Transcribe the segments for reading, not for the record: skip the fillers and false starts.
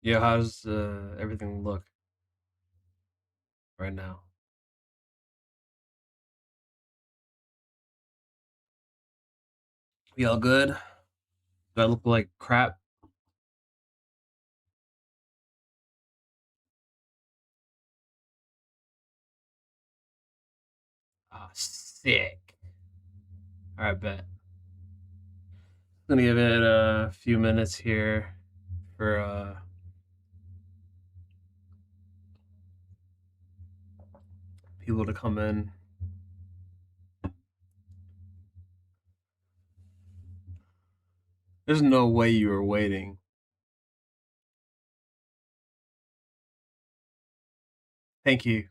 Yeah, how's everything look right now? We all good? Do I look like crap? Ah, sick. All right, bet. Gonna give it a few minutes here for people to come in. There's no way you were waiting. Thank you.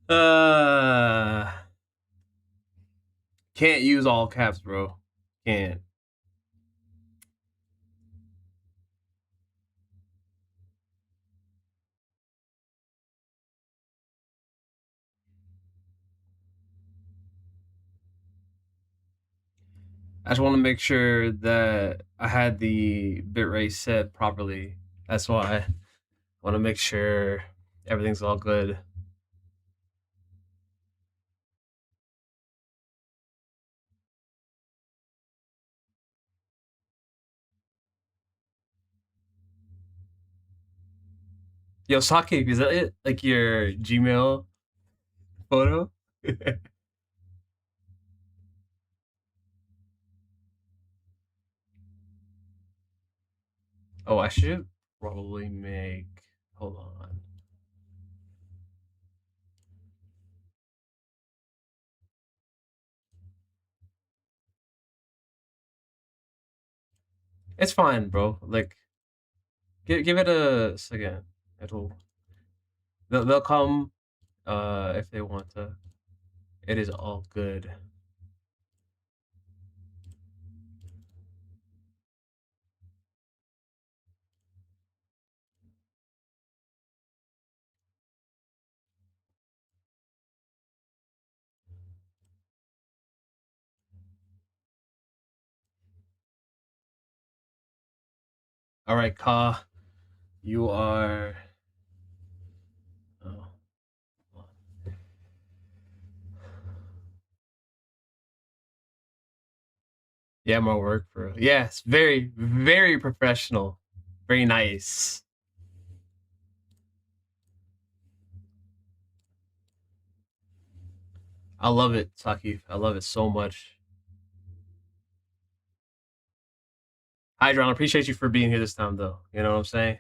uh, can't use all caps, bro. Can't. I just want to make sure that I had the bitrate set properly. That's why I want to make sure everything's all good. Yo, Saki, is that it? Like your Gmail photo? Oh, I should probably make. Hold on. It's fine, bro. Like, give it a second. It'll they'll come if they want to. It is all good. All right, Ka, you are. Oh, yeah, my work, bro. Yes, very, very professional. Very nice. I love it, Saki. I love it so much. Hydron, I appreciate you for being here this time, though. You know what I'm saying?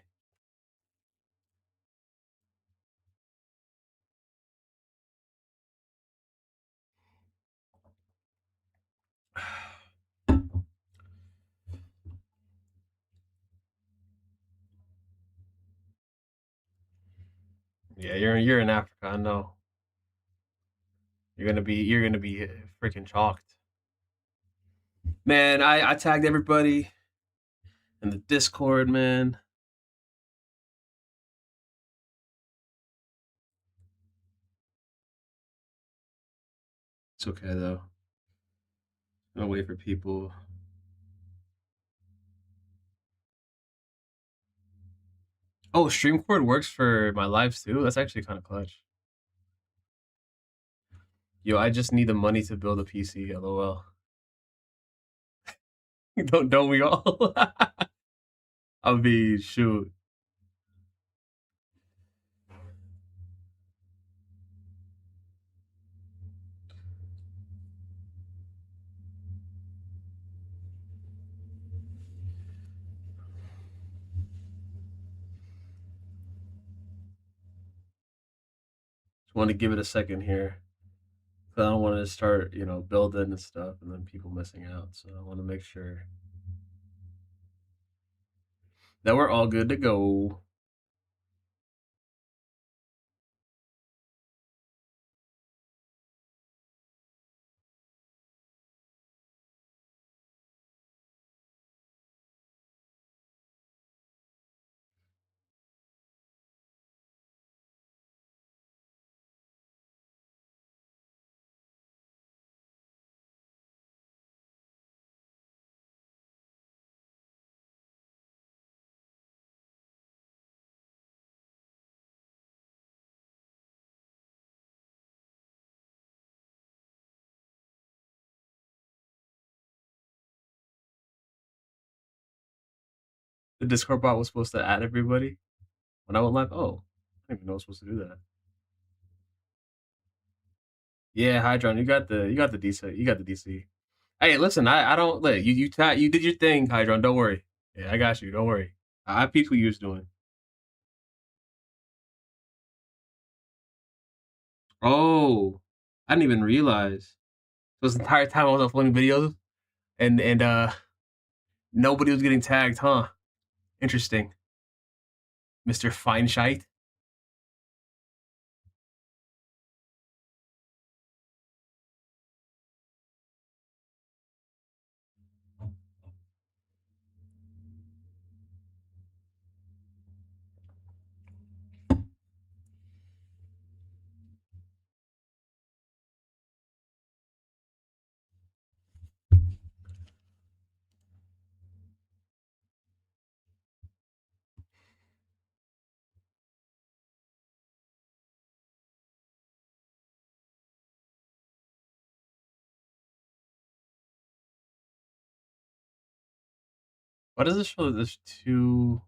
Yeah, you're in Africa. I know. You're gonna be freaking chalked. Man, I tagged everybody in the Discord, man. It's okay though. I'm gonna wait for people. Oh, StreamCord works for my lives too. That's actually kind of clutch. Yo, I just need the money to build a PC. LOL. Don't we all? I'll be shoot. Just want to give it a second here. I don't want to start, building and stuff, and then people missing out. So I want to make sure that we're all good to go. The Discord bot was supposed to add everybody. When I went live, oh, I didn't even know I was supposed to do that. Yeah, Hydron, you got the DC. You got the DC. Hey, listen, I don't let you did your thing, Hydron. Don't worry. Yeah, I got you. Don't worry. I peeped what you was doing. Oh, I didn't even realize. So this entire time I was uploading videos and nobody was getting tagged, huh? Interesting, Mr. Feinscheit. What does this show? That there's two.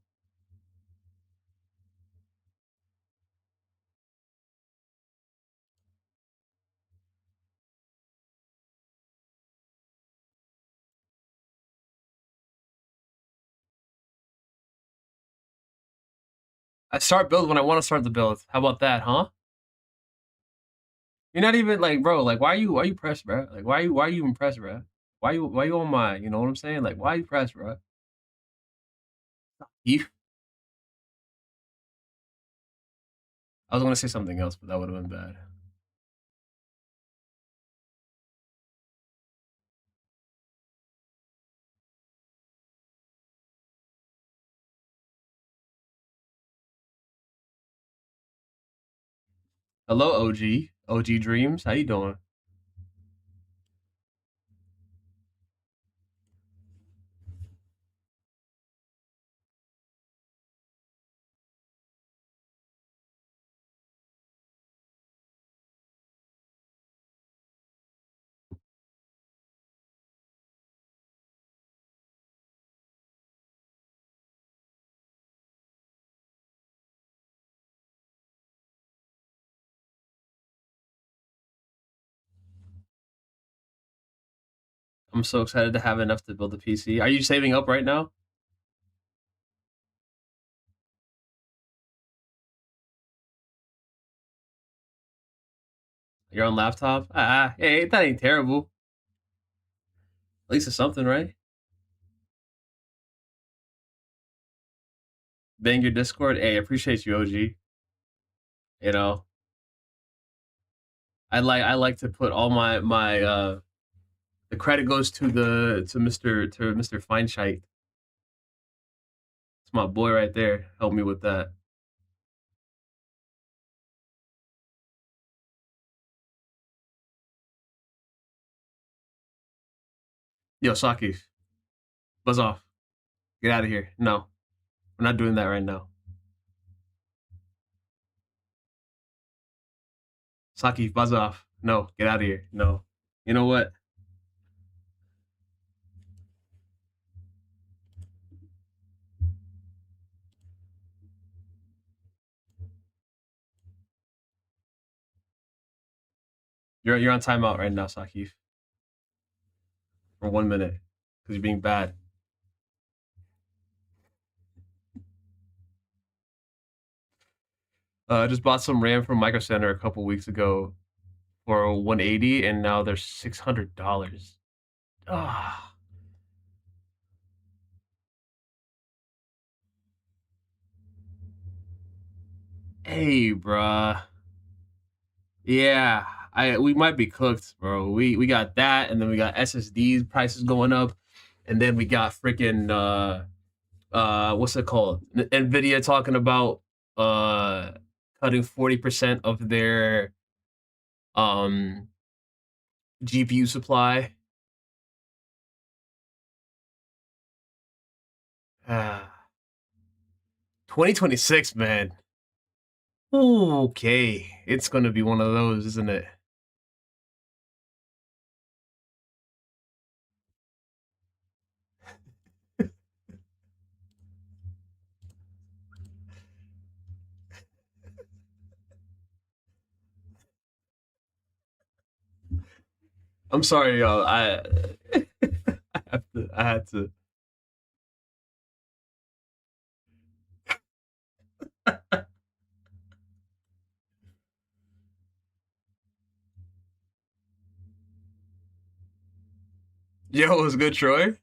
I start build when I want to start the build. How about that, huh? You're not even like, bro. Like, why you pressed, bro? Like, why you even pressed, bro? Why you on my? You know what I'm saying? Like, why you pressed, bro? You. I was gonna say something else, but that would have been bad. Hello, OG. OG Dreams. How you doing? I'm so excited to have enough to build a PC. Are you saving up right now? You're on laptop? Hey, that ain't terrible. At least it's something, right? Bang your Discord. Hey, I appreciate you, OG. You know, I like to put all my the credit goes to Mr. Feinscheit. It's my boy right there. Help me with that. Yo, Saki, buzz off. Get out of here. No, we're not doing that right now. Saki, buzz off. No, get out of here. No. You know what? You're on timeout right now, Saki, for 1 minute because you're being bad. I just bought some RAM from Micro Center a couple weeks ago for 180, and now they're $600. Ah, hey, bruh. Yeah, I we might be cooked, bro. We got that, and then we got SSD prices going up, and then we got freaking what's it called? Nvidia talking about uh cutting 40% of their um GPU supply. 2026, man. Okay, it's gonna be one of those, isn't it? I'm sorry, yo. I had to. Yo, it was good, Troy.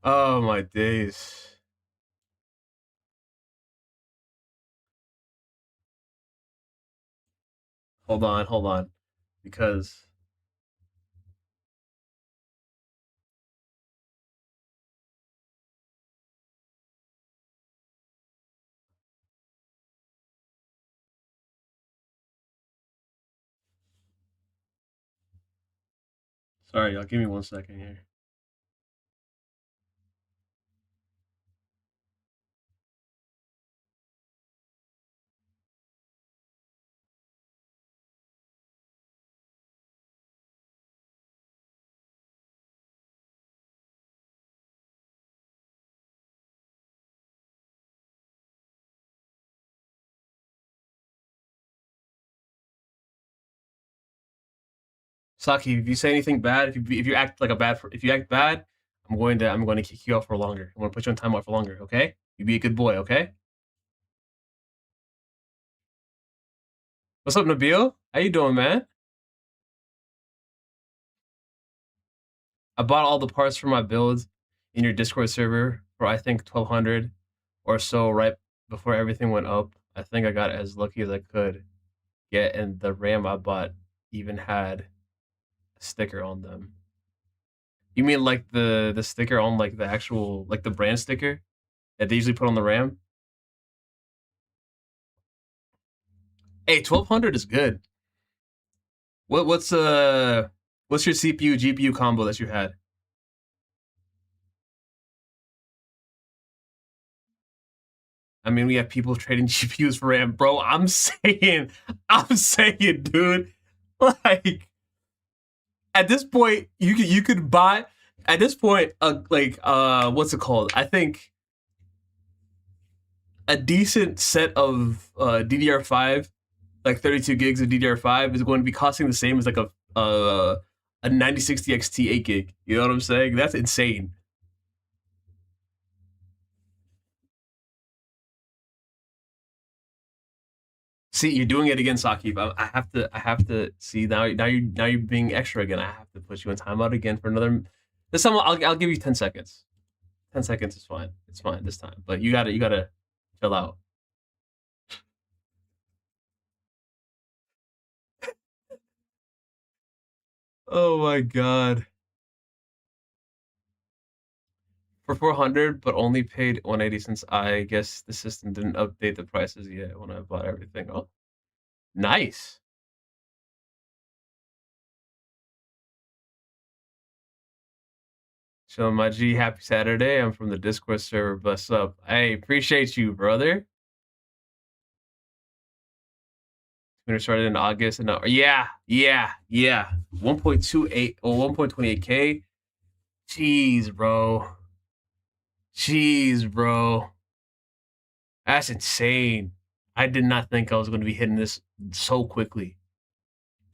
Oh my days. Hold on, because sorry, y'all. Give me 1 second here. Saki, if you say anything bad, if you act like a bad, if you act bad, I'm going to kick you out for longer. I'm going to put you on timeout for longer. Okay? You be a good boy. Okay? What's up, Nabil? How you doing, man? I bought all the parts for my build in your Discord server for I think 1,200 or so right before everything went up. I think I got as lucky as I could get, and the RAM I bought even had a sticker on them. You mean like the sticker on like the actual like the brand sticker that they usually put on the RAM? Hey, 1,200 is good. What's your CPU GPU combo that you had? I mean, we have people trading GPUs for RAM, bro. I'm saying, dude, like at this point, you could buy at this point, what's it called? I think a decent set of DDR5, like 32 gigs of DDR5, is going to be costing the same as like a 9060 XT 8 gig. You know what I'm saying? That's insane. See, you're doing it again, Saki. I have to see now you're being extra again. I have to put you in timeout again for another. This time I'll give you 10 seconds. 10 seconds is fine. It's fine this time. But you gotta chill out. Oh my god. For 400, but only paid 180 since I guess the system didn't update the prices yet when I bought everything. Oh, nice. So my G, happy Saturday. I'm from the Discord server. Bless up. Hey, appreciate you, brother. When it started in August and yeah. 1.28 or 1.28K. Jeez, bro. Jeez, bro. That's insane. I did not think I was going to be hitting this so quickly.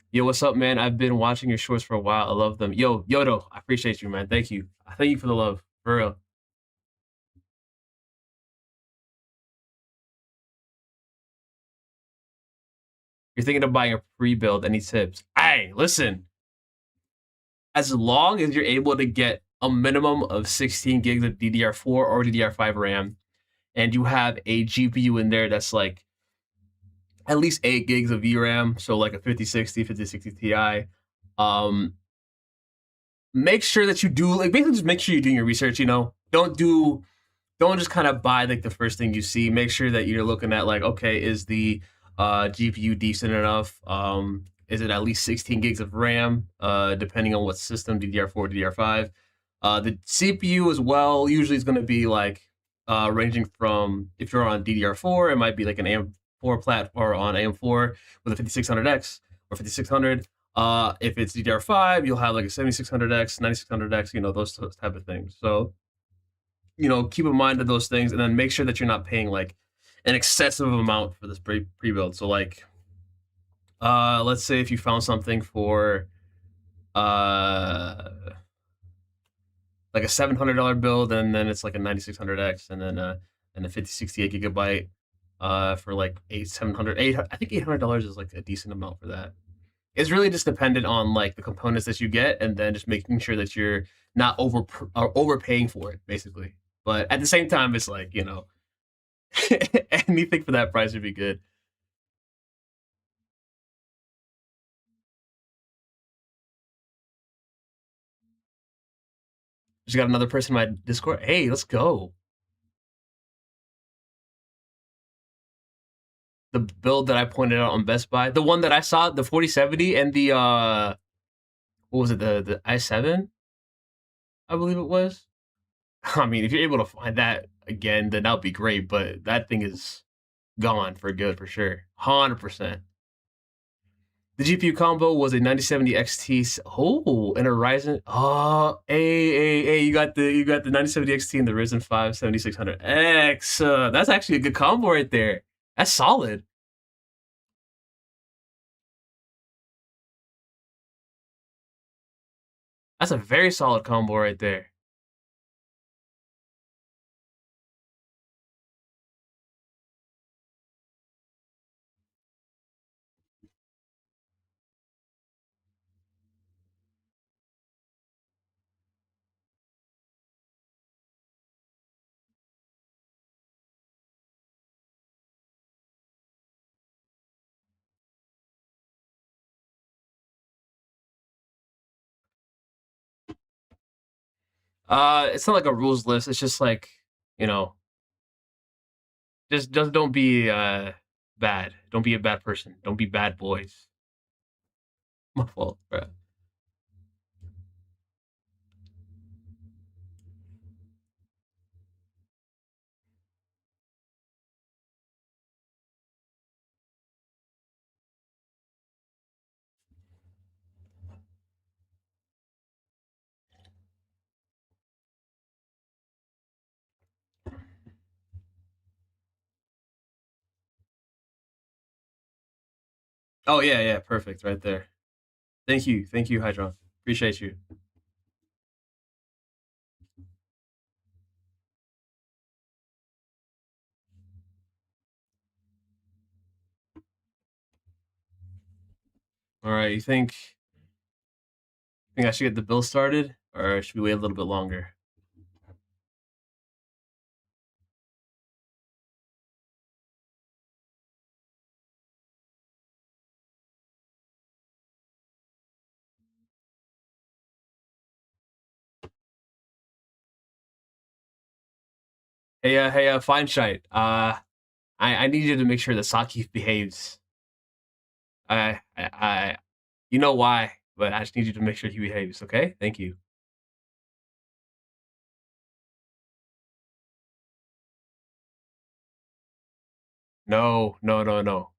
Yo, what's up, man? I've been watching your shorts for a while. I love them. Yo, Yodo, I appreciate you, man. Thank you. Thank you for the love. For real. You're thinking of buying a pre-build. Any tips? Hey, listen. As long as you're able to get a minimum of 16 gigs of DDR4 or DDR5 RAM, and you have a GPU in there that's like at least 8 gigs of VRAM, so like a 5060 Ti, um, make sure that you do like basically just make sure you're doing your research. Don't just kind of buy like the first thing you see. Make sure that you're looking at like, okay, is the GPU decent enough? Is it at least 16 gigs of RAM? Depending on what system, DDR4, DDR5. The CPU as well usually is going to be like ranging from, if you're on DDR4, it might be like an AM4 platform or on AM4 with a 5600X. or 5600. If it's DDR5, you'll have like a 7600X, 9600X, those type of things. So, keep in mind of those things, and then make sure that you're not paying like an excessive amount for this pre-build. So like, let's say if you found something for uh like a $700 build, and then it's like a 9600X, and then a 5068 gigabyte for like 8 I think $800 is like a decent amount for that. It's really just dependent on like the components that you get, and then just making sure that you're not overpaying for it, basically. But at the same time, it's like, anything for that price would be good. Just got another person in my Discord. Hey, let's go. The build that I pointed out on Best Buy, the one that I saw, the 4070 and the what was it, the i7, I believe it was. I mean, if you're able to find that again, then that would be great. But that thing is gone for good, for sure, 100%. The GPU combo was a 9070 XT. Oh, and a Ryzen. Oh, hey, you got the 9070 XT and the Ryzen 5 7600X. That's actually a good combo right there. That's solid. That's a very solid combo right there. It's not like a rules list. It's just like, you know, just don't be bad. Don't be a bad person. Don't be bad boys. My fault, bro. Oh yeah, yeah, perfect, right there. Thank you, Hydron. Appreciate you. All right, you think I should get the bill started, or should we wait a little bit longer? Hey, Fine Shite. I need you to make sure that Saki behaves. I, you know why, but I just need you to make sure he behaves. Okay, thank you. No, no, no, no.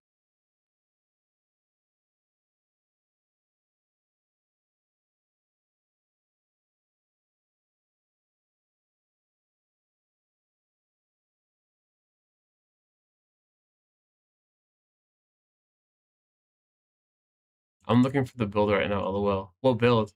I'm looking for the build right now. LOL. What build?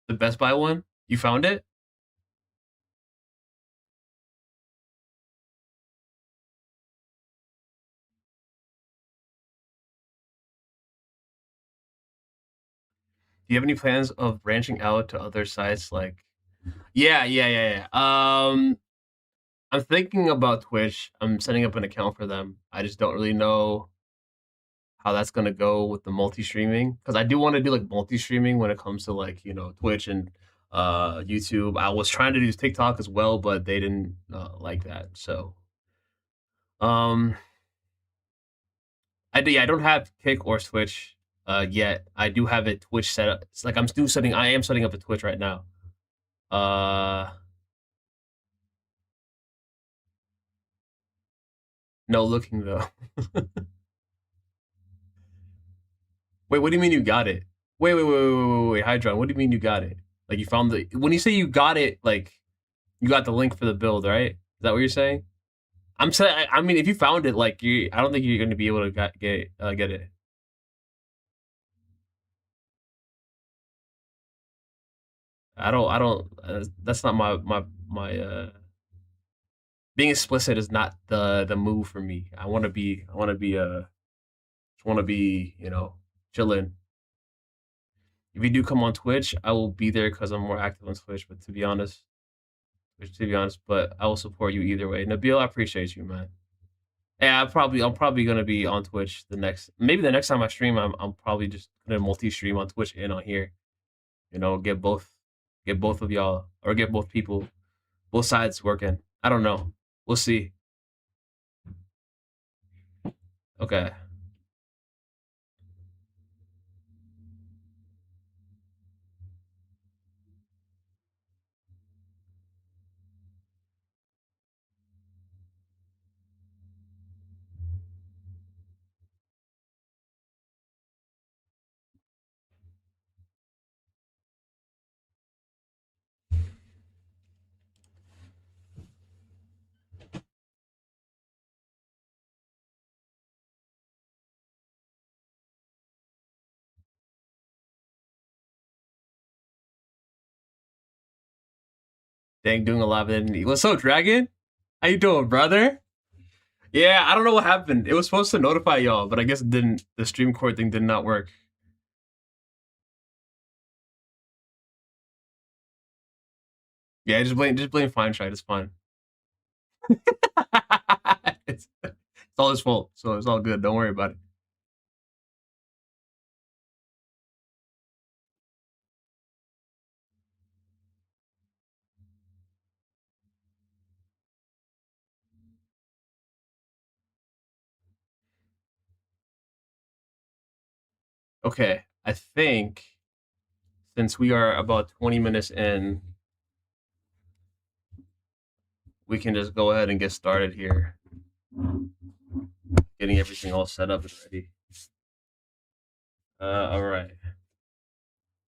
The Best Buy one? You found it? Do you have any plans of branching out to other sites? Like, yeah, yeah, yeah, yeah. I'm thinking about Twitch. I'm setting up an account for them. I just don't really know how that's gonna go with the multi streaming, because I do want to do like multi streaming when it comes to like Twitch and YouTube. I was trying to do TikTok as well, but they didn't like that. So um, I don't have Kick or Twitch yet. I do have it Twitch set up. It's like I am setting up a Twitch right now. Uh, no looking though. Wait, what do you mean you got it? Wait, Hydron. What do you mean you got it? Like you found the when you say you got it, like you got the link for the build, right? Is that what you're saying? I'm saying. I mean, if you found it, like I don't think you're going to be able to get it. I don't. That's not my. Being explicit is not the move for me. I want to be. I want to be. Just want to be. Chilling. If you do come on Twitch, I will be there because I'm more active on Twitch. But but I will support you either way. Nabil, I appreciate you, man. Yeah, I'm probably gonna be on Twitch maybe the next time I stream. I'm probably just gonna multi-stream on Twitch and on here. Get both of y'all or get both people, both sides working. I don't know. We'll see. Okay. Dang, doing a live in. What's up, Dragon? How you doing, brother? Yeah, I don't know what happened. It was supposed to notify y'all, but I guess it didn't. The stream cord thing did not work. Yeah, just blame Fine Shite. It's fine. It's all his fault, so it's all good. Don't worry about it. Okay, I think since we are about 20 minutes in, we can just go ahead and get started here, getting everything all set up and ready. All right.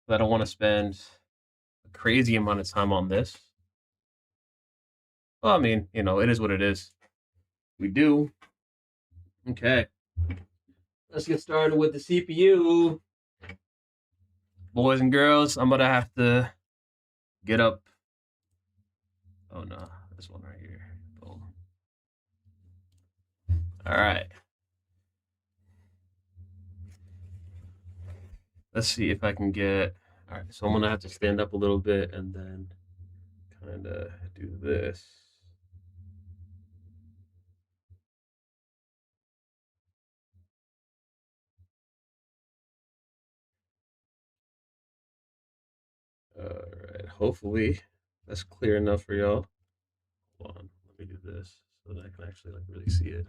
I don't want to spend a crazy amount of time on this. Well, I mean, it is what it is. We do. Okay. Let's get started with the CPU. Boys and girls, I'm going to have to get up. Oh, no. This one right here. Boom. All right. Let's see if I can get. All right. So I'm going to have to stand up a little bit and then kind of do this. All right. Hopefully that's clear enough for y'all. Hold on. Let me do this so that I can actually really see it.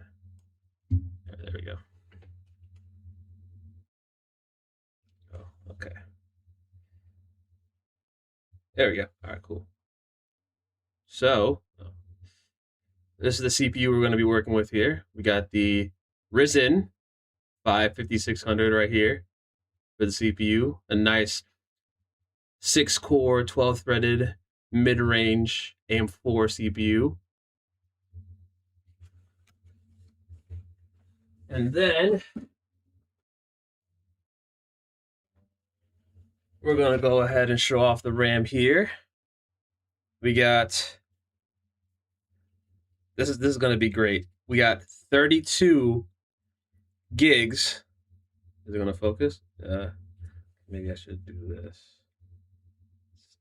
Right, there we go. Oh, okay. There we go. All right, cool. So this is the CPU we're going to be working with here. We got the Ryzen 5 5600 right here for the CPU. A nice 6-core, 12-threaded, mid-range AM4 CPU. And then we're going to go ahead and show off the RAM here. We got this is going to be great. We got 32 gigs. Is it going to focus? Maybe I should do this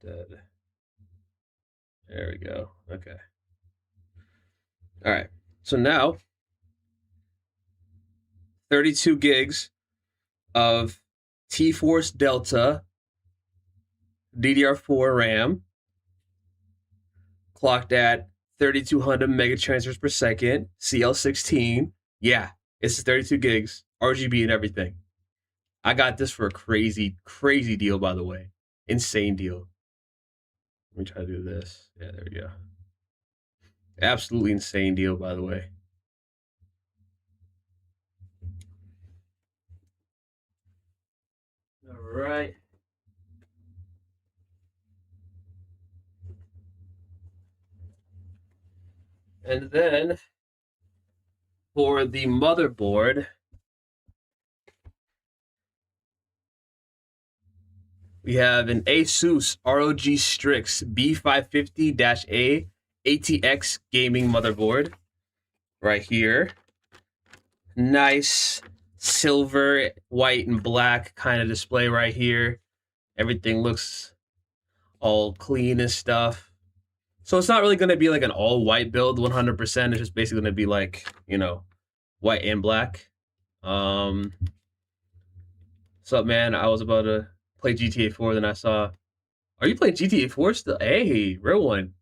instead. There we go. Okay. All right. So now 32 gigs of T-Force Delta DDR4 RAM, clocked at 3200 megatransfers per second, CL16. Yeah, it's 32 gigs, RGB and everything. I got this for a crazy, crazy deal, by the way. Insane deal. Let me try to do this. Yeah, there we go. Absolutely insane deal, by the way. All right. And then for the motherboard, we have an Asus ROG Strix B550-A ATX gaming motherboard right here. Nice silver, white, and black kind of display right here. Everything looks all clean and stuff. So it's not really going to be like an all white build 100%. It's just basically going to be like, white and black. What's up, man? I was about to play GTA 4, then I saw. Are you playing GTA 4 still? Hey, real one.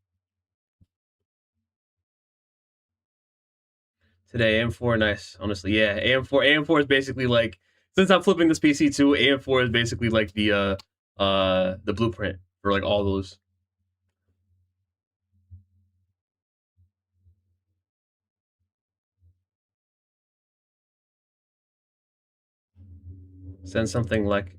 Today, AM4, nice. Honestly, yeah. AM4 is basically like, since I'm flipping this PC too, AM4 is basically like the blueprint for like all those. Send something like,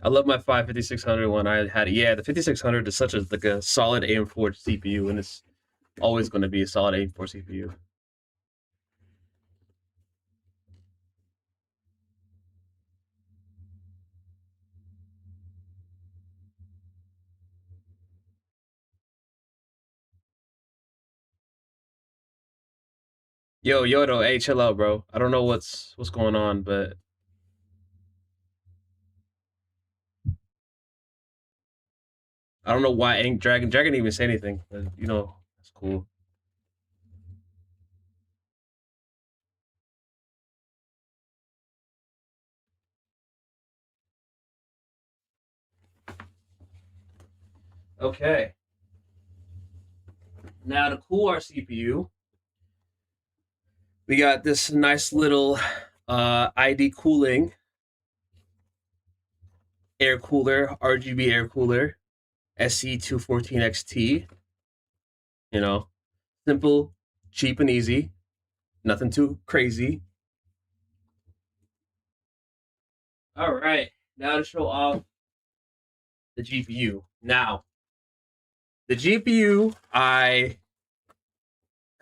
I love my 5600 one. I had it. Yeah, the 5600 is such a like a solid AM4 CPU, and it's always going to be a solid AM4 CPU. Yo, Yodo, hey, chill out, bro. I don't know what's going on, but I don't know why Ink Dragon didn't even say anything. But, that's cool. Okay. Now to cool our CPU, we got this nice little ID cooling air cooler, RGB air cooler, SC214XT. You know, simple, cheap, and easy. Nothing too crazy. All right. Now to show off the GPU. Now, the GPU, I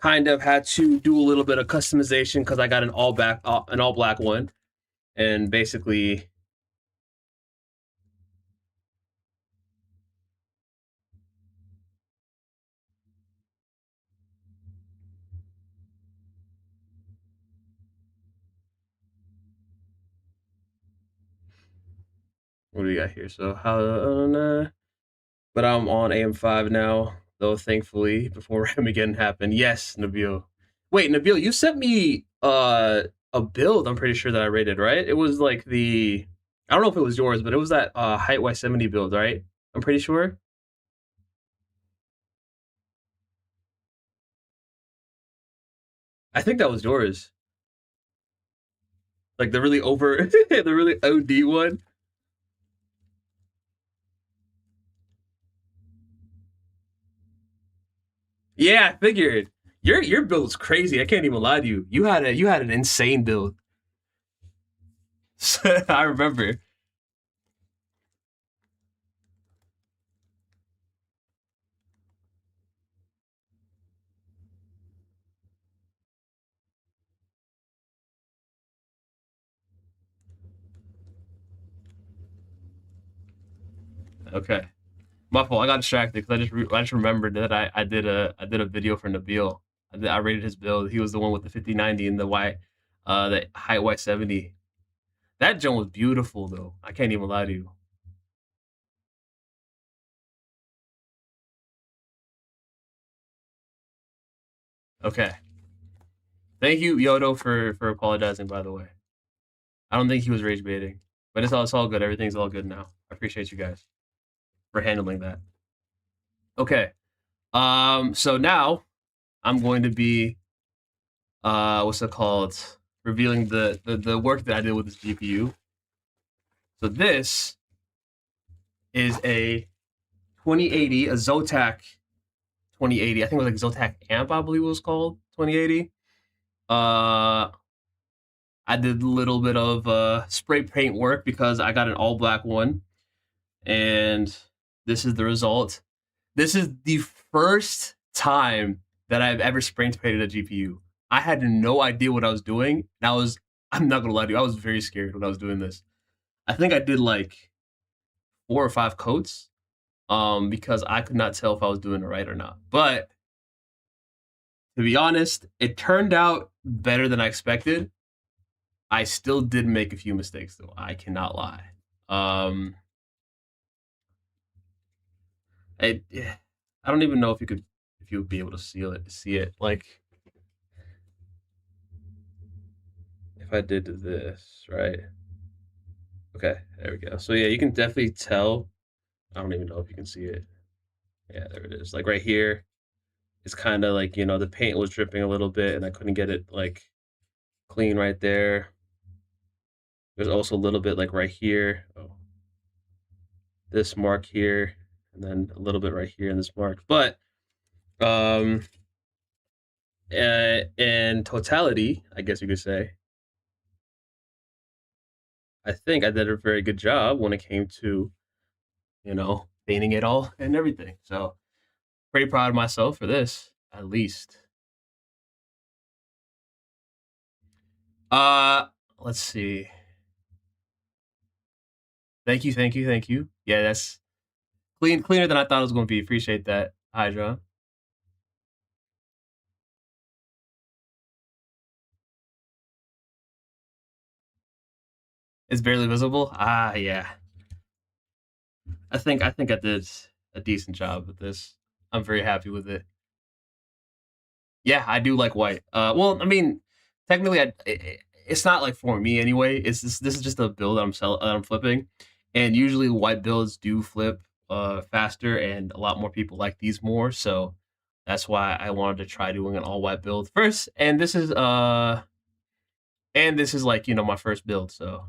kind of had to do a little bit of customization because I got an all black one, and basically, what do we got here? So how, but I'm on AM5 now, though. Thankfully, before Ramageddon happened. Yes, Nabil. Wait, Nabil, you sent me a build. I'm pretty sure that I rated, right. It was like I don't know if it was yours, but it was that height Y70 build, right? I'm pretty sure. I think that was yours. Like the really over, the really OD one. Yeah, I figured. Your build's crazy. I can't even lie to you. You had an insane build. I remember. Okay, my fault. I got distracted because I just remembered that I did a video for Nabil. I rated his build. He was the one with the 5090 and the height Y70. That joint was beautiful though. I can't even lie to you. Okay, thank you Yodo for apologizing. By the way, I don't think he was rage baiting. But it's all good. Everything's all good now. I appreciate you guys for handling that. Okay. So now I'm going to be what's it called? Revealing the work that I did with this GPU. So this is a 2080, a Zotac 2080. I think it was like Zotac Amp, I believe it was called 2080. I did a little bit of spray paint work because I got an all black one, and this is the result. This is the first time that I've ever spray painted a GPU. I had no idea what I was doing. I'm not gonna lie to you, I was very scared when I was doing this. I think I did like 4 or 5 coats, because I could not tell if I was doing it right or not. But to be honest, it turned out better than I expected. I still did make a few mistakes though. I cannot lie. I don't even know if you would be able to see it. Like if I did this, right? Okay, there we go. So yeah, you can definitely tell. I don't even know if you can see it. Yeah, there it is. Like right here, it's kind of like, the paint was dripping a little bit and I couldn't get it like clean right there. There's also a little bit like right here. Oh, this mark here, and then a little bit right here in this mark. But um, in totality, I guess you could say, I think I did a very good job when it came to, painting it all and everything. So pretty proud of myself for this, at least. Uh, let's see. Thank you, thank you, thank you. Yeah, that's cleaner than I thought it was going to be. Appreciate that, Hydra. It's barely visible. Ah, yeah. I think I did a decent job with this. I'm very happy with it. Yeah, I do like white. Well, I mean, technically, it's not like for me anyway. This is just a build I'm flipping, and usually white builds do flip faster, and a lot more people like these more. So that's why I wanted to try doing an all white build first. And this is like my first build. So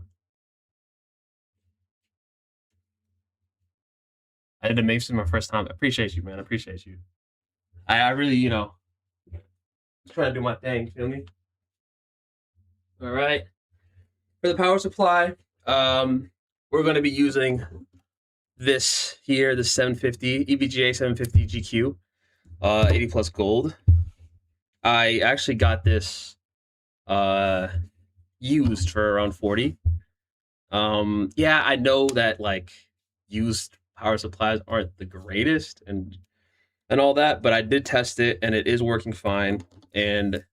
I did a Mason my first time. I appreciate you, man. I appreciate you. I really trying to do my thing. Feel me? All right. For the power supply, we're going to be using this here, the 750 EVGA 750 GQ, 80 plus gold. I actually got this used for around 40. Yeah, I know that like used power supplies aren't the greatest and all that, but I did test it and it is working fine, and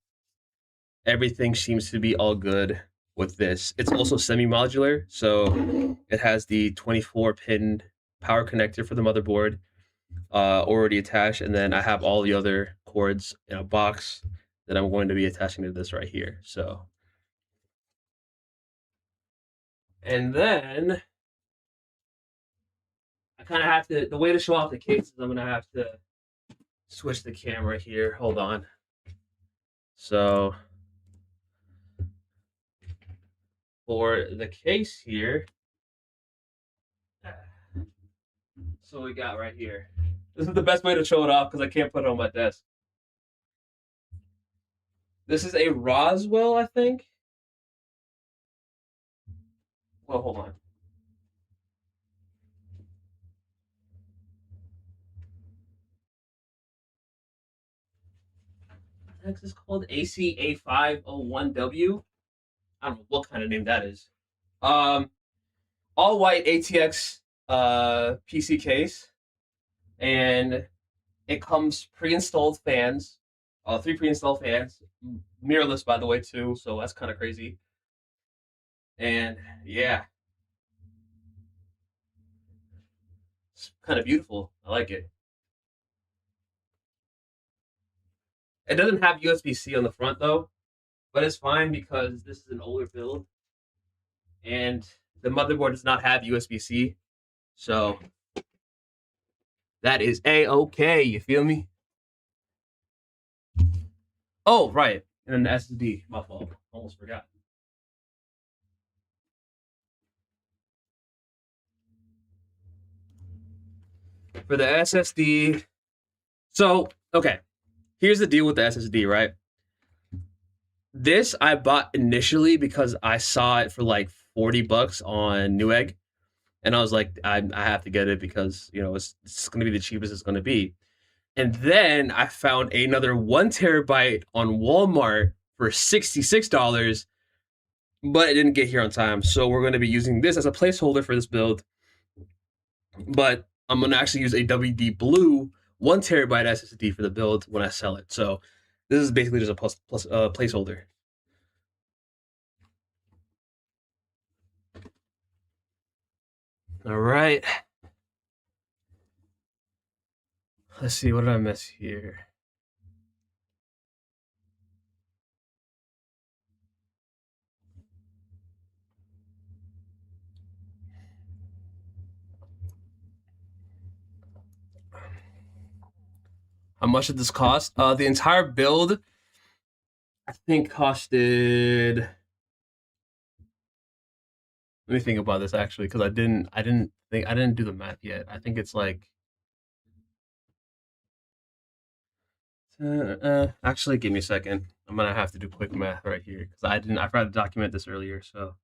everything seems to be all good with this. It's also semi-modular, so it has the 24-pin power connector for the motherboard already attached, and then I have all the other cords in a box that I'm going to be attaching to this right here. So, and then I kind of have to, the way to show off the cases, I'm gonna have to switch the camera here. Hold on. So for the case here, so we got right here. This is the best way to show it off because I can't put it on my desk. This is a Roswell, I think. Well, hold on. Next is called ACA501W. I don't know what kind of name that is. All white ATX PC case, and it comes pre-installed fans, 3 pre-installed fans, mirrorless by the way too. So that's kind of crazy. And yeah, it's kind of beautiful. I like it. It doesn't have USB-C on the front though, but it's fine because this is an older build, and The motherboard does not have USB-C, so that is a-okay. You feel me? Oh, right. And then the SSD. My fault. Almost forgot. For the SSD, so okay. Here's the deal with the SSD, right? This I bought initially because I saw it for like $40 on Newegg, and I was like, I have to get it because it's going to be the cheapest it's going to be. And then I found another 1 terabyte on Walmart for $66, but it didn't get here on time. So we're going to be using this as a placeholder for this build. But I'm going to actually use a WD Blue 1 terabyte SSD for the build when I sell it. So this is basically just a placeholder. All right. Let's see. What did I miss here? How much did this cost? The entire build, I think, costed. Let me think about this actually, because I didn't do the math yet. I think it's like. Actually, give me a second. I'm gonna have to do quick math right here because I forgot to document this earlier. So.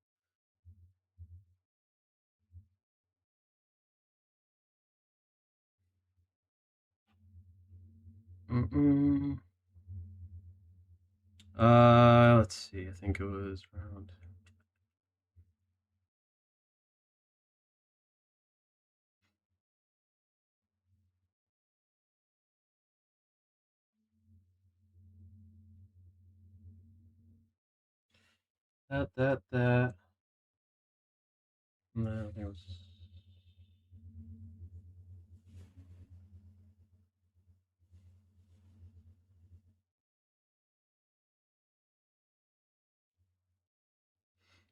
Mm-mm. Let's see. I think it was around. That. No, I think it was.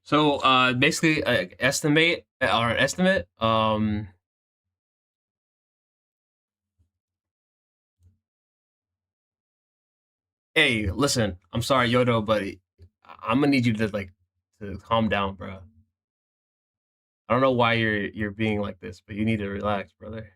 So, basically, estimate. Hey, listen. I'm sorry, Yodo, but I'm gonna need you to calm down, bro. I don't know why you're being like this, but you need to relax, brother.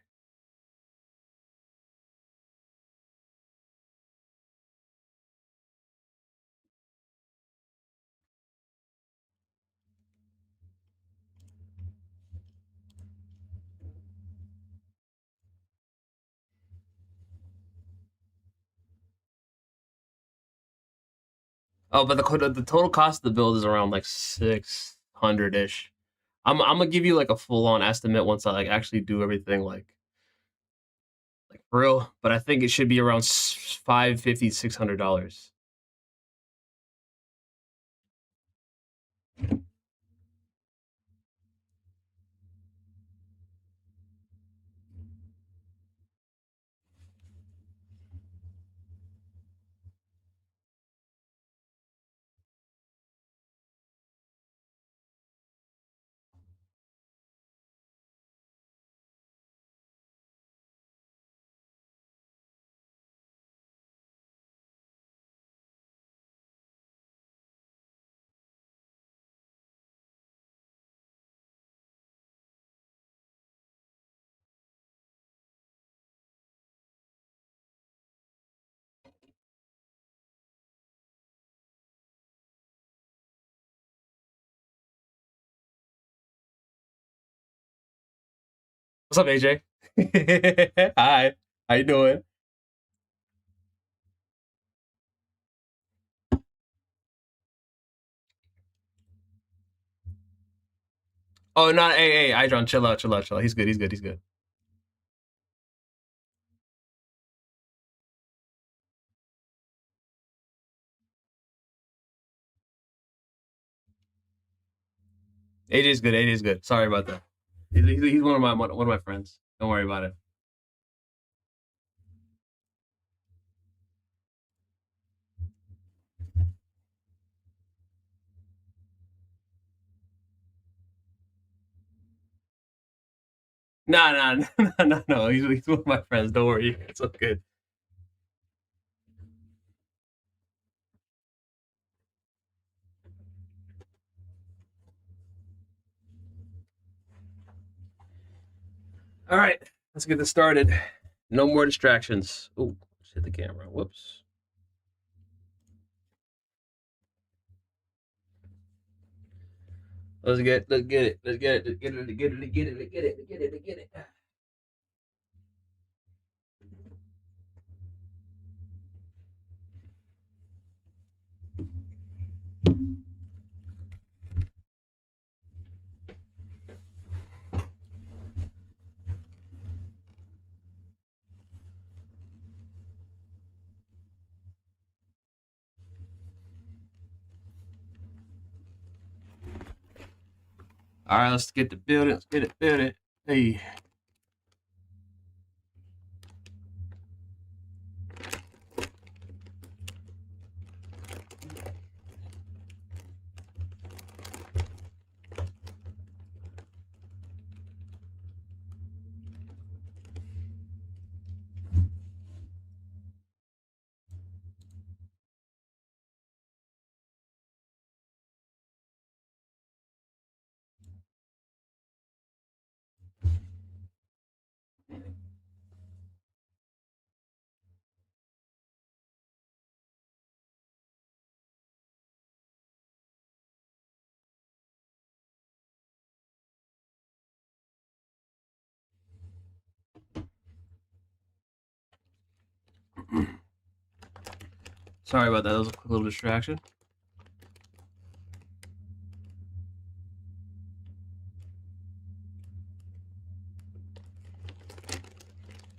Oh, but the total cost of the build is around like 600 ish. I'm gonna give you like a full on estimate once I like actually do everything like for real. But I think it should be around 550 $600. What's up, AJ? Hi, how you doing? Oh, not hey, Idron, chill out, chill out, chill out. He's good, he's good, he's good. AJ's good, AJ's good. Sorry about that. He's one of my friends. Don't worry about it. Nah, no. He's one of my friends. Don't worry, it's all good. All right, let's get this started. No more distractions. Oh, hit the camera. Whoops. Let's get it. Let's get it. Let's get it. Let's get it. Let's get it. Let's get it. Let's get it. Let's get it. Let's get it. All right, let's get the building. Let's get it building. Hey. Sorry about that. That was a quick little distraction.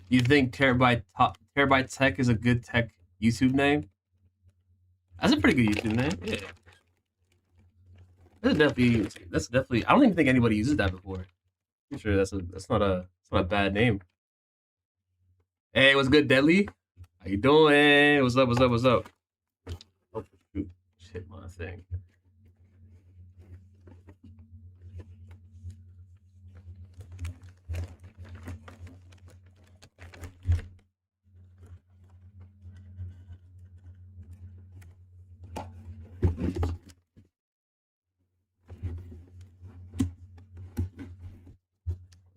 You think Terabyte Tech is a good tech YouTube name? That's a pretty good YouTube name. Yeah. That's definitely. I don't even think anybody uses that before. I'm sure that's not a bad name. Hey, what's good, Deadly? How you doing? What's up? What's up? What's up? Oh, shoot. Shit, my thing.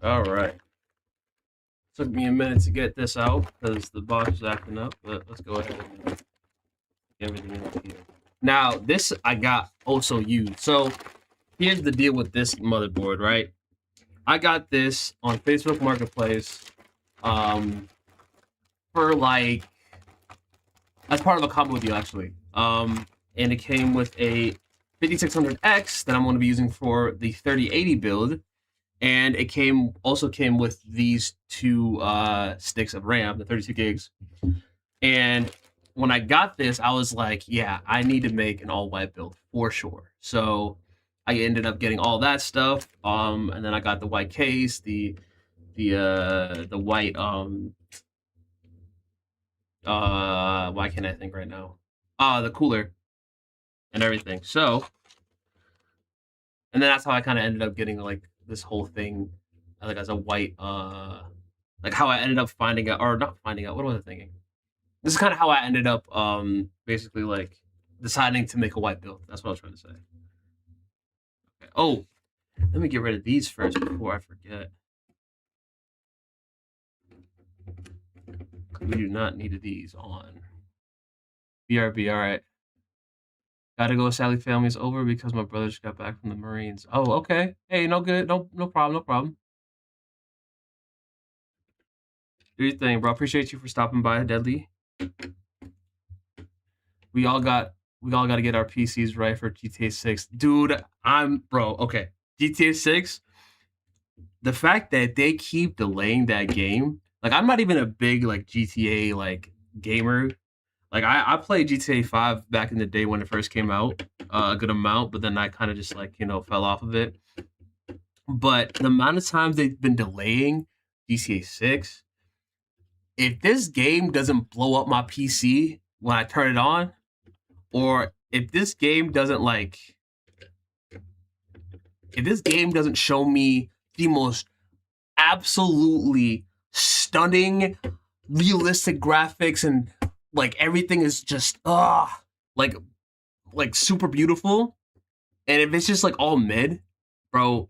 All right. Took me a minute to get this out because the box was acting up, but let's go ahead and get everything out here. Now, this I got also used. So here's the deal with this motherboard, right? I got this on Facebook Marketplace for like as part of a combo deal actually. And it came with a 5600X that I'm going to be using for the 3080 build, and it also came with these two sticks of RAM, the 32 gigs. And when I got this, I was like, yeah, I need to make an all white build for sure. So I ended up getting all that stuff. And then I got the white case, the white why can't I think right now? The cooler and everything. So, and then that's how I kind of ended up getting like this whole thing, like as a white, like how I ended up finding out, or not finding out. What was I thinking? This is kind of how I ended up, basically like deciding to make a white build. That's what I was trying to say. Okay. Oh, let me get rid of these first before I forget. We do not need these on. BRB, all right. Gotta go. Sally family's over because my brother just got back from the Marines. Oh, okay. Hey, no good. No problem. No problem. Do your thing, bro. Appreciate you for stopping by, Deadly. We all got to get our PCs right for GTA 6. Dude, okay. GTA 6, the fact that they keep delaying that game, like I'm not even a big like GTA like gamer. Like I played GTA 5 back in the day when it first came out, a good amount, but then I kind of just like, fell off of it. But the amount of times they've been delaying GTA 6, if this game doesn't blow up my PC when I turn it on, or if this game doesn't show me the most absolutely stunning, realistic graphics, and like everything is just like like super beautiful. And if it's just like all mid, bro,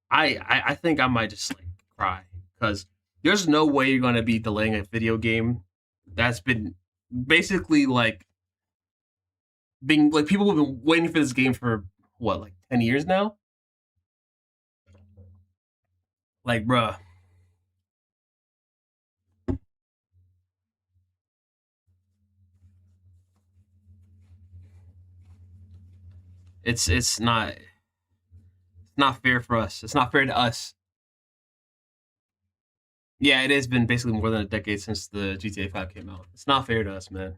I think I might just like cry because there's no way you're gonna be delaying a video game that's been basically like being like people have been waiting for this game for what like 10 years now. Like, bruh, it's not fair for us. It's not fair to us. Yeah, it has been basically more than a decade since the GTA 5 came out. It's not fair to us, man.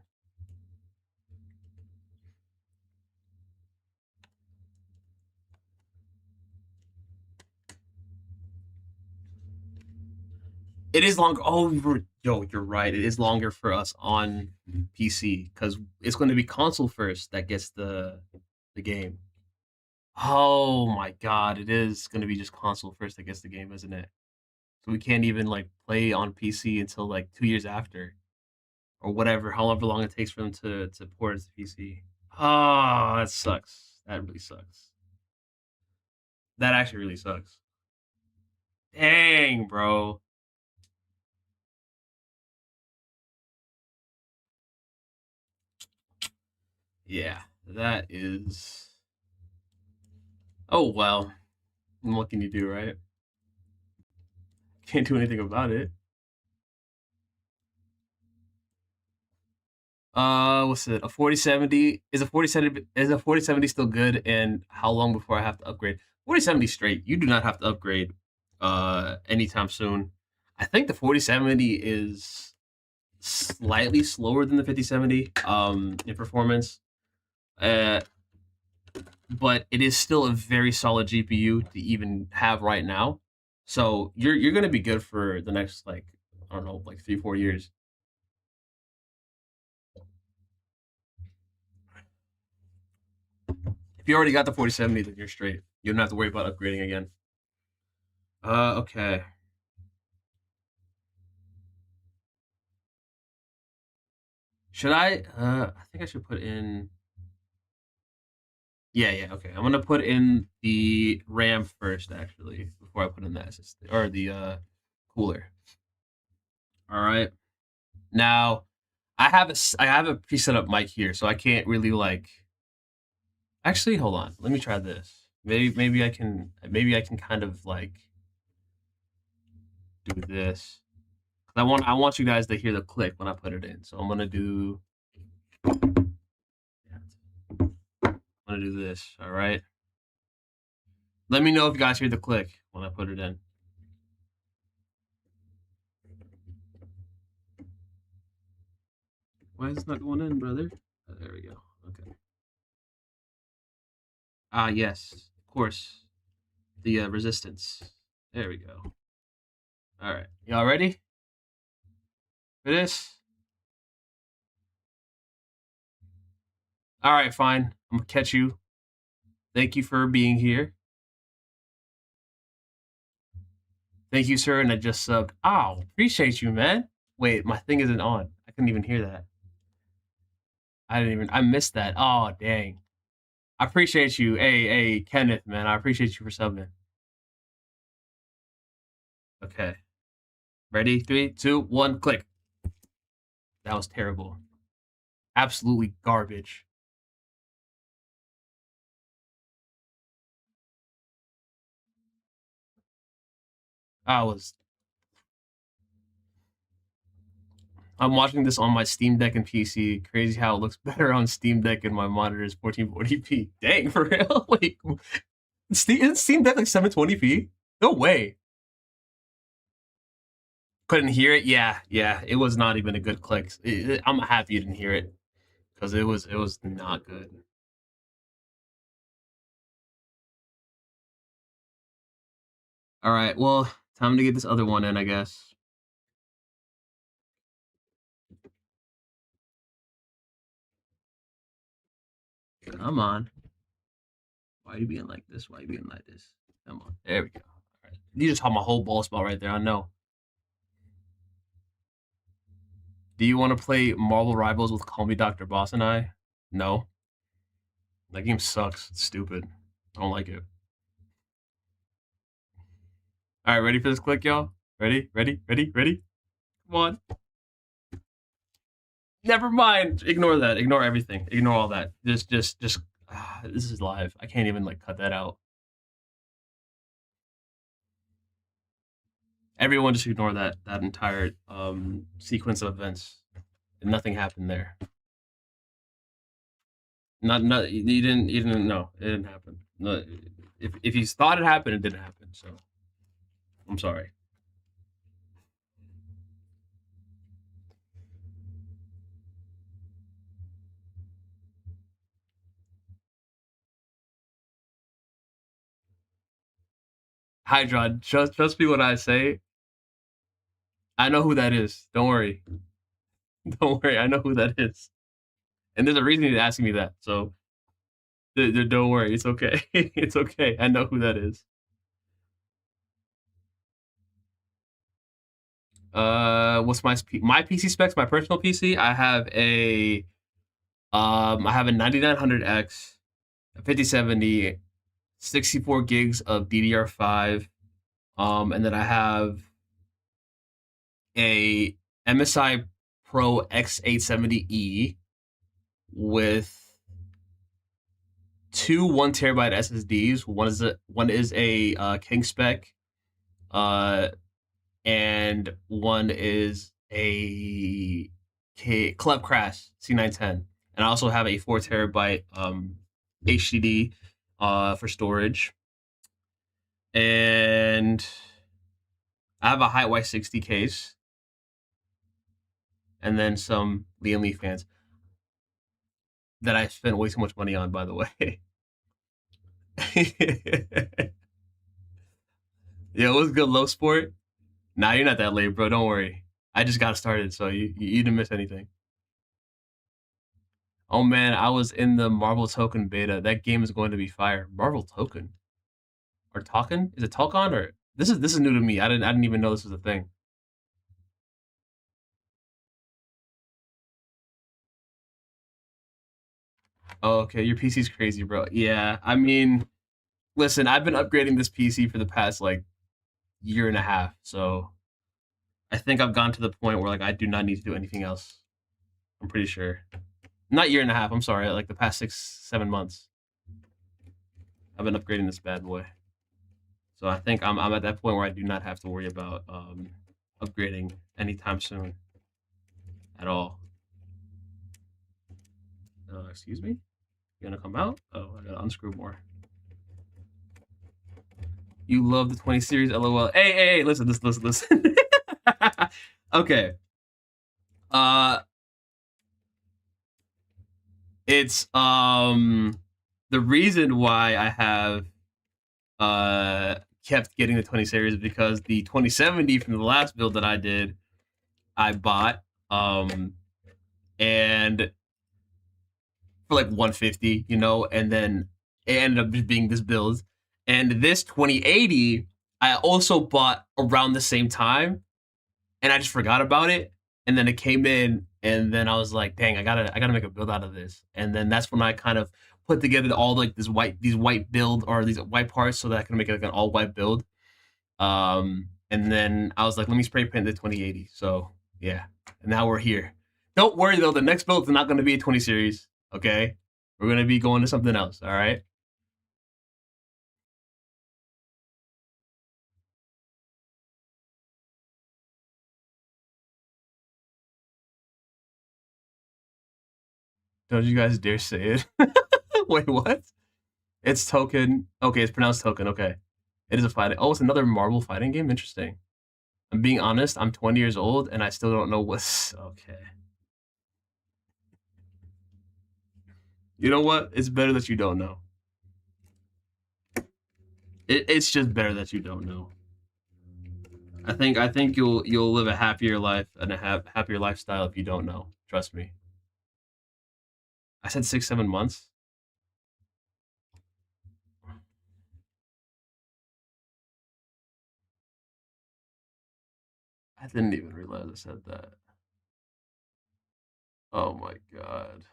It is longer. Oh, yo, you're right. It is longer for us on PC because it's going to be console first that gets the game. Oh my god, it is going to be just console first that gets the game, isn't it? So we can't even like play on PC until like 2 years after or whatever, however long it takes for them to port it to PC. Oh, that sucks. That really sucks. That actually really sucks. Dang, bro. Yeah, that is. Oh well. What can you do, right? Can't do anything about it. What's it? A 4070 is a 4070 still good? And how long before I have to upgrade? 4070 straight. You do not have to upgrade anytime soon. I think the 4070 is slightly slower than the 5070 in performance. Uh, but it is still a very solid GPU to even have right now. So you're gonna be good for the next like I don't know like 3 4 years. If you already got the 4070, then you're straight. You don't have to worry about upgrading again. Okay. Should I? I think I should put in. Yeah, yeah. Okay, I'm gonna put in the RAM first, actually, before I put in the SSD or the cooler. All right. Now, I have a preset up mic here, so I can't really like. Actually, hold on. Let me try this. Maybe I can kind of like do this. I want you guys to hear the click when I put it in. So I'm gonna do this. All right. Let me know if you guys hear the click when I put it in. Why is it not going in, brother? There we go. Okay. Ah, yes, of course. The resistance. There we go. All right. Y'all ready for this? All right, fine. I'm gonna catch you. Thank you for being here. Thank you, sir. And I just subbed. Oh, appreciate you, man. Wait, my thing isn't on. I couldn't even hear that. I missed that. Oh, dang. I appreciate you. Hey, Kenneth, man. I appreciate you for subbing. Okay. Ready? 3, 2, 1, click. That was terrible. Absolutely garbage. I was. I'm watching this on my Steam Deck and PC. Crazy how it looks better on Steam Deck and my monitor is 1440p. Dang, for real? Like, isn't Steam Deck like 720p? No way. Couldn't hear it. Yeah, yeah. It was not even a good click. I'm happy you didn't hear it because it was not good. All right. Well, time to get this other one in, I guess. Come on. Why are you being like this? Why are you being like this? Come on. There we go. You just saw my whole ball spot right there. I know. Do you want to play Marvel Rivals with Call Me Dr. Boss and I? No. That game sucks. It's stupid. I don't like it. All right, ready for this click, y'all? Ready? Ready? Ready? Ready? Come on. Never mind. Ignore that. Ignore everything. Ignore all that. Just. This is live. I can't even like cut that out. Everyone just ignore that entire sequence of events. Nothing happened there. Not you didn't know it didn't happen. No, if you thought it happened, it didn't happen. So I'm sorry. Hydron, trust me when I say I know who that is. Don't worry. Don't worry. I know who that is. And there's a reason he's asking me that. So don't worry. It's okay. It's okay. I know who that is. What's my PC specs? My personal PC. I have a 9900X, a 5070, 64 gigs of DDR5, and then I have a MSI Pro X870E with two 1 TB SSDs. One is a King spec, and one is a Club Crash C910. And I also have a 4 TB HDD for storage, and I have a Highway 60 case, and then some Liam Lee fans that I spent way too much money on, by the way. Yeah, it was good, low sport. Nah, you're not that late, bro. Don't worry. I just got started, so you didn't miss anything. Oh man, I was in the Marvel Token beta. That game is going to be fire. Marvel Token or Token? Is it Tokon or this is new to me. I didn't even know this was a thing. Oh, okay, your PC's crazy, bro. Yeah, I mean, listen, I've been upgrading this PC for the past like year and a half, so I think I've gone to the point where like I do not need to do anything else. I'm pretty sure. Not year and a half. I'm sorry. Like the past 6, 7 months, I've been upgrading this bad boy. So I think I'm at that point where I do not have to worry about upgrading anytime soon at all. Excuse me. You gonna come out? Oh, I gotta unscrew more. You love the 20 series, lol. Hey, listen, listen. Okay. Uh, it's the reason why I have kept getting the 20 series is because the 2070 from the last build that I did, I bought and for like 150, and then it ended up just being this build. And this 2080, I also bought around the same time, and I just forgot about it. And then it came in, and then I was like, "Dang, I gotta make a build out of this." And then that's when I kind of put together all like these white build or these white parts so that I can make like an all white build. And then I was like, "Let me spray paint the 2080." So yeah, and now we're here. Don't worry though, the next build is not going to be a 20 series. Okay, we're going to be going to something else. All right. Don't you guys dare say it. Wait, what? It's Token. Okay, it's pronounced Token. Okay. It is a fighting. Oh, it's another Marvel fighting game. Interesting. I'm being honest. I'm 20 years old and I still don't know what's. Okay. You know what? It's better that you don't know. It's just better that you don't know. I think you'll live a happier life and a happier lifestyle if you don't know. Trust me. I said 6, 7 months. I didn't even realize I said that. Oh my god.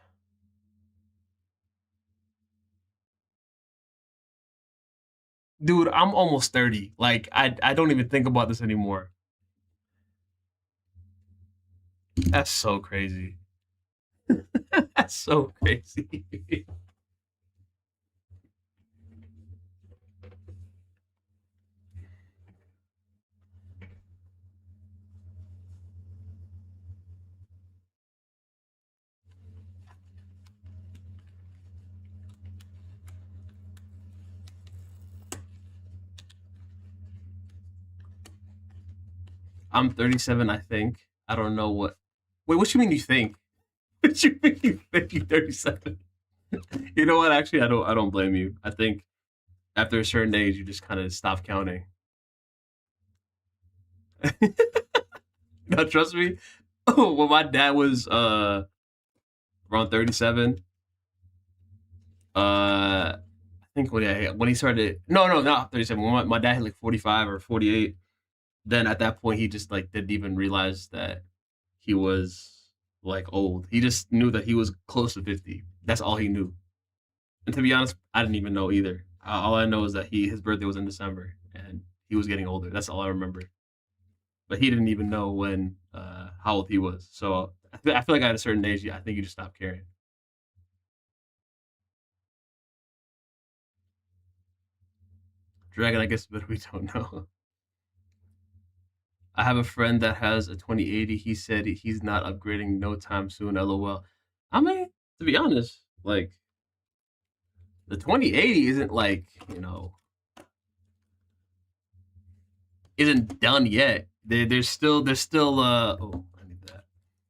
Dude, I'm almost 30. Like I don't even think about this anymore. That's so crazy. That's so crazy. I'm 37, I think. I don't know what. Wait, what you mean you think? What you mean you think you're 37? You know what? Actually, I don't blame you. I think after a certain age, you just kind of stop counting. No, trust me. When my dad was around 37, I think when he started, no, not 37. When my dad hit like 45 or 48, then at that point he just like didn't even realize that he was like old. He just knew that he was close to 50. That's all he knew. And to be honest, I didn't even know either. All I know is that his birthday was in December and he was getting older. That's all I remember. But he didn't even know when how old he was. So I feel like at a certain age, yeah, I think you just stop caring. Dragon, I guess, but we don't know. I have a friend that has a 2080. He said he's not upgrading no time soon. LOL. I mean, to be honest, like the 2080 isn't like isn't done yet. There's still oh, I need that.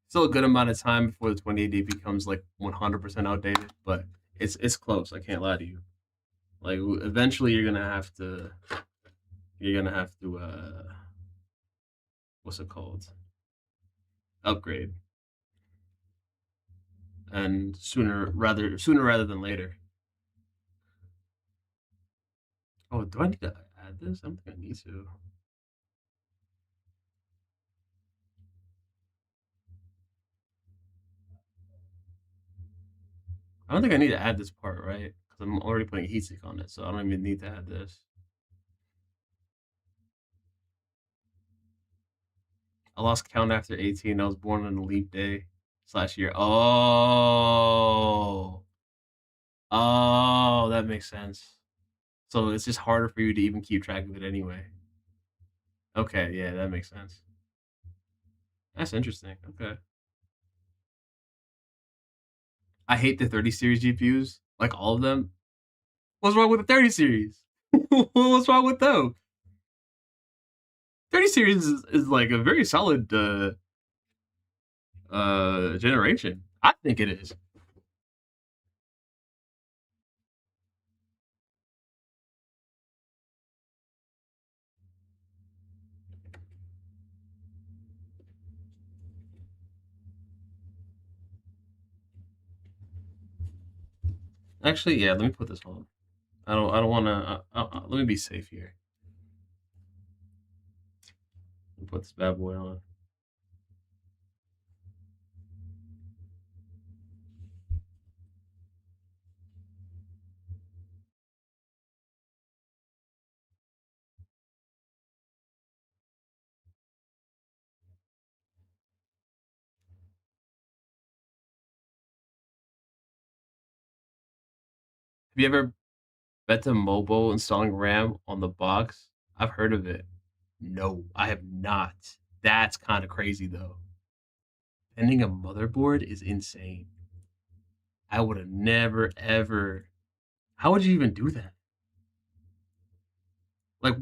Still a good amount of time before the 2080 becomes like 100% outdated, but it's close. I can't lie to you. Like eventually you're gonna have to what's it called? Upgrade, and sooner rather than later. Oh, do I need to add this? I don't think I need to. I don't think I need to add this part, right? Because I'm already putting heatsink on it, so I don't even need to add this. I lost count after 18. I was born on a leap day slash year. Oh, that makes sense. So it's just harder for you to even keep track of it anyway. Okay, yeah, that makes sense. That's interesting. Okay. I hate the 30 series GPUs, like all of them. What's wrong with the 30 series? What's wrong with them? 30 series is like a very solid generation. I think it is. Actually, yeah. Let me put this on. I don't want to. Let me be safe here. Let me put this bad boy on. Have you ever bet to mobile installing RAM on the box? I've heard of it. No, I have not. That's kind of crazy though. Bending a motherboard is insane. I would have never ever. How would you even do that? Like,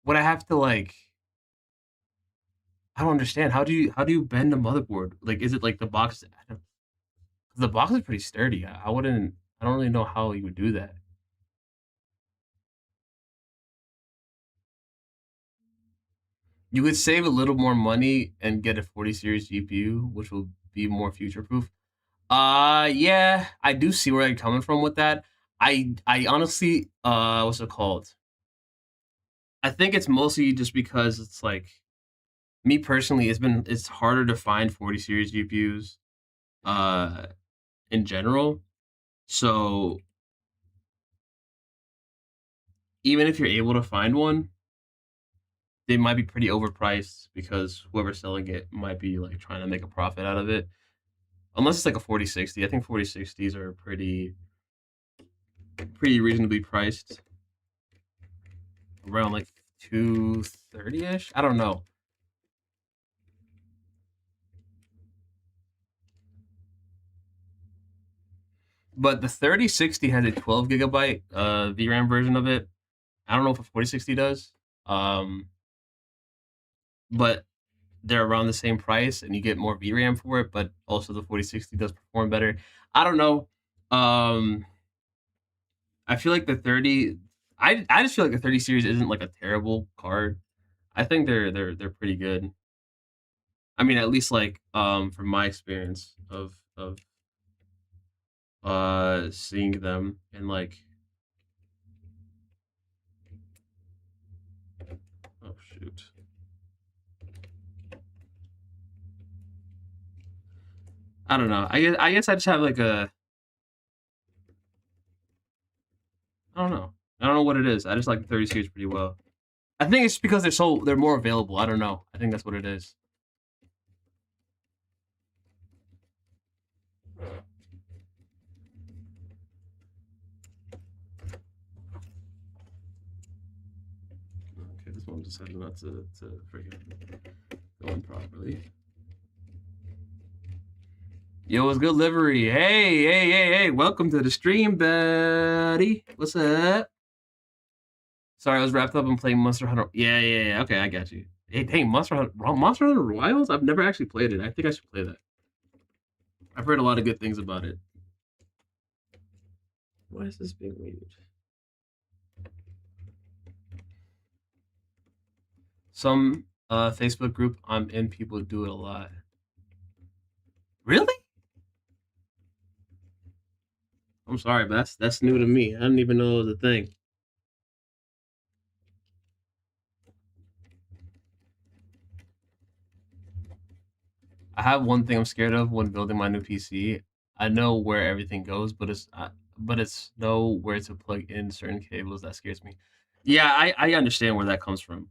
would I have to like? I don't understand. How do you bend a motherboard? Like, is it like the box? The box is pretty sturdy. I wouldn't. I don't really know how you would do that. You could save a little more money and get a 40 series GPU, which will be more future proof. Yeah, I do see where you're coming from with that. I honestly, what's it called? I think it's mostly just because it's like me personally, it's harder to find 40 series GPUs uh in general. So even if you're able to find one, they might be pretty overpriced because whoever's selling it might be like trying to make a profit out of it. Unless it's like a 4060. I think 4060s are pretty reasonably priced. Around like 230-ish. I don't know. But the 3060 has a 12 gigabyte VRAM version of it. I don't know if a 4060 does. Um, but they're around the same price and you get more VRAM for it, but also the 4060 does perform better. I don't know. Um, I feel like the 30 I just feel like the 30 series isn't like a terrible card. I think they're pretty good. I mean, at least like from my experience of seeing them and like oh shoot. I don't know. I guess I just have like a I don't know. I don't know what it is. I just like the 30 series pretty well. I think it's because they're more available. I don't know. I think that's what it is. Okay, this one decided not to freaking go in properly. Yo, what's good, livery? Hey! Welcome to the stream, buddy. What's up? Sorry, I was wrapped up in playing Monster Hunter. Yeah. Okay, I got you. Hey, dang, Monster Hunter Wilds? I've never actually played it. I think I should play that. I've heard a lot of good things about it. Why is this being weird? Some Facebook group I'm in, people do it a lot. Really? I'm sorry, but that's new to me. I didn't even know it was a thing. I have one thing I'm scared of when building my new PC. I know where everything goes, but it's know where to plug in certain cables that scares me. Yeah, I understand where that comes from.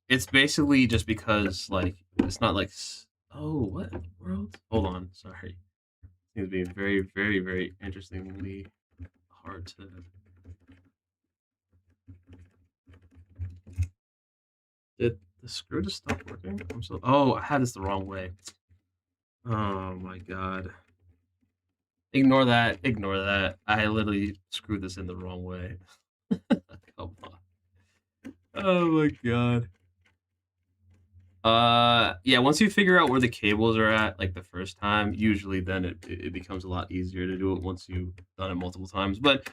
It's basically just because like it's not like oh what in the world? Hold on, sorry. It's being very interestingly hard to. Did the screw just stop working? I'm so. Oh, I had this the wrong way. Oh my god. Ignore that. Ignore that. I literally screwed this in the wrong way. Come on. Oh my god. Yeah, once you figure out where the cables are at like the first time, usually then it becomes a lot easier to do it once you've done it multiple times. But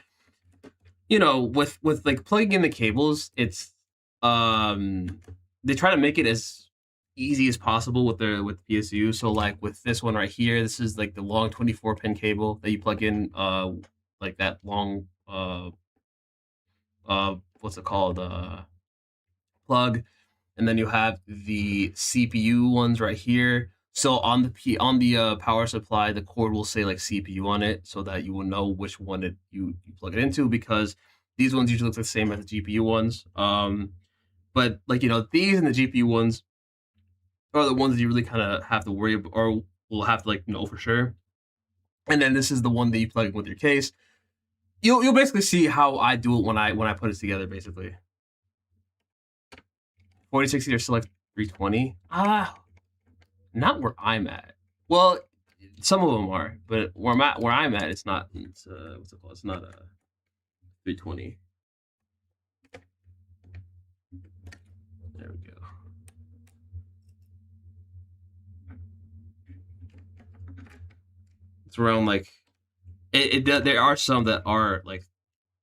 you know, with like plugging in the cables, it's they try to make it as easy as possible with PSU. So like with this one right here, this is like the long 24 pin cable that you plug in like that long what's it called? Plug, and then you have the CPU ones right here. So on the power supply, the cord will say like CPU on it, so that you will know which one you plug it into, because these ones usually look the same as the GPU ones. But like these and the GPU ones are the ones that you really kind of have to worry about, or will have to like know for sure. And then this is the one that you plug in with your case. You'll basically see how I do it when I put it together. Basically, 4060 or select 320. Not where I'm at. Well, some of them are, but where I'm at, it's not. It's what's it called? It's not a 320. There we go. It's around like there are some that are like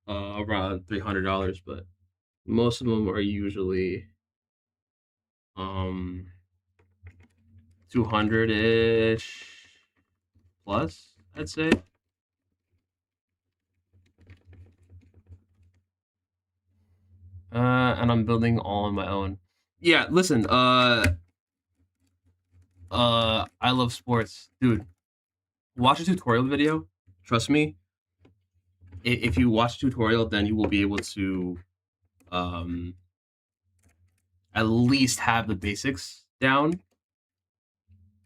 around $300, but most of them are usually 200 ish plus, I'd say. and I'm building all on my own. Yeah, listen, I love sports, dude. Watch a tutorial video. Trust me, if you watch a tutorial, then you will be able to um at least have the basics down,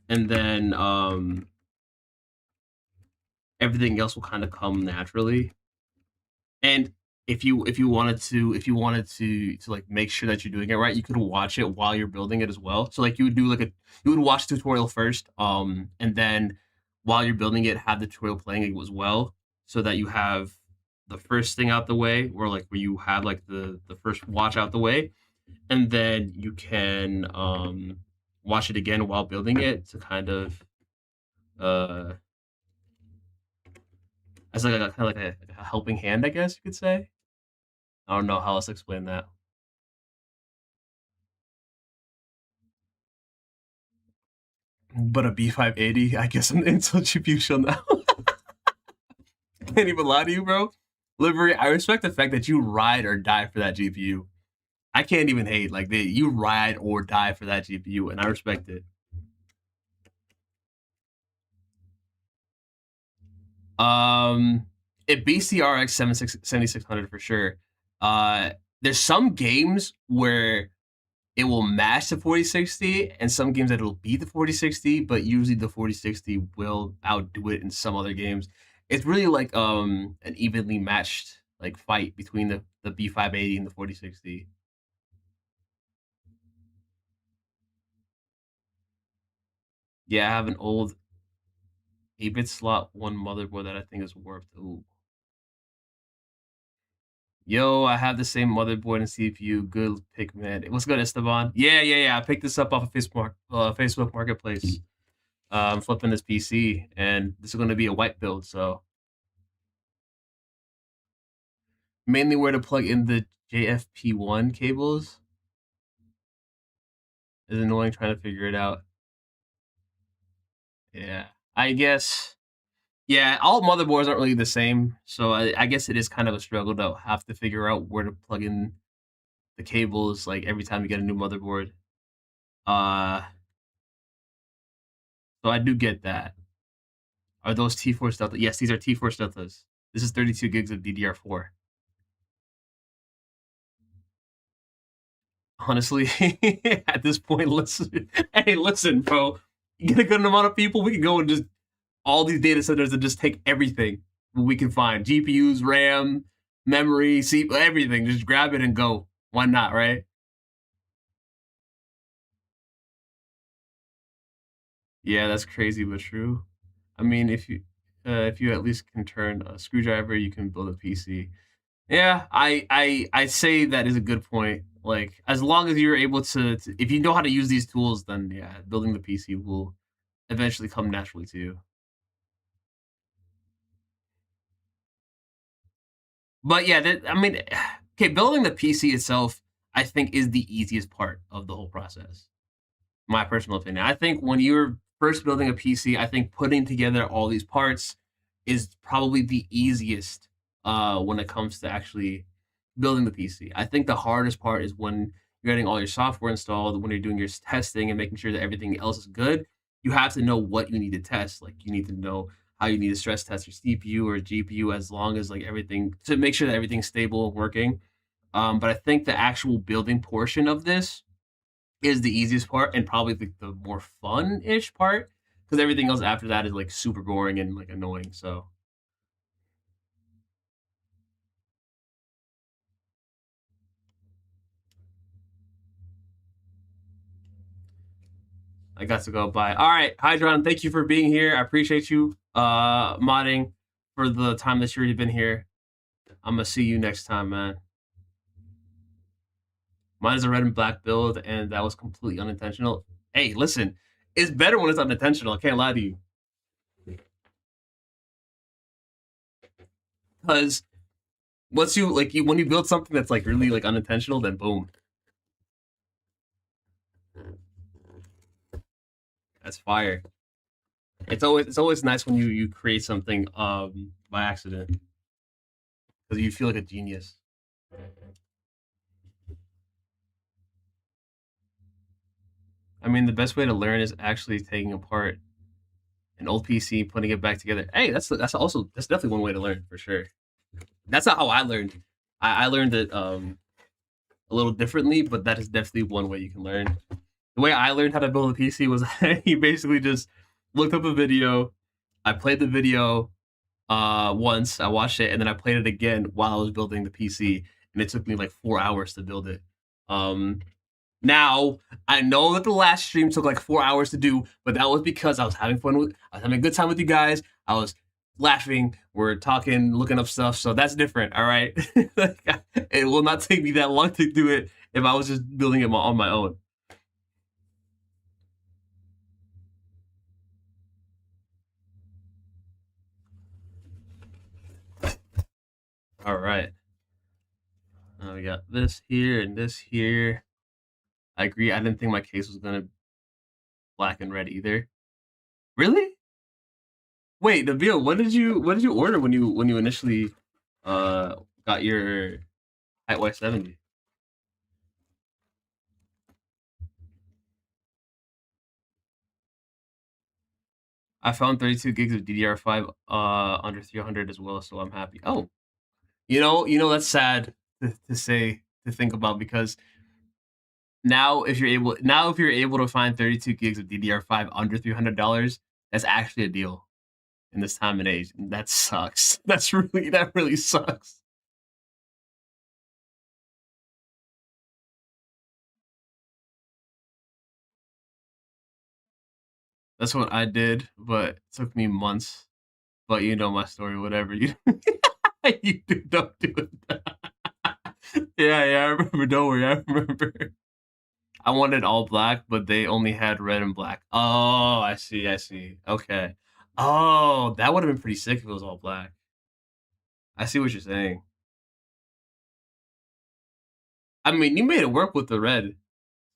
and then everything else will kind of come naturally. And if you wanted to like make sure that you're doing it right, you could watch it while you're building it as well. So like you would watch the tutorial first, and then while you're building it, have the tutorial playing as well, so that you have the first thing out the way, or like where you have like the first watch out the way, and then you can watch it again while building it to kind of uh as like a kind of like a helping hand, I guess you could say. I don't know how else to explain that. But a B580, I guess an Intel GPU shall now. Can't even lie to you, bro. Livery, I respect the fact that you ride or die for that GPU. I can't even hate. Like, you ride or die for that GPU, and I respect it. It beats the RX 7600 for sure. There's some games where it will match the 4060, and some games that it'll beat the 4060, but usually the 4060 will outdo it in some other games. It's really like an evenly matched like fight between the B580 and the 4060. Yeah, I have an old 8-bit slot one motherboard that I think is warped. Ooh. Yo, I have the same motherboard and CPU. Good pick, man. What's good, Esteban? Yeah. I picked this up off of Facebook Marketplace. I'm flipping this PC, and this is going to be a white build, so mainly where to plug in the JFP1 cables is annoying trying to figure it out. Yeah, I guess. Yeah, all motherboards aren't really the same, so I guess it is kind of a struggle to have to figure out where to plug in the cables like every time you get a new motherboard. Uh, so I do get that. Are those T4 Delta? Yes, these are T4 Deltas. This is 32 gigs of DDR4. Honestly, at this point, listen, bro. You get a good amount of people, we can go and just all these data centers and just take everything we can find: GPUs, RAM, memory, everything. Just grab it and go. Why not, right? Yeah, that's crazy but true. I mean, if you at least can turn a screwdriver, you can build a PC. Yeah, I say that is a good point. Like, as long as you're able if you know how to use these tools, then yeah, building the PC will eventually come naturally to you. But yeah, I mean, okay, building the PC itself, I think, is the easiest part of the whole process. My personal opinion. I think when you're first building a PC, I think putting together all these parts is probably the easiest when it comes to actually building the PC. I think the hardest part is when you're getting all your software installed, when you're doing your testing and making sure that everything else is good. You have to know what you need to test. Like, you need to know how you need to stress test your CPU or GPU, as long as like everything, to make sure that everything's stable and working. But I think the actual building portion of this is the easiest part, and probably the more fun-ish part, because everything else after that is like super boring and like annoying. So I got to go. Bye. All right, Hydron, thank you for being here. I appreciate you modding for the time that you've been here. I'm gonna see you next time, man. Mine is a red and black build, and that was completely unintentional. Hey, listen, it's better when it's unintentional. I can't lie to you, because once you when you build something that's like really like unintentional, then boom, that's fire. It's always nice when you create something by accident, because you feel like a genius. I mean, the best way to learn is actually taking apart an old PC, putting it back together. Hey, that's definitely one way to learn for sure. That's not how I learned. I learned it a little differently, but that is definitely one way you can learn. The way I learned how to build a PC was he basically just looked up a video. I played the video once, I watched it, and then I played it again while I was building the PC, and it took me like 4 hours to build it. Um, Now I know that the last stream took like 4 hours to do, but that was because I was having fun with, I was having a good time with you guys. I was laughing, we're talking, looking up stuff, so that's different. All right, it will not take me that long to do it if I was just building it on my own. All right, we got this here and this here. I agree. I didn't think my case was gonna black and red either. Really? Wait, Nabil, what did you order when you initially got your Height Y70? I found 32 gigs of DDR5 under 300 as well, so I'm happy. Oh, that's sad to say, to think about, because if you're able to find 32 gigs of DDR5 under $300, that's actually a deal in this time and age. And that sucks. That really sucks. That's what I did, but it took me months. But you know my story, whatever. You don't do it. Yeah, I remember. Don't worry, I remember. I wanted all black, but they only had red and black. Oh, I see. Okay. Oh, that would have been pretty sick if it was all black. I see what you're saying. I mean, you made it work with the red.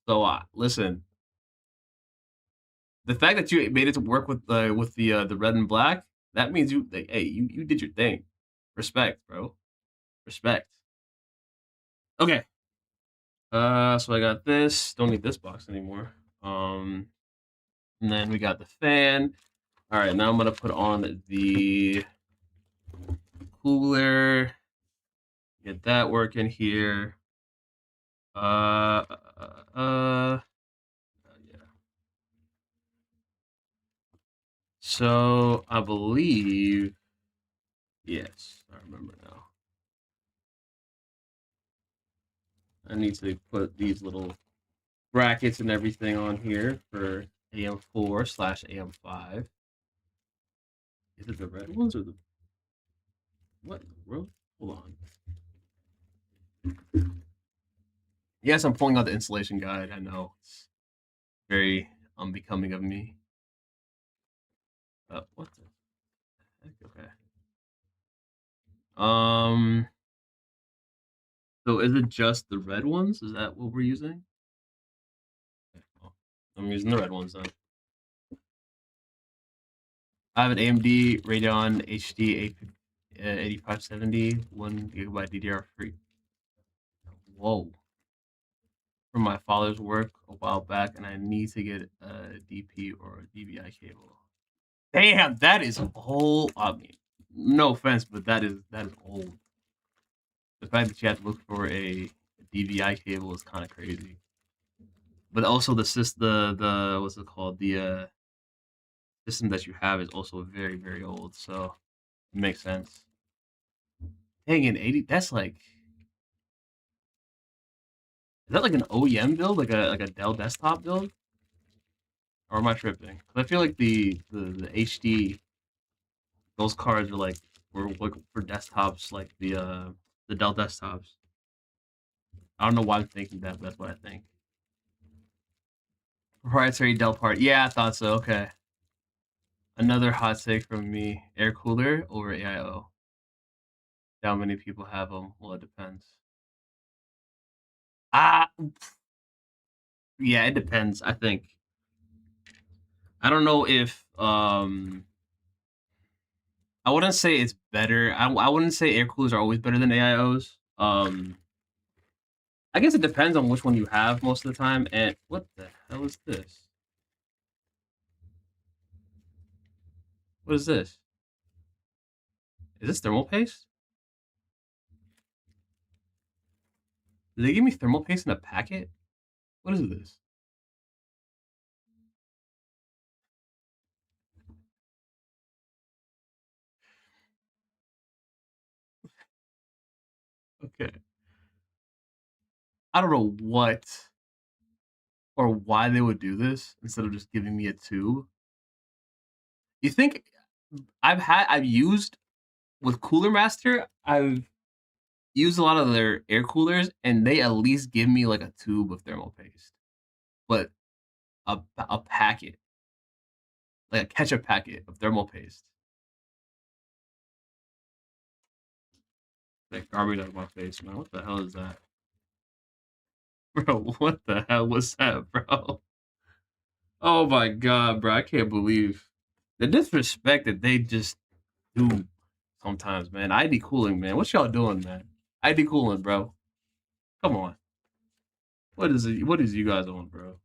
So listen, the fact that you made it to work with the red and black, that means hey, you did your thing. Respect, bro. Respect. Okay. So I got this. Don't need this box anymore. And then we got the fan. All right, now I'm gonna put on the cooler. Get that working here. Yeah. So I believe, yes, I remember now. I need to put these little brackets and everything on here for AM4/AM5. Is it the red ones or the what in the world? Hold on. Yes, I'm pulling out the installation guide. I know it's very unbecoming of me. What the heck? Okay. So is it just the red ones? Is that what we're using? Okay, well, I'm using the red ones then. I have an AMD Radeon HD 8570, 1 GB DDR3. Whoa. From my father's work a while back, and I need to get a DP or a DVI cable. Damn, that is old. I mean, no offense, but that is old. The fact that you have to look for a DVI cable is kind of crazy. But also the what's it called, the system that you have is also very, very old, so it makes sense. Dang, an 80, that's like, is that like an OEM build, like a Dell desktop build, or am I tripping? 'Cause I feel like the HD, those cards are like for desktops, like the Dell desktops. I don't know why I'm thinking that, but that's what I think. Proprietary Dell part. Yeah, I thought so. Okay. Another hot take from me: air cooler over AIO. How many people have them? Well, it depends. Ah, yeah, it depends. I think. I don't know if I wouldn't say it's better. I wouldn't say air coolers are always better than AIOs. I guess it depends on which one you have most of the time. And what the hell is this? What is this? Is this thermal paste? Did they give me thermal paste in a packet? What is this? Okay. I don't know what or why they would do this instead of just giving me a tube. You think I've used with Cooler Master, I've used a lot of their air coolers and they at least give me like a tube of thermal paste. But a packet, like a ketchup packet of thermal paste. That garbage out of my face, man. What the hell is that? Bro, what the hell was that, bro? Oh my god, bro. I can't believe the disrespect that they just do sometimes, man. ID cooling, man. What y'all doing, man? ID cooling, bro. Come on. What is it? What is you guys on, bro?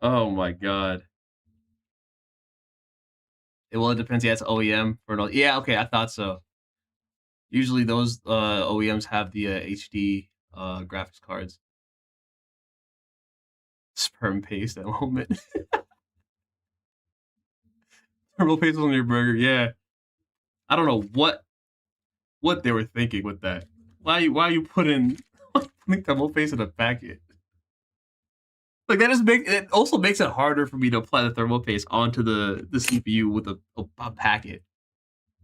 Oh my god. Well, it depends. Yeah, it's OEM for no. Yeah, okay, I thought so. Usually those OEMs have the HD graphics cards. Sperm paste at the moment. Thermal paste on your burger. Yeah, I don't know what they were thinking with that. Why you putting thermal paste in a packet? Like that just make it also makes it harder for me to apply the thermal paste onto the CPU with a packet.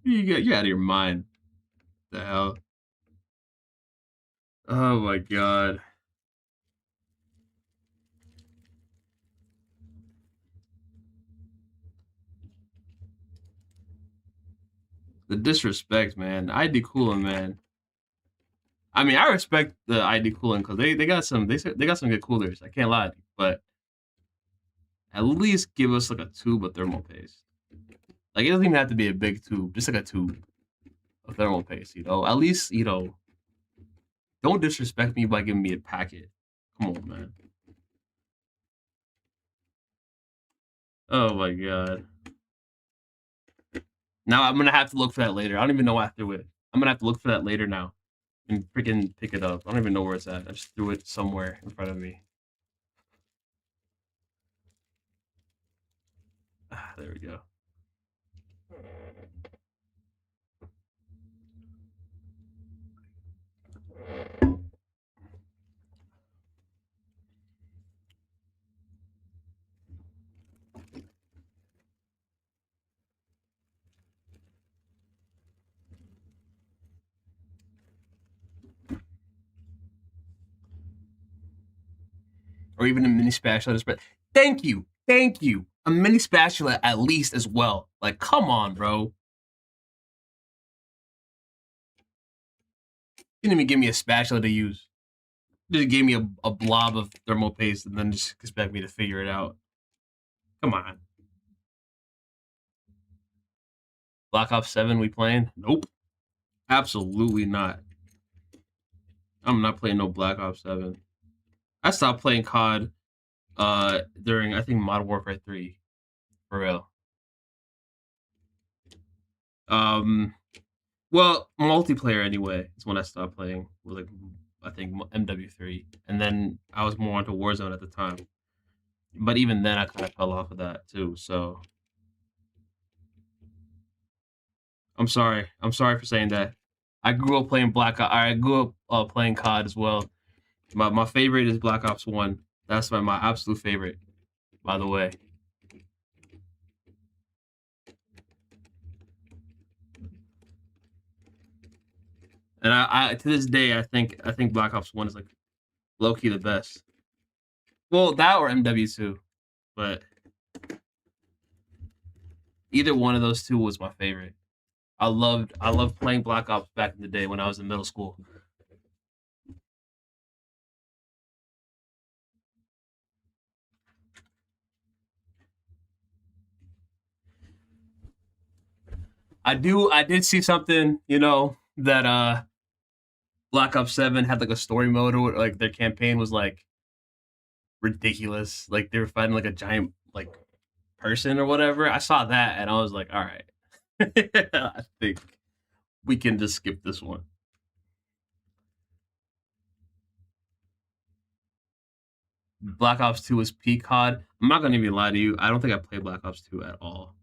You out of your mind. The hell? Oh my god. The disrespect, man. ID cooling, man. I mean, I respect the ID cooling because they got some they got some good coolers. I can't lie, but at least give us like a tube of thermal paste. Like it doesn't even have to be a big tube, just like a tube of thermal paste. You know, at least don't disrespect me by giving me a packet. Come on, man. Oh my god. Now I'm gonna have to look for that later. I don't even know after it. I'm gonna have to look for that later now and freaking pick it up. I don't even know where it's at. I just threw it somewhere in front of me. Ah, there we go. Or even a mini spatula. But thank you. A mini spatula at least as well. Like, come on, bro. You didn't even give me a spatula to use. You just gave me a blob of thermal paste and then just expect me to figure it out. Come on. Black Ops 7 we playing? Nope. Absolutely not. I'm not playing no Black Ops 7. I stopped playing COD during I think Modern Warfare 3. For real. Um well, multiplayer anyway is when I stopped playing with like I think MW3. And then I was more onto Warzone at the time. But even then I kind of fell off of that too. So I'm sorry. I'm sorry for saying that. I grew up playing I grew up playing COD as well. My favorite is Black Ops 1. That's my absolute favorite, by the way. And I to this day I think Black Ops 1 is like low key the best. Well, that or MW2, but either one of those two was my favorite. I loved playing Black Ops back in the day when I was in middle school. I did see something, that Black Ops 7 had like a story mode, or like their campaign was like ridiculous. Like they were fighting like a giant like person or whatever. I saw that and I was like, all right, I think we can just skip this one. Black Ops 2 was peak COD. I'm not gonna even lie to you. I don't think I played Black Ops 2 at all.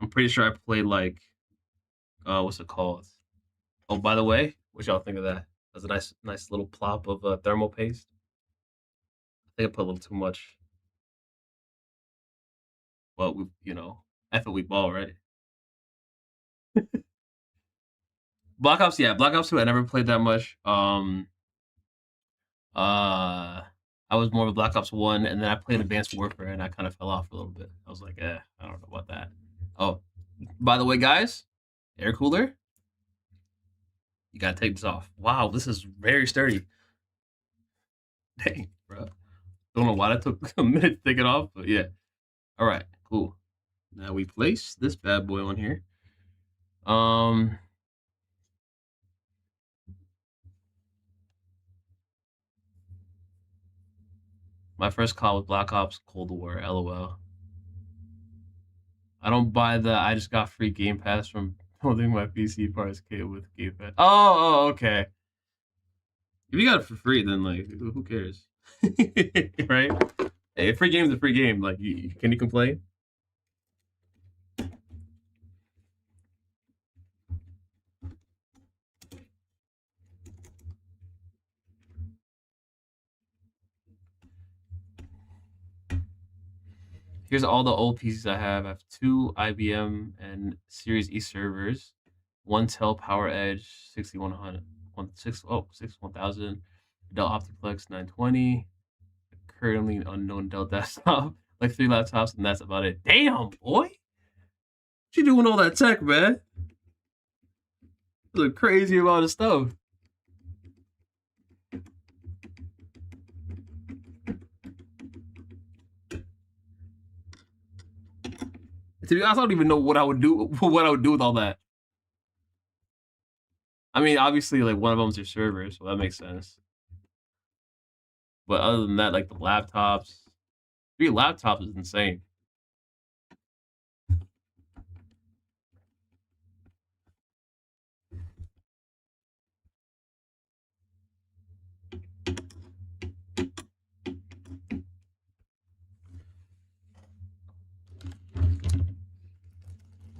I'm pretty sure I played like what's it called? Oh, by the way, what y'all think of that? That's a nice little plop of thermal paste. I think I put a little too much, but we, F it, we ball, right? Black Ops, yeah, Black Ops 2. I never played that much. I was more of a Black Ops 1, and then I played Advanced Warfare, and I kind of fell off a little bit. I was like, I don't know about that. Oh, by the way, guys, air cooler, you gotta take this off. Wow, this is very sturdy. Dang, bro. Don't know why that took a minute to take it off, but yeah. All right, cool. Now we place this bad boy on here. Um, my first call was Black Ops Cold War. LOL. I don't buy the. I just got free Game Pass from holding my PC parts kit with Game Pass. Oh, okay. If you got it for free, then like, who cares, right? Hey, a free game's a free game. Like, can you complain? Here's all the old PCs I have. I have two IBM and Series E servers, one Intel Power Edge 6100, 1000, Dell Optiplex 920, currently unknown Dell desktop, like 3 laptops, and that's about it. Damn, boy, what you doing all that tech, man? That's a crazy amount of stuff. To be honest, I don't even know what I would do. What I would do with all that. I mean, obviously, like one of them's your server, so that makes sense. But other than that, like the laptops, 3 laptops is insane.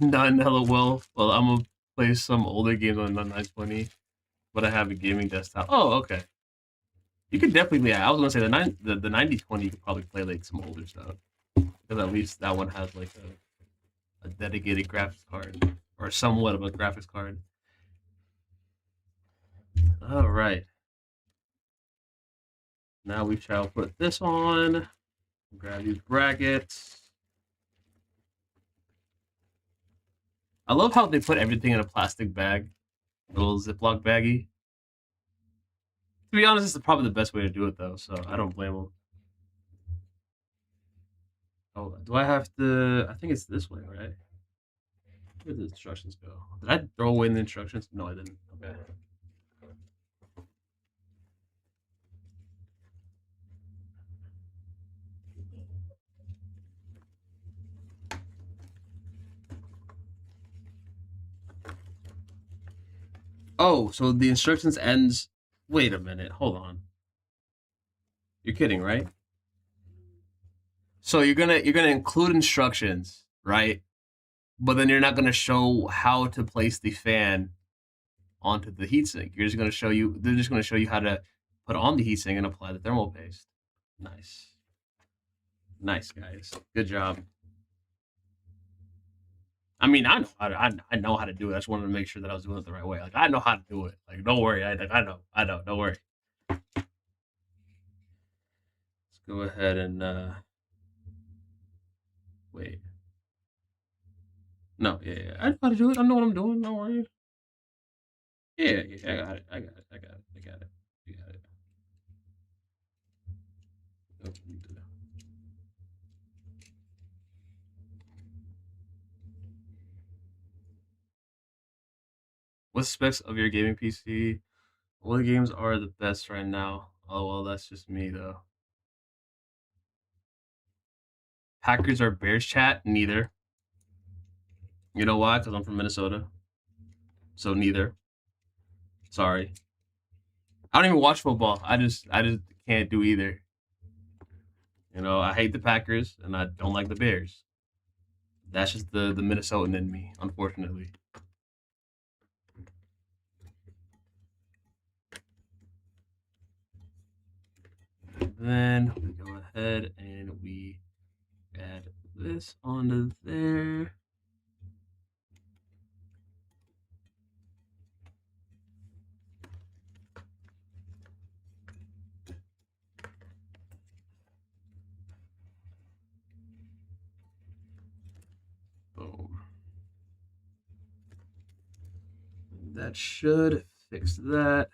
None LOL. Well, I'm gonna play some older games on the 920, but I have a gaming desktop. Oh, okay. You could definitely. Yeah, I was gonna say the 9020. You could probably play like some older stuff because at least that one has like a dedicated graphics card or somewhat of a graphics card. All right. Now we shall put this on. Grab these brackets. I love how they put everything in a plastic bag, a little Ziploc baggie. To be honest, this is probably the best way to do it, though, so I don't blame them. Oh, do I have to? I think it's this way, right? Where did the instructions go? Did I throw away the instructions? No, I didn't. Okay. Oh, so the instructions ends. Wait a minute. Hold on. You're kidding, right? So you're gonna include instructions, right? But then you're not gonna show how to place the fan onto the heatsink. You're just gonna show you. They're just gonna show you how to put on the heatsink and apply the thermal paste. Nice, nice guys. Good job. I mean, I know how to do it. I just wanted to make sure that I was doing it the right way. Like I know how to do it. Like don't worry. I know. Don't worry. Let's go ahead and wait. No, yeah, I know how to do it. I know what I'm doing. Don't worry. Yeah, I got it. I got it. I got it. I got it. I got it. What specs of your gaming PC? What games are the best right now? Oh well, that's just me though. Packers or Bears chat? Neither. You know why? Because I'm from Minnesota. So neither. Sorry. I don't even watch football. I just can't do either. You know, I hate the Packers and I don't like the Bears. That's just the Minnesotan in me, unfortunately. Then we go ahead and we add this onto there. Boom. That should fix that.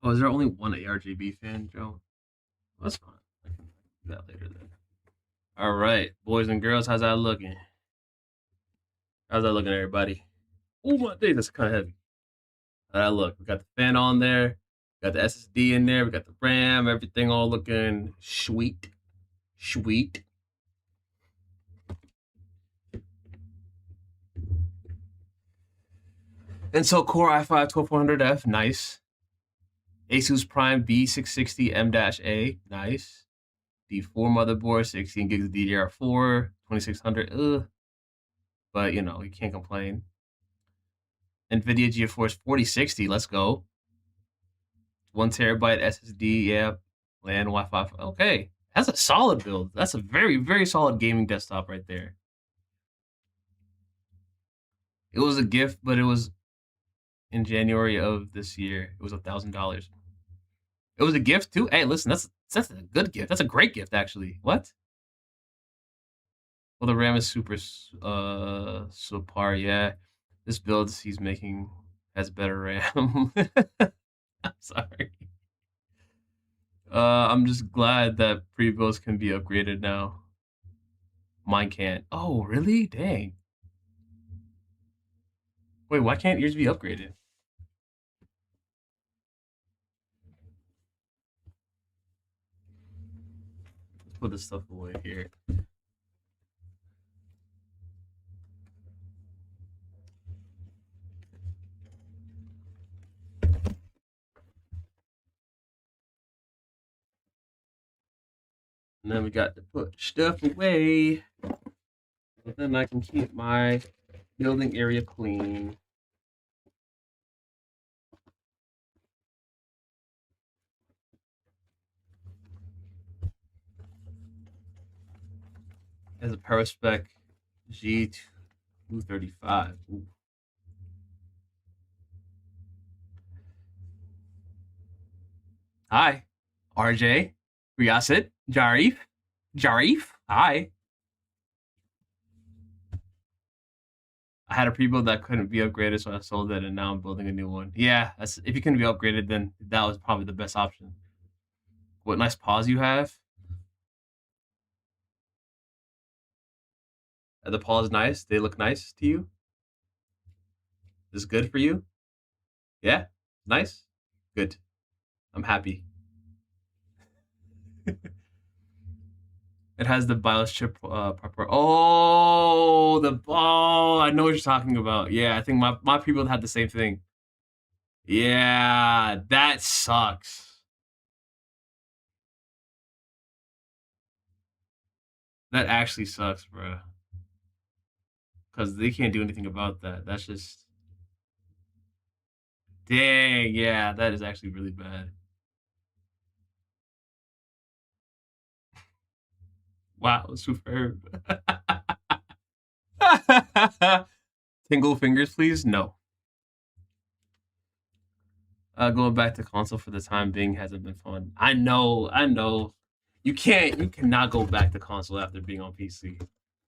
Oh, is there only one ARGB fan, Joe? That's fine. I can do that later then. All right, boys and girls, how's that looking? How's that looking, everybody? Oh my day, that's kind of heavy. How that look? We got the fan on there, we got the SSD in there, we got the RAM, everything all looking sweet, sweet. Intel Core i5 12400F, nice. Asus Prime B660 M-A, nice. D4 motherboard, 16 gigs of DDR4, 2600, but you know, you can't complain. NVIDIA GeForce 4060, let's go. 1 terabyte SSD, yeah. LAN, Wi-Fi, okay. That's a solid build. That's a very, very solid gaming desktop right there. It was a gift, but it was in January of this year. It was $1,000. It was a gift too. Hey, listen, that's a good gift. That's a great gift, actually. What? Well, the RAM is super subpar. Yeah, this build he's making has better RAM. I'm sorry. I'm just glad that pre-builds can be upgraded now. Mine can't. Oh, really? Dang. Wait, why can't yours be upgraded? Let's put this stuff away here. And then we got to put stuff away. But then I can keep my building area clean. As a power spec G235. Ooh. Hi, RJ, Riyasit, Jarif. Hi. I had a pre-build that couldn't be upgraded, so I sold it, and now I'm building a new one. Yeah, that's, if you can be upgraded, then that was probably the best option. What nice paws you have. Are the paws nice? They look nice to you? This is good for you? Yeah? Nice? Good. I'm happy. It has the BIOS chip proper. Oh, I know what you're talking about. Yeah, I think my people had the same thing. Yeah, that sucks. That actually sucks, bro. Because they can't do anything about that. That's just dang. Yeah, that is actually really bad. Wow, superb. Tingle fingers, please. No. Going back to console for the time being hasn't been fun. I know, I know. You cannot go back to console after being on PC.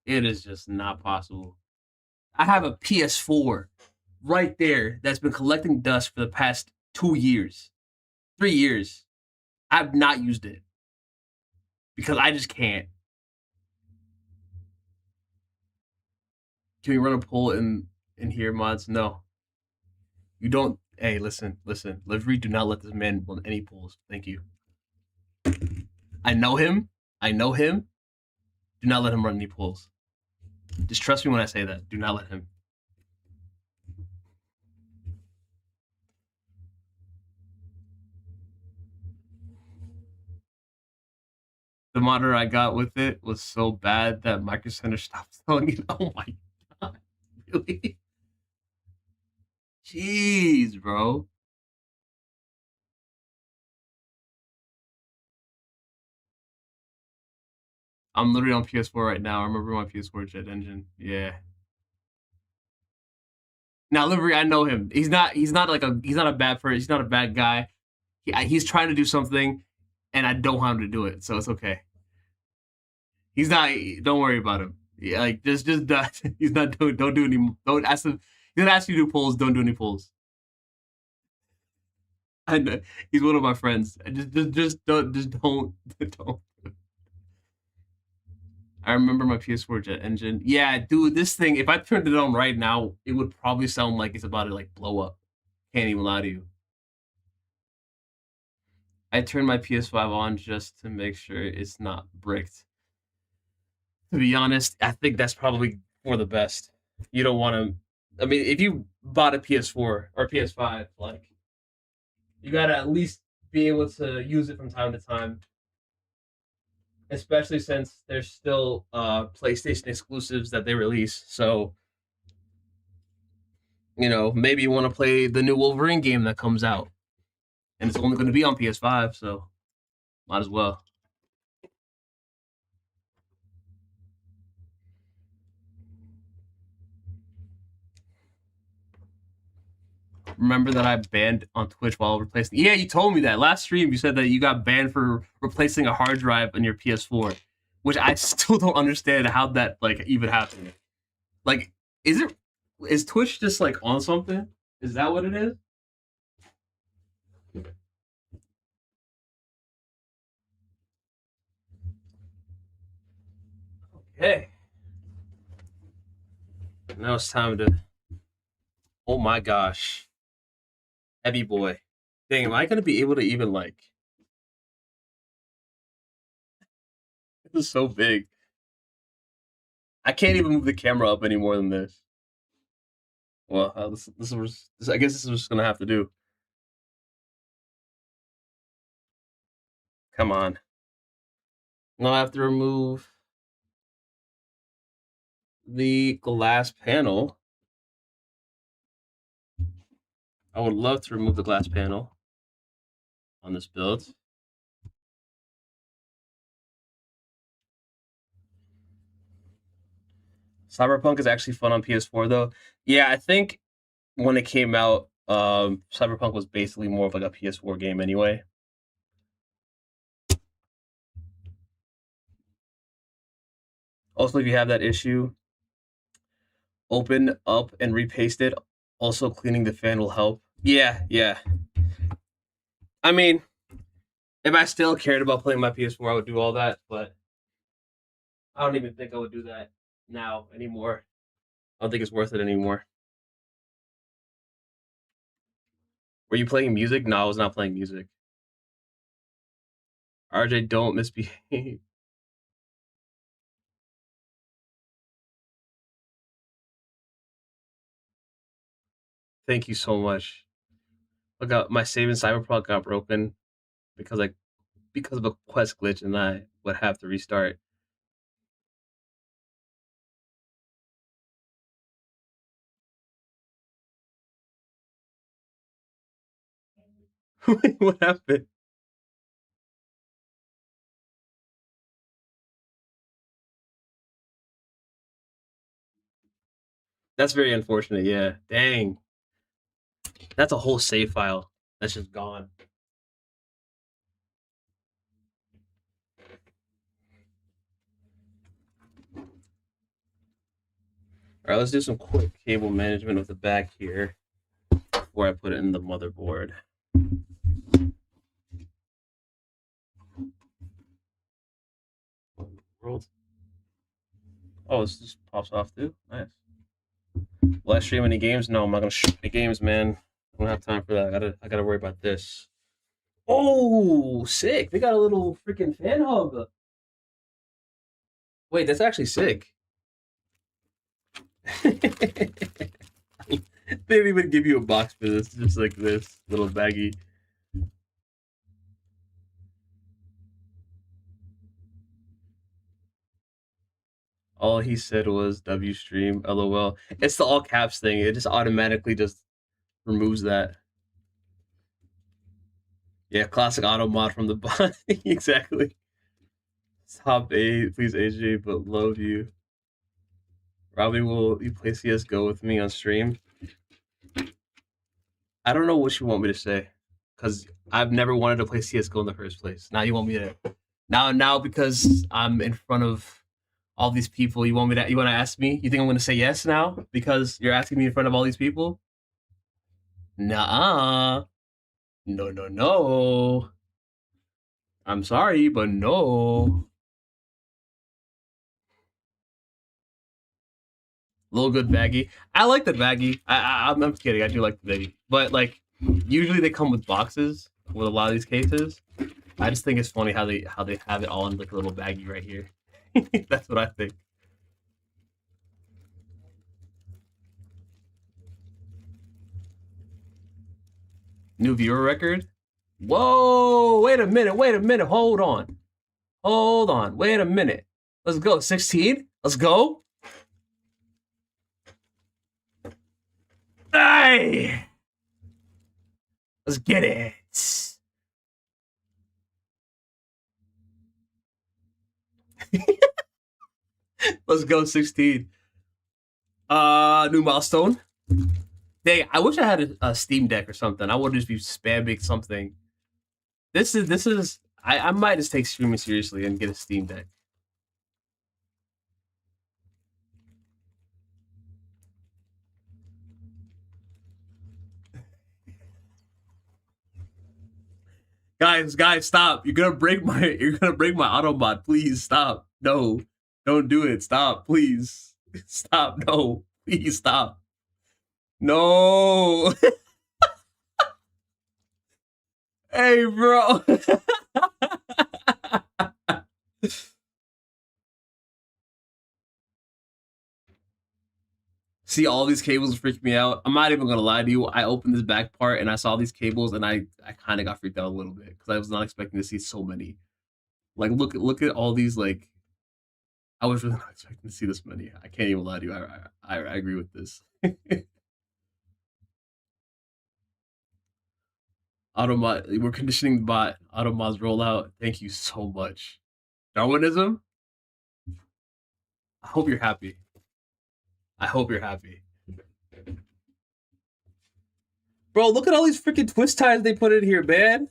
It is just not possible. I have a PS4 right there that's been collecting dust for the past 2 years, 3 years. I've not used it because I just can't. Can we run a poll in here, mods? No, you don't. Hey, listen. Livery, do not let this man run any polls. Thank you. I know him. I know him. Do not let him run any polls. Just trust me when I say that. Do not let him. The monitor I got with it was so bad that Micro Center stopped selling it. Oh my god, really? Jeez, bro. I'm literally on PS4 right now. I remember my PS4 Jet Engine. Yeah. Now, Livery, I know him. He's not. He's not like a. He's not a bad person. He's not a bad guy. He's trying to do something, and I don't want him to do it, so it's okay. He's not. Don't worry about him. Yeah, like just he's not doing. Don't do any. Don't ask him. He didn't ask you to do polls. Don't do any polls. I know he's one of my friends. Just don't. Don't. I remember my PS4 Jet Engine. Yeah, dude, this thing. If I turned it on right now, it would probably sound like it's about to like blow up. Can't even lie to you. I turned my PS5 on just to make sure it's not bricked. To be honest, I think that's probably for the best. You don't want to. I mean, if you bought a PS4 or PS5, like you gotta at least be able to use it from time to time. Especially since there's still PlayStation exclusives that they release. So maybe you want to play the new Wolverine game that comes out, and it's only going to be on PS5, so might as well. Remember that I banned on Twitch while replacing. Yeah, you told me that last stream. You said that you got banned for replacing a hard drive on your PS4, which I still don't understand how that like even happened. Like, is Twitch just like on something? Is that what it is? Okay. Now it's time to. Oh my gosh, heavy boy. Dang, am I gonna be able to even like? This is so big. I can't even move the camera up any more than this. Well, I guess this is what's gonna have to do. Come on. Now I have to remove the glass panel. I would love to remove the glass panel on this build. Cyberpunk is actually fun on PS4 though. Yeah, I think when it came out, Cyberpunk was basically more of like a PS4 game anyway. Also, if you have that issue, open up and repaste it. Also, cleaning the fan will help. Yeah. I mean, if I still cared about playing my PS4, I would do all that, but I don't even think I would do that now anymore. I don't think it's worth it anymore. Were you playing music? No, I was not playing music. RJ, don't misbehave. Thank you so much. Look out, my save in Cyberpunk got broken because because of a quest glitch, and I would have to restart. What happened? That's very unfortunate. Yeah, dang, that's a whole save file that's just gone. All right, let's do some quick cable management of the back here before I put it in the motherboard. World. Oh, this just pops off too. Nice. Will I stream any games? No, I'm not gonna stream any games, man. I don't have time for that. I gotta worry about this. Oh, sick! They got a little freaking fan hub. Wait, that's actually sick. They didn't even give you a box for this. Just like this little baggy. All he said was W stream, LOL. It's the all caps thing. It just automatically just removes that. Yeah, classic auto mod from the bot. Exactly. Top 8, please AJ, but love you. Robbie, will you play CSGO with me on stream? I don't know what you want me to say. Because I've never wanted to play CSGO in the first place. Now you want me to now because I'm in front of all these people, you want to ask me? You think I'm gonna say yes now? Because you're asking me in front of all these people? Nah. No. I'm sorry, but no. Little good baggy. I like the baggy. I'm kidding. I do like the baggy, but like usually they come with boxes with a lot of these cases. I just think it's funny how they have it all in like a little baggy right here. That's what I think. New viewer record. Whoa! Wait a minute. Hold on. Wait a minute. Let's go. 16. Let's go. Hey! Let's get it. Let's go 16. New milestone. Dang, I wish I had a Steam Deck or something. I would just be spamming something. This is I might just take streaming seriously and get a Steam Deck. Guys, stop. You're gonna break my automod. Please stop. No. Don't do it. Stop, please. Stop. No. Please stop. No. Hey, bro. See, all these cables freak me out. I'm not even gonna lie to you. I opened this back part and I saw these cables and I kind of got freaked out a little bit because I was not expecting to see so many. Like, look at all these. Like, I was really not expecting to see this many. I can't even lie to you. I agree with this. Automod, we're conditioning the bot. Automods roll out. Thank you so much. Darwinism. I hope you're happy. I hope you're happy. Bro, look at all these freaking twist ties they put in here, man.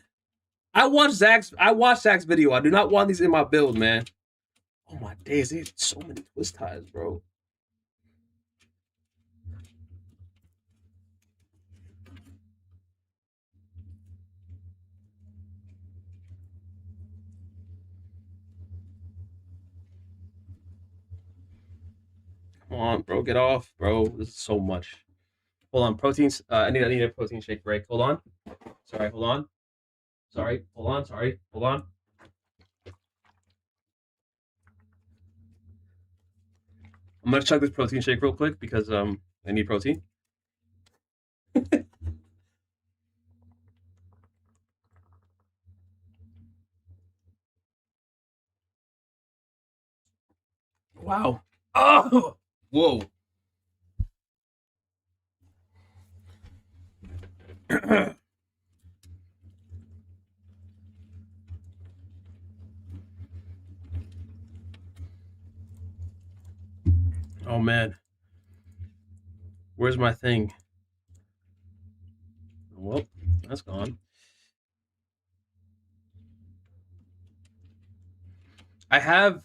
I watched Zach's video. I do not want these in my build, man. Oh my days, there's so many twist ties, bro. Come on, bro, get off, bro. This is so much. Hold on, proteins. I need a protein shake break. Hold on. Sorry, hold on. Sorry, hold on. Sorry, hold on. I'm gonna chug this protein shake real quick because I need protein. Wow. Oh, whoa. Oh man. Where's my thing? Well, that's gone. I had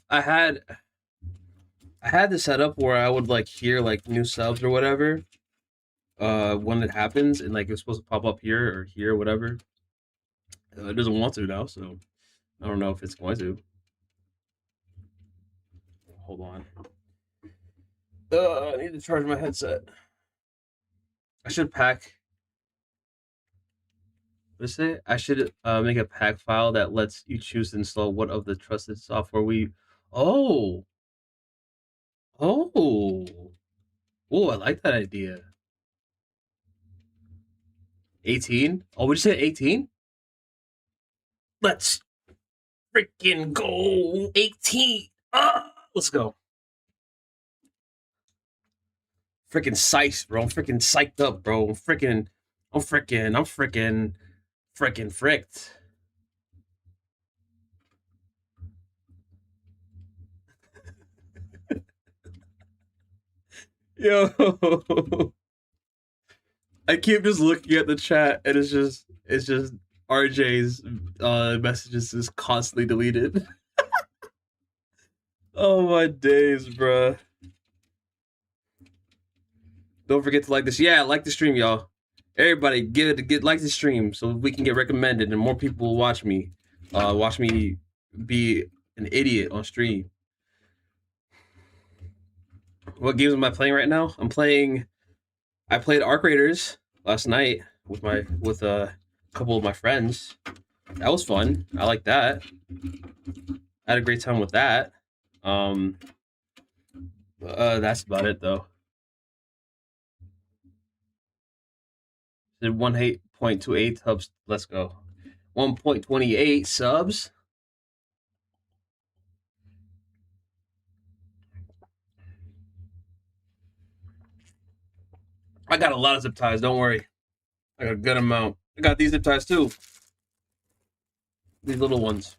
this set up where I would like hear like new subs or whatever when it happens and like it's supposed to pop up here or here or whatever. It doesn't want to now, so I don't know if it's going to. Hold on. I need to charge my headset. I should pack. Let's say I should make a pack file that lets you choose to install what of the trusted software we. Oh, oh, oh! I like that idea. 18. Oh, we just said 18. Let's freaking go 18. Let's go. Freaking psyched, bro. I'm freaking psyched up, bro. I'm freaking fricked. Yo, I keep just looking at the chat, and it's just RJ's messages is constantly deleted. Oh my days, bro. Don't forget to like this. Yeah, like the stream, y'all. Everybody, get like the stream so we can get recommended and more people will watch me. Watch me be an idiot on stream. What games am I playing right now? I played Arc Raiders last night with a couple of my friends. That was fun. I like that. I had a great time with that. That's about it though. Did 1.28 subs. Let's go. 1.28 subs. I got a lot of zip ties. Don't worry. I got a good amount. I got these zip ties too. These little ones.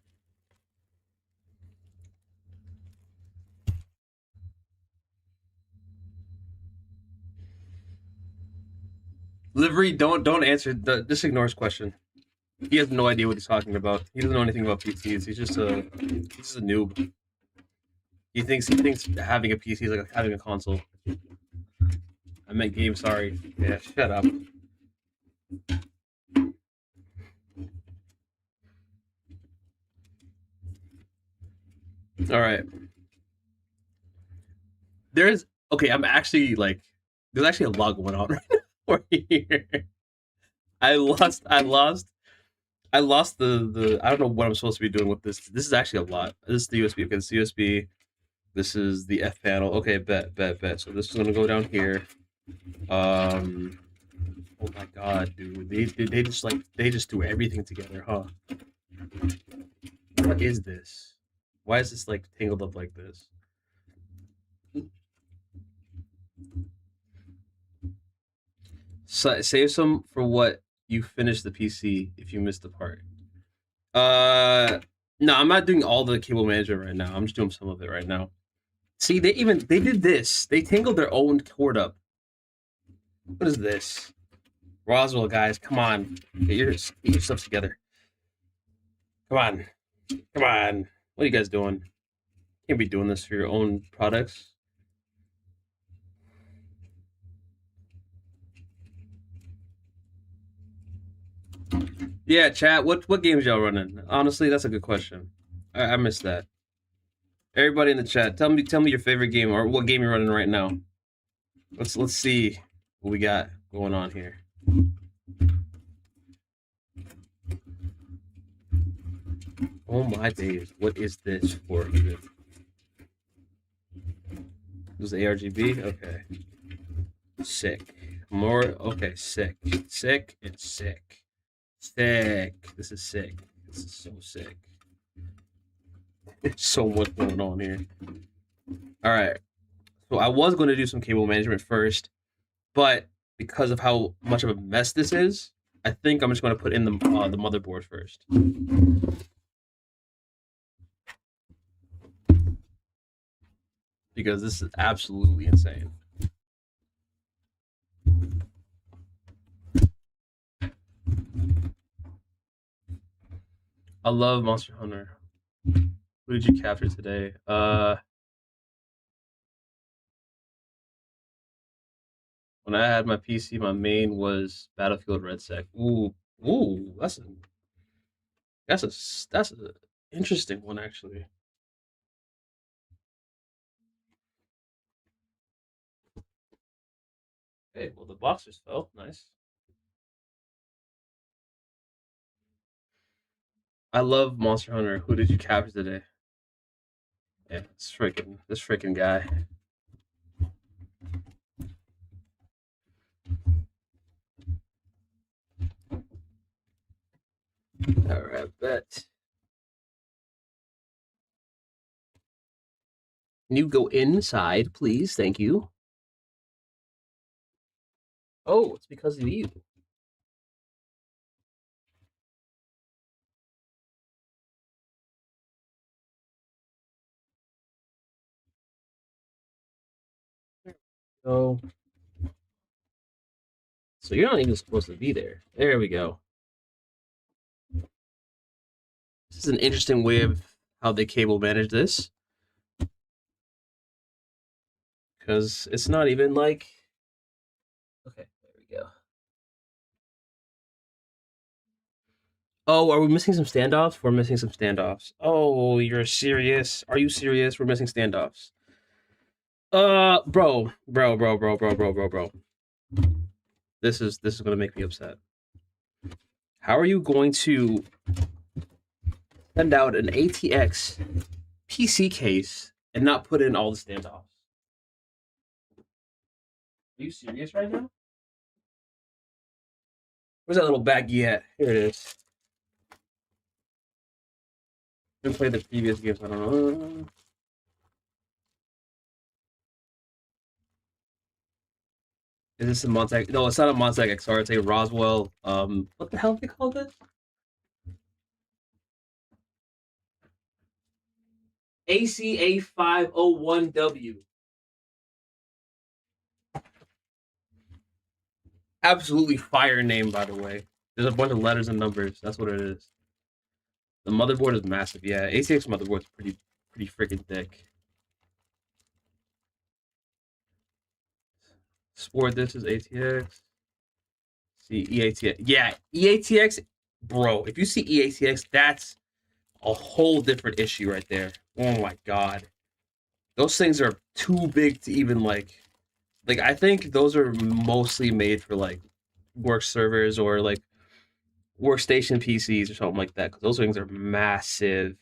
Livery, don't answer. Just ignore his question. He has no idea what he's talking about. He doesn't know anything about PCs. He's just a noob. He thinks having a PC is like having a console. I meant game. Sorry. Yeah, shut up. All right. There's okay. I'm actually like, there's actually a lot going on right now here. I lost the I don't know what I'm supposed to be doing with this. This is actually a lot. This is the USB. Okay, it's the USB. This is the F panel. Okay, bet. So this is gonna go down here. Oh my god, dude. They just do everything together, huh? What is this? Why is this like tangled up like this? So, save some for what you finish the PC if you missed the part. No, I'm not doing all the cable management right now. I'm just doing some of it right now. See, they did this. They tangled their own cord up. What is this? Roswell, guys, come on. Get your stuff together. Come on. What are you guys doing? You can't be doing this for your own products. Yeah, chat. What games y'all running? Honestly, that's a good question. I missed that. Everybody in the chat, tell me your favorite game or what game you're running right now. Let's see what we got going on here. Oh my days! What is this for? This is ARGB. Okay, sick. More. Okay, sick. Sick and sick. Sick. This is sick. This is so sick. There's so much going on here. All right. So I was going to do some cable management first, but because of how much of a mess this is, I think I'm just going to put in the motherboard first. Because this is absolutely insane. I love Monster Hunter. Who did you capture today? When I had my PC, my main was Battlefield RedSec. Ooh, that's a interesting one actually. Hey, well, the boxers fell. Nice. I love Monster Hunter. Who did you capture today? Yeah, this freaking guy. All right, bet. Can you go inside, please? Thank you. Oh, it's because of you. Oh, so you're not even supposed to be there. There we go. This is an interesting way of how they cable manage this, because it's not even like. Okay, there we go. Oh, are we missing some standoffs? We're missing some standoffs. Oh, you're serious? Are you serious? We're missing standoffs. Bro. This is gonna make me upset. How are you going to send out an ATX PC case and not put in all the standoffs? Are you serious right now? Where's that little baggie at? Here it is. I'm gonna play the previous games. I don't know. Is this a Montag? No, it's not a Montag XR. It's a Roswell. What the hell do they call this? ACA 501W. Absolutely fire name, by the way. There's a bunch of letters and numbers. That's what it is. The motherboard is massive. Yeah, ACX motherboard's pretty freaking thick. Sport. This is ATX. See EATX. Yeah, EATX, bro. If you see EATX, that's a whole different issue right there. Oh my god, those things are too big to even like. I think those are mostly made for like work servers or like workstation PCs or something like that, because those things are massive.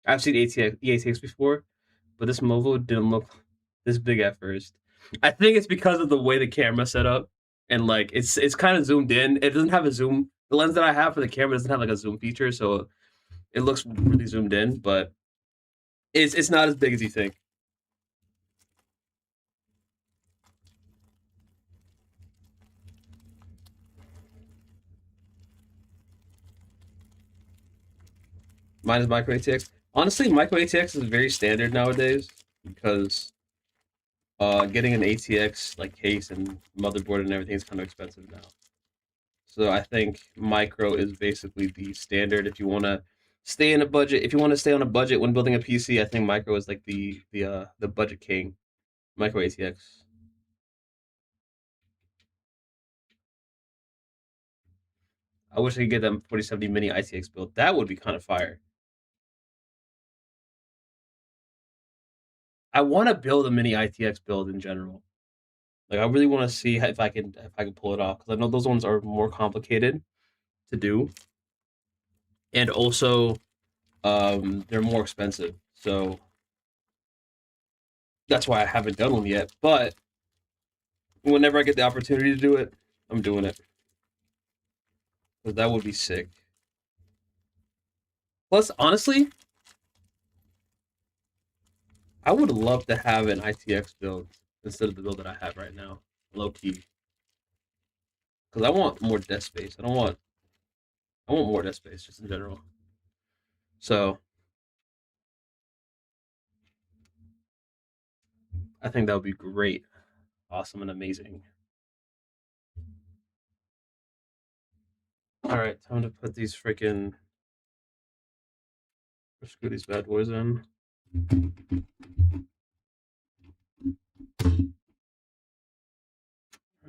I've seen EATX before, but this mobile didn't look this big at first. I think it's because of the way the camera set up, and like it's kind of zoomed in. It doesn't have a zoom. The lens that I have for the camera doesn't have like a zoom feature, so it looks really zoomed in. But it's not as big as you think. Mine is micro ATX. Honestly, micro ATX is very standard nowadays because getting an ATX like case and motherboard and everything is kind of expensive now. So I think micro is basically the standard if you want to stay in a budget. If you want to stay on a budget when building a PC, I think micro is like the budget king. Micro ATX. I wish I could get them 4070 mini ITX build. That would be kind of fire. I want to build a mini ITX build in general. Like I really want to see if I can pull it off, because I know those ones are more complicated to do, and also they're more expensive. So that's why I haven't done one yet. But whenever I get the opportunity to do it, I'm doing it. Because that would be sick. Plus, honestly, I would love to have an ITX build instead of the build that I have right now. Low key. Because I want more desk space. I want more desk space just in general. So I think that would be great. Awesome and amazing. Alright, time to put these freaking screw these bad boys in.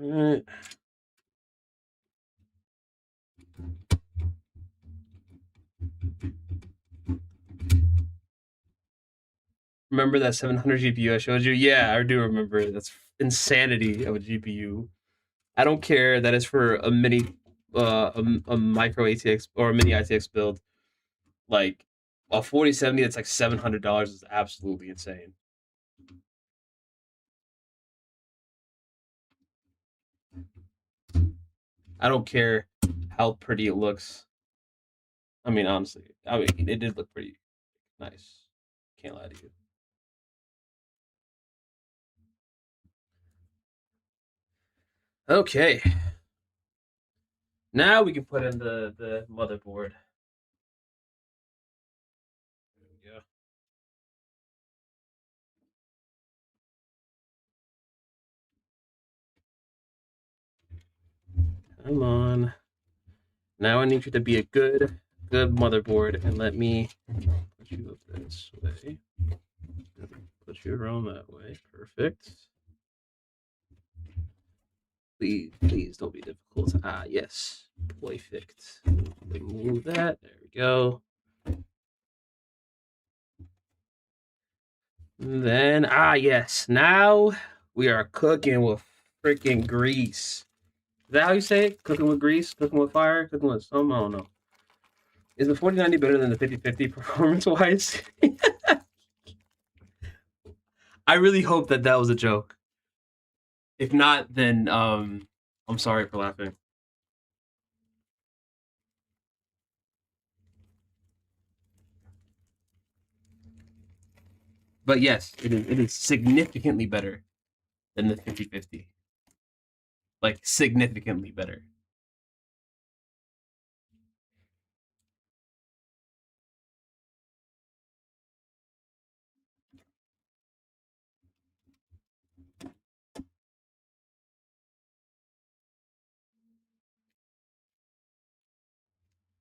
Alright. Remember that 700 GPU I showed you? Yeah, I do remember. That's insanity of a GPU. I don't care that it's for a a micro ATX or a mini ITX build. Like a 4070 that's like $700 is absolutely insane. I don't care how pretty it looks. I mean, honestly, I mean, it did look pretty nice. Can't lie to you. Okay. Now we can put in the motherboard. There we go. Come on. Now I need you to be a good motherboard and let me put you up this way. Put you around that way. Perfect. Please don't be difficult. Ah, yes. Perfect. Remove that. There we go. And then, yes. Now we are cooking with freaking grease. Is that how you say it? Cooking with grease? Cooking with fire? Cooking with some? I don't know. Is the 4090 better than the 5050 performance wise? I really hope that was a joke. If not, then I'm sorry for laughing. But yes, it is significantly better than the 5050. Like significantly better.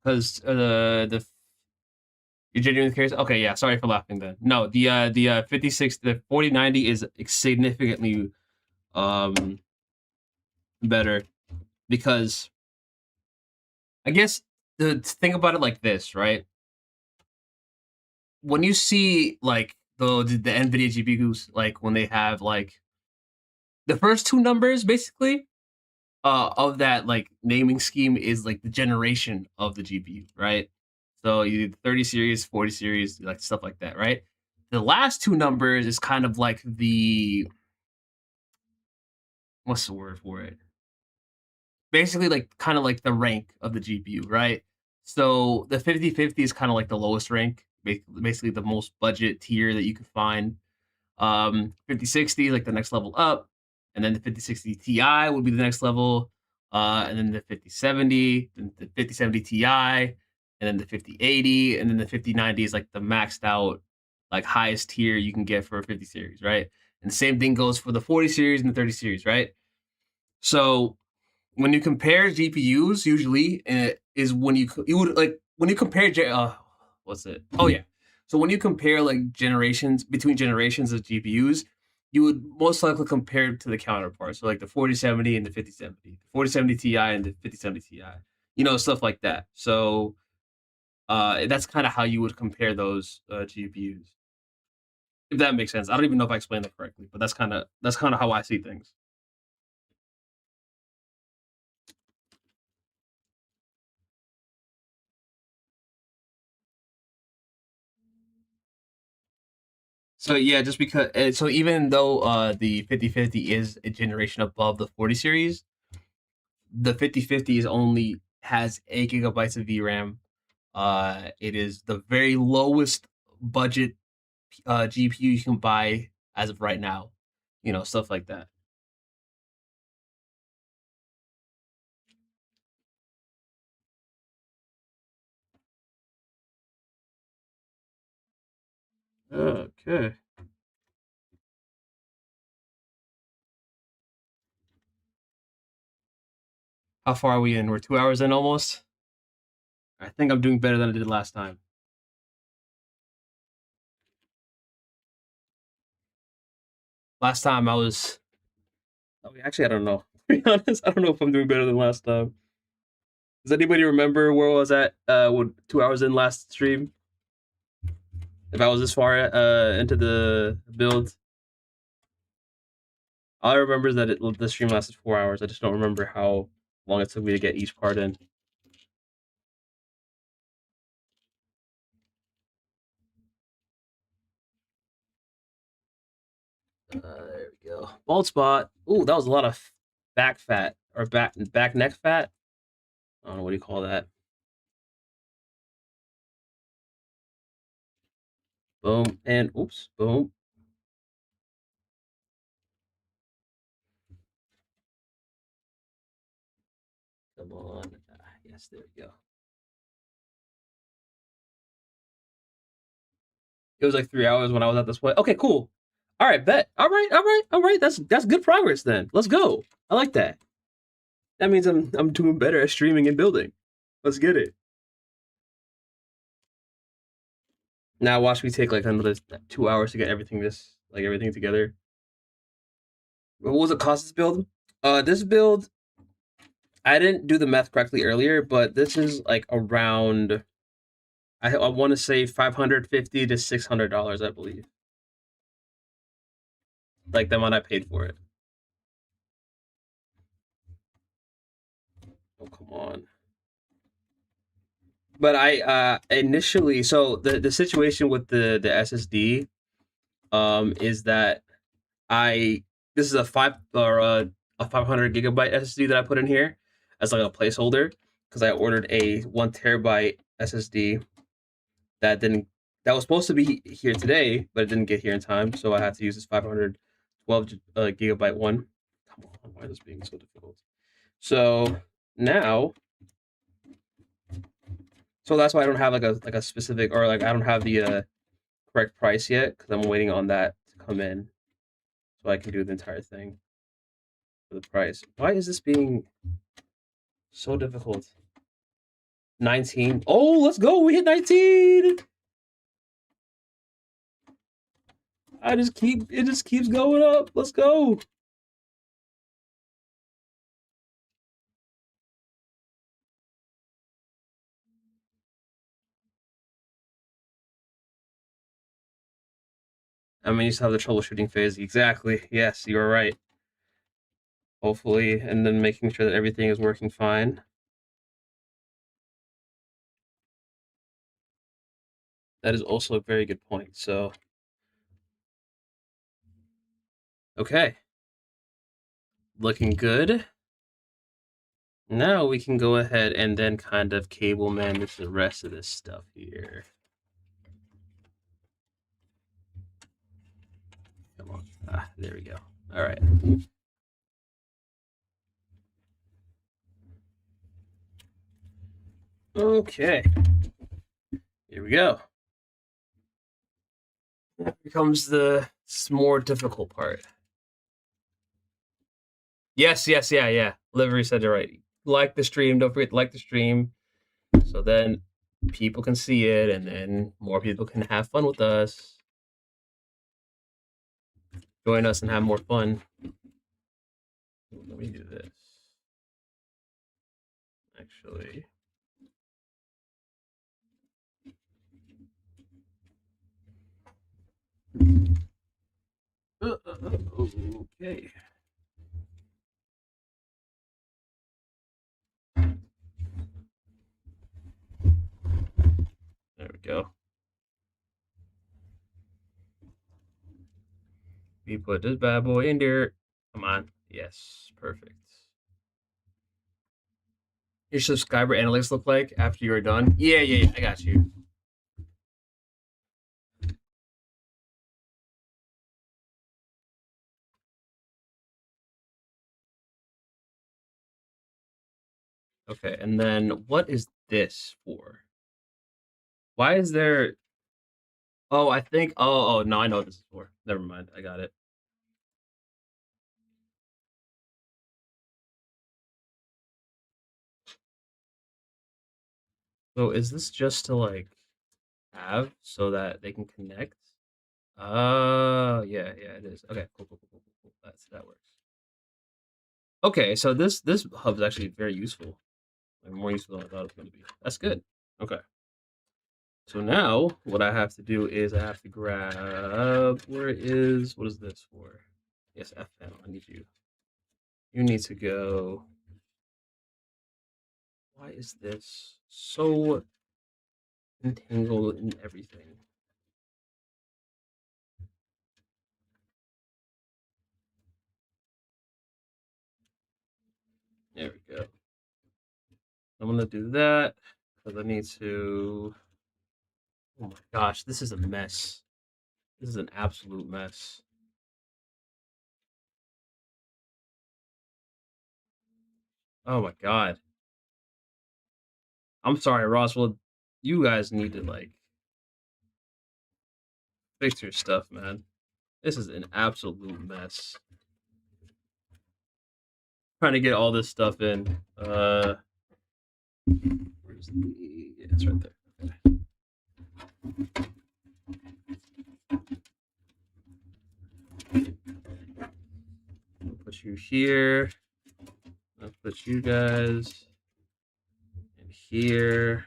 Because the you're genuinely curious. Okay, yeah. Sorry for laughing. Then no, the 56 the 4090 is significantly um better because I guess the think about it like this, right? When you see like the NVIDIA GPUs, like when they have like the first two numbers, basically, of that like naming scheme is like the generation of the GPU, right? So you 30 series, 40 series, like stuff like that, right? The last two numbers is kind of like the what's the word for it? Basically like kind of like the rank of the GPU, right? So the 5050 is kind of like the lowest rank, basically the most budget tier that you can find. 5060 like the next level up, and then the 5060 Ti would be the next level, and then the 5070, then the 5070 Ti, and then the 5080, and then the 5090 is like the maxed out, like highest tier you can get for a 50 series, right? And the same thing goes for the 40 series and the 30 series, right? So when you compare GPUs, usually is when you would like when you compare what's it? Oh yeah. So when you compare like generations between generations of GPUs, you would most likely compare it to the counterparts. So like the 4070 and the 5070, the 4070 Ti and the 5070 Ti. You know, stuff like that. So that's kind of how you would compare those GPUs. If that makes sense. I don't even know if I explained that correctly, but that's kind of how I see things. So yeah, just because so even though the 5050 is a generation above the 40 series, the 5050 is only has 8 GB of VRAM. It is the very lowest budget GPU you can buy as of right now. You know, stuff like that. Okay. How far are we in? We're 2 hours in almost. I think I'm doing better than I did last time. Last time I was. Oh, actually, I don't know. To be honest, I don't know if I'm doing better than last time. Does anybody remember where I was at? 2 hours in last stream? If I was this far into the build, All I remember is that the stream lasted 4 hours. I just don't remember how long it took me to get each part in. There we go. Bald spot. Ooh, that was a lot of back fat or back neck fat. I don't know what do you call that. Boom and oops, boom. Come on. Yes, there we go. It was like 3 hours when I was at this point. Okay, cool. All right, bet. All right. That's good progress then. Let's go. I like that. That means I'm doing better at streaming and building. Let's get it. Now watch me take like another 2 hours to get everything together. What was it cost this build? This build I didn't do the math correctly earlier, but this is like around I want to say $550 to $600, I believe. Like the amount I paid for it. Oh come on. But I initially so the situation with the SSD is that I this is a 500 gigabyte SSD that I put in here as like a placeholder because I ordered a 1 terabyte SSD that was supposed to be here today, but it didn't get here in time, so I had to use this 512 gigabyte one. Come on, why is this being so difficult? So now, so that's why I don't have like a specific or like I don't have the correct price yet because I'm waiting on that to come in so I can do the entire thing for the price. Why is this being so difficult? 19. Oh, let's go. We hit 19. It just keeps going up. Let's go. I mean, you still have the troubleshooting phase. Exactly. Yes, you are right. Hopefully, and then making sure that everything is working fine. That is also a very good point. So, okay. Looking good. Now we can go ahead and then kind of cable manage the rest of this stuff here. Come on. There we go. All right. Okay. Here we go. That becomes the more difficult part. Yes, yeah. Livery said it right. Like the stream. Don't forget to like the stream. So then people can see it and then more people can have fun with us. Join us and have more fun. Let me do this. Actually. Okay. There we go. We put this bad boy in there. Come on. Yes, perfect. Your subscriber analytics look like after you're done? Yeah. I got you. Okay, and then what is this for? Why is there? Oh, I think. Oh no, I know what this is for. Never mind. I got it. So is this just to like have so that they can connect? Oh, yeah, it is. Okay, cool. That works. Okay, so this hub is actually very useful. Like, more useful than I thought it was going to be. That's good. Okay. So now what I have to do is I have to grab what is this for? Yes, F panel. I need you. You need to go. Why is this so entangled in everything? There we go. I'm gonna do that because I need to. Oh my gosh, this is a mess. This is an absolute mess. Oh my god. I'm sorry, Roswell. You guys need to like fix your stuff, man. This is an absolute mess. Trying to get all this stuff in. Where's the? Yeah, it's right there. I'll put you here. I'll put you guys in here.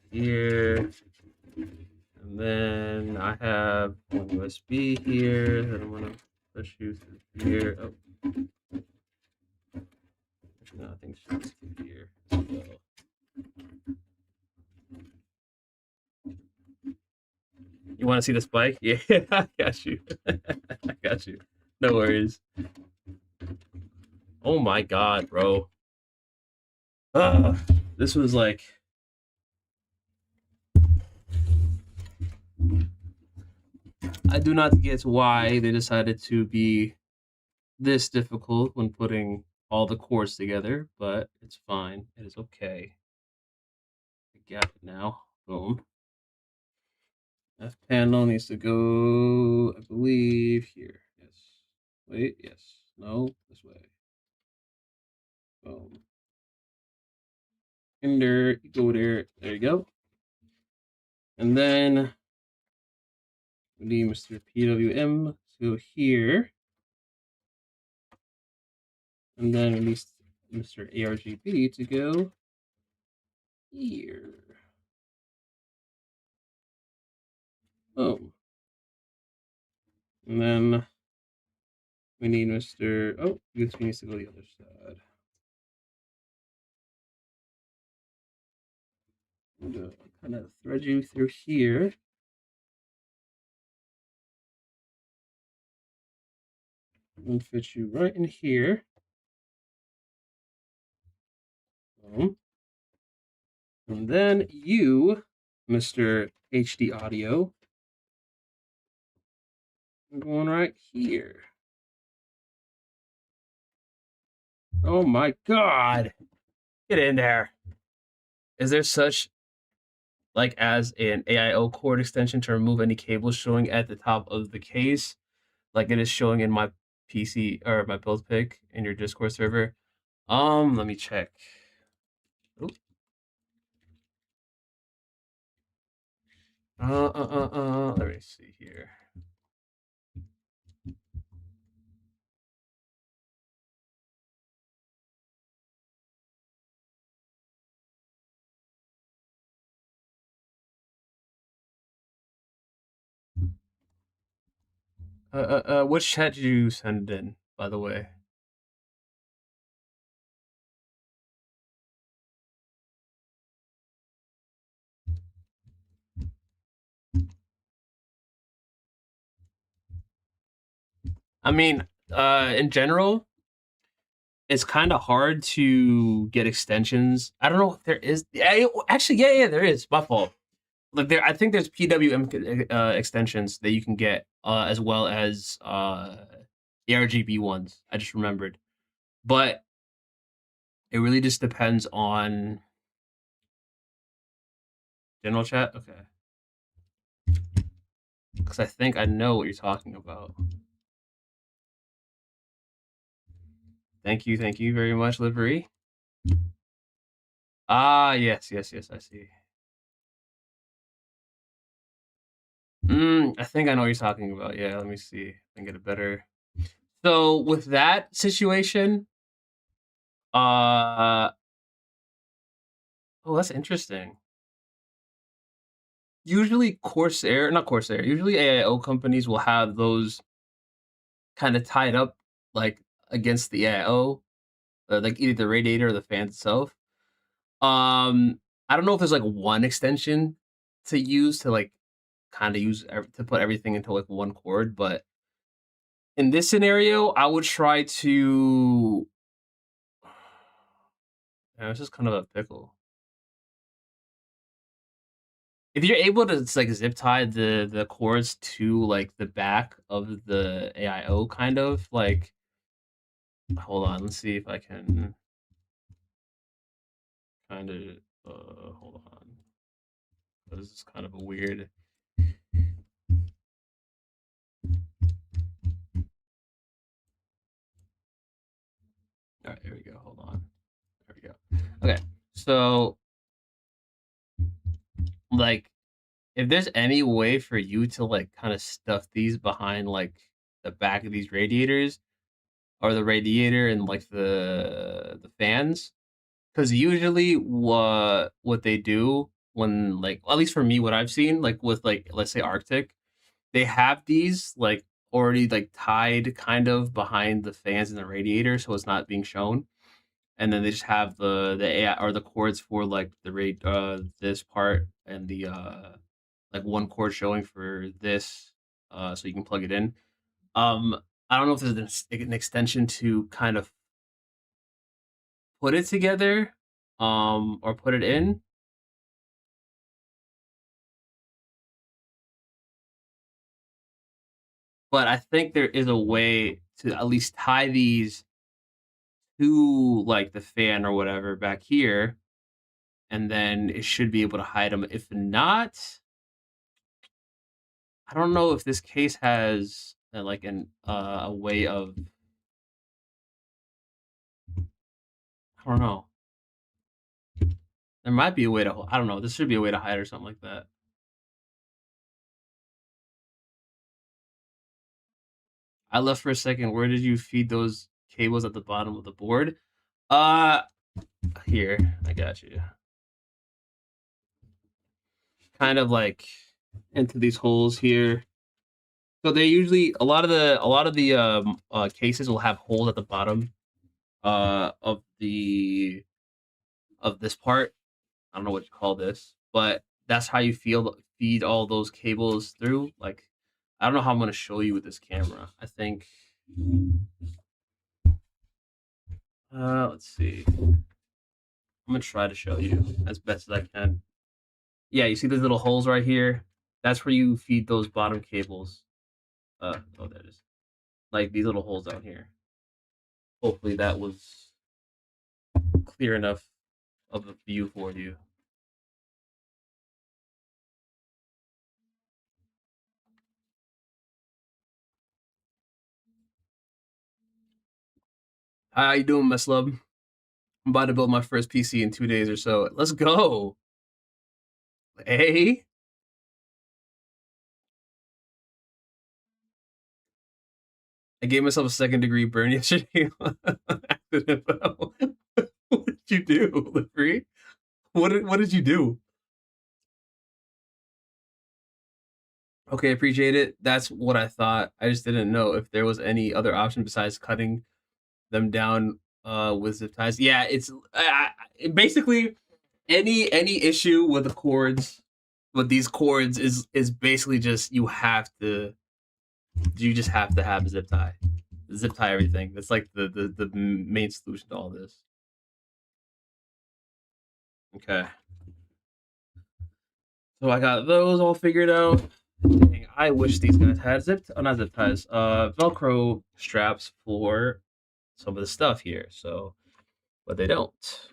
Here. And then I have one USB here that I'm gonna push you through here. Oh, no, I think it's through here as well. You want to see the spike? Yeah, I got you. I got you. No worries. Oh my god, bro. This was like. I do not get why they decided to be this difficult when putting all the chords together, but it's fine. It is okay. I got it now. Boom. F panel needs to go, I believe, here. Yes. Wait, yes. No, this way. Boom. In there, you go there. There you go. And then we need Mr. PWM to go here. And then we need Mr. ARGB to go here. Boom. And then we need Mr. Oh, this needs to go the other side. I'm gonna kind of thread you through here. And fit you right in here. Boom. And then you, Mr. HD Audio, I'm going right here. Oh my god. Get in there. Is there such like as an AIO cord extension to remove any cables showing at the top of the case, like it is showing in my PC or my build pick in your Discord server? Let me check. Oop. Let me see here. Which chat did you send in, by the way? I mean, in general, it's kind of hard to get extensions. I don't know if there is. Actually, yeah, there is. My fault. Like there, I think there's PWM extensions that you can get, as well as ARGB ones. I just remembered, but it really just depends on general chat. Okay, because I think I know what you're talking about. Thank you very much, Livery. Ah, yes, I see. I think I know what you're talking about. Yeah, let me see. I can get it better. So with that situation, oh, that's interesting. usually Corsair, not Corsair, usually AIO companies will have those kind of tied up like against the AIO, like either the radiator or the fan itself. I don't know if there's like one extension to use to like kind of to put everything into like one cord, but in this scenario, I would try to. Yeah, it's just kind of a pickle. If you're able to like zip tie the cords to like the back of the AIO, kind of like. Hold on, let's see if I can kind of. Hold on. This is kind of a weird. All right, here we go. Hold on. There we go. Okay, so like, if there's any way for you to like kind of stuff these behind like the back of these radiators or the radiator and like the fans, because usually what they do when like at least for me what I've seen like with like let's say Arctic, they have these like already like tied kind of behind the fans and the radiator so it's not being shown, and then they just have the AI or the cords for like the rate this part and the like one cord showing for this so you can plug it in. um I don't know if there's an extension to kind of put it together or put it in, but I think there is a way to at least tie these to like the fan or whatever back here, and then it should be able to hide them. If not, I don't know if this case has like a way of. I don't know. There might be a way to. I don't know. This should be a way to hide or something like that. I left for a second. Where did you feed those cables at the bottom of the board? Uh, Here. I got you. Kind of like into these holes here. So they usually a lot of the cases will have holes at the bottom of the of this part. I don't know what you call this, but that's how you feed all those cables through. Like, I don't know how I'm gonna show you with this camera. I think. Let's see. I'm gonna try to show you as best as I can. Yeah, you see these little holes right here? That's where you feed those bottom cables. Oh, there it is. Like these little holes down here. Hopefully that was clear enough of a view for you. How you doing, my slub? I'm about to build my first PC in 2 days or so. Let's go. Hey, I gave myself a second degree burn yesterday. Accident. What did you do, Lefree? What did you do? Okay, appreciate it. That's what I thought. I just didn't know if there was any other option besides cutting them down with zip ties. Yeah, basically any issue with the cords with these cords is basically just you just have to have a zip tie everything. That's like the main solution to all this. Okay, so I got those all figured out. Dang, I wish these guys had not zip ties, Velcro straps for some of the stuff here. So, but they don't.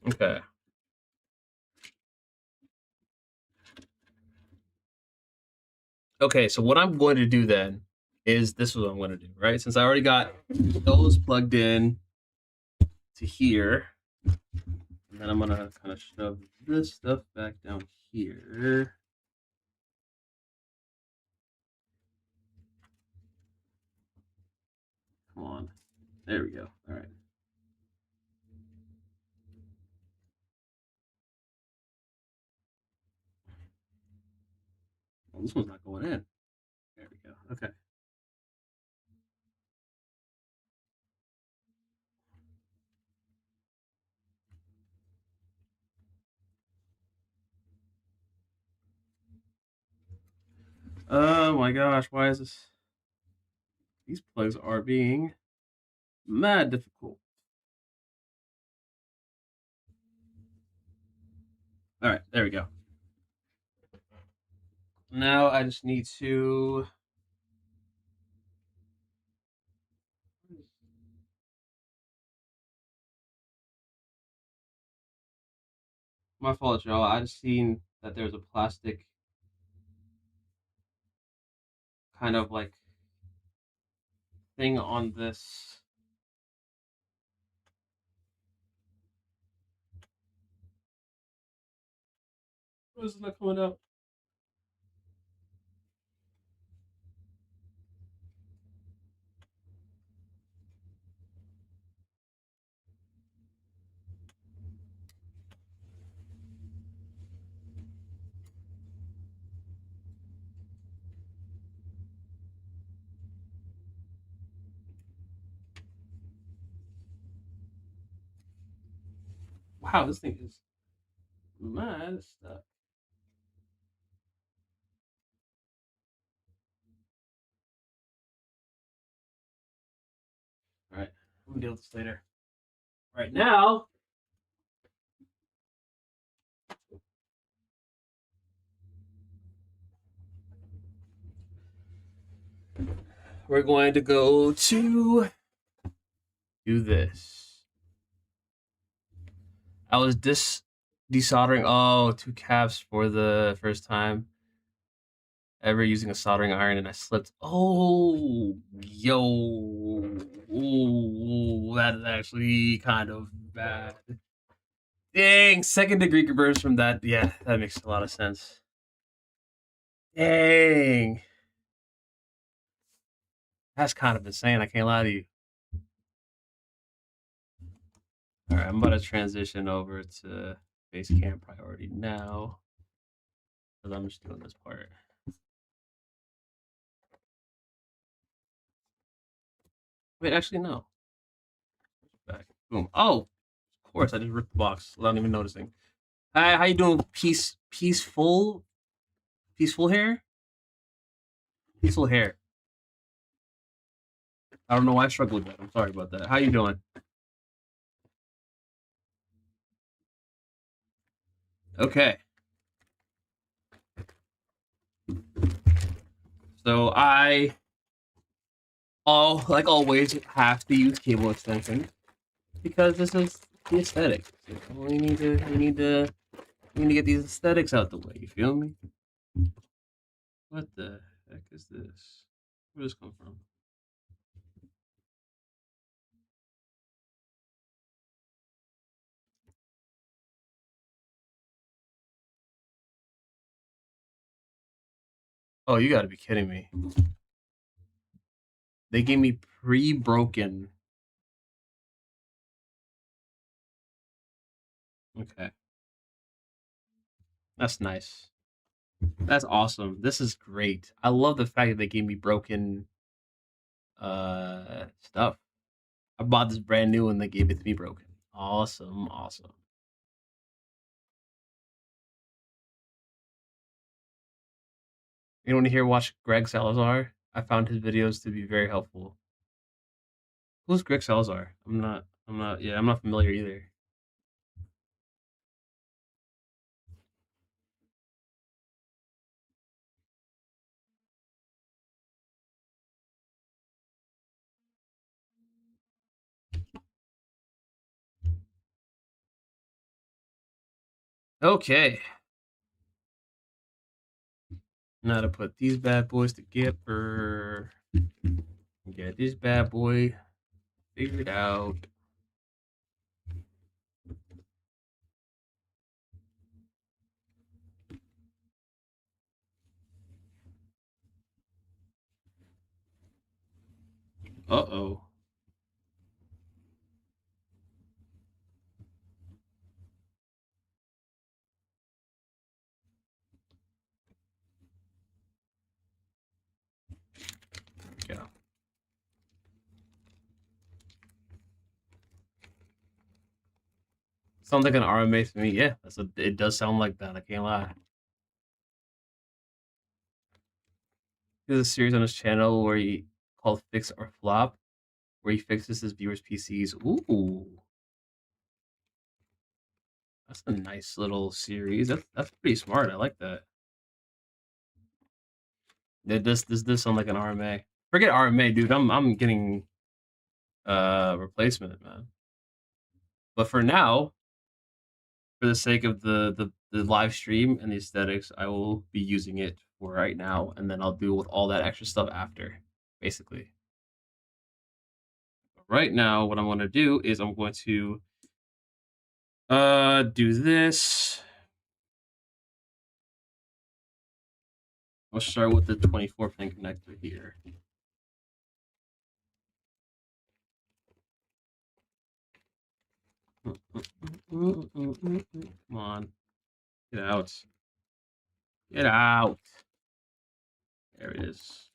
Okay. Okay, so what I'm going to do then is this is what I'm going to do, right? Since I already got those plugged in to here, and then I'm going to kind of shove this stuff back down here. Come on. There we go. All right. this one's not going in. There we go. Okay. Oh my gosh, why is this? These plugs are being mad difficult. All right, there we go. Now I just need to. My fault, y'all. I just seen that there's a plastic kind of like thing on this. What is not coming out? Wow, this thing is mad stuck. All right, we'll deal with this later. Right now, we're going to go to do this. I was desoldering. Oh, two caps for the first time ever using a soldering iron, and I slipped. Oh, yo, ooh, that is actually kind of bad. Dang, second degree conversion from that. Yeah, that makes a lot of sense. Dang, that's kind of insane. I can't lie to you. All right, I'm about to transition over to base camp priority now because I'm just doing this part. Wait, actually, no. Back. Boom. Oh, of course, I just ripped the box without even noticing. Hi, how you doing? Peaceful hair, peaceful hair. I don't know why I struggle with that. I'm sorry about that. How you doing? Okay. So I all like always have to use cable extension because this is the aesthetic. So we need to get these aesthetics out the way. You feel me? What the heck is this? Where does this come from? Oh, you got to be kidding me! They gave me pre-broken. Okay, that's nice. That's awesome. This is great. I love the fact that they gave me broken stuff. I bought this brand new and they gave it to me broken. Awesome, awesome. Anyone here watch Greg Salazar? I found his videos to be very helpful. Who's Greg Salazar? I'm not familiar either. Okay. Now to put these bad boys together. Get this bad boy figured out. Uh-oh. Sounds like an RMA to me. Yeah, it does sound like that. I can't lie. There's a series on his channel where he called Fix or Flop, where he fixes his viewers' PCs. Ooh, that's a nice little series. That's pretty smart. I like that. This sound like an RMA. Forget RMA, dude. I'm getting replacement, man. But for now, for the sake of the live stream and the aesthetics, I will be using it for right now, and then I'll deal with all that extra stuff after, basically. But right now, what I'm going to do is I'm going to do this. I'll start with the 24-pin connector here. Come on, get out, get out. There it is.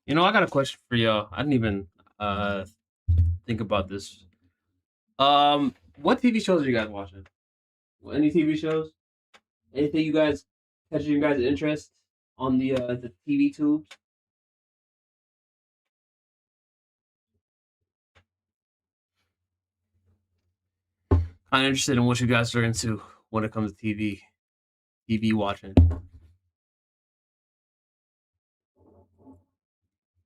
You know, I got a question for y'all. I didn't even think about this. What TV shows are you guys watching? Any TV shows? Anything you guys catching you guys' interest on the TV tubes? I'm interested in what you guys are into when it comes to TV watching.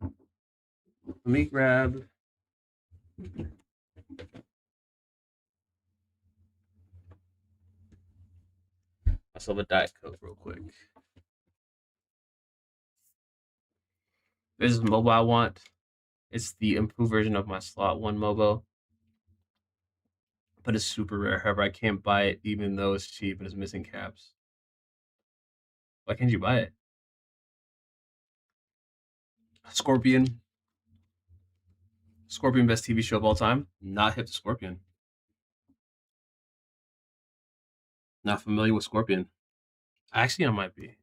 Let me grab myself a Diet Coke real quick. This is mobile I want. It's the improved version of my slot one mobile, but it's super rare. However, I can't buy it even though it's cheap and it's missing caps. Why can't you buy it? Scorpion. Scorpion, best TV show of all time. Not hip to Scorpion. Not familiar with Scorpion. Actually, I might be.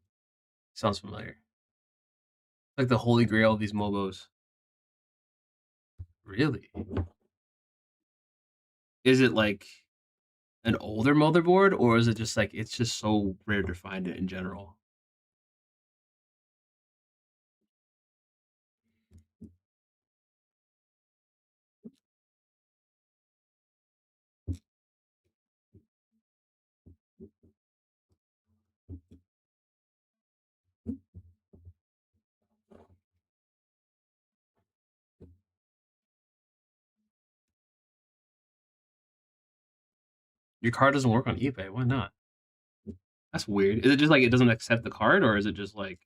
Sounds familiar. Like the holy grail of these mobos. Really? Is it like an older motherboard, or is it just like it's just so rare to find it in general? Your card doesn't work on eBay. Why not? That's weird. Is it just like it doesn't accept the card, or is it just like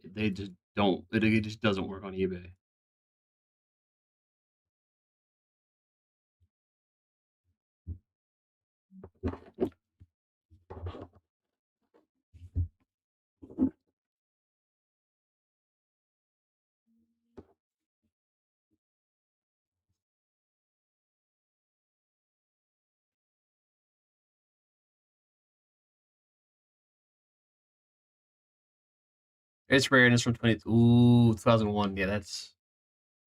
they just don't? It just doesn't work on eBay. It's rare and it's from 2001. Yeah, that's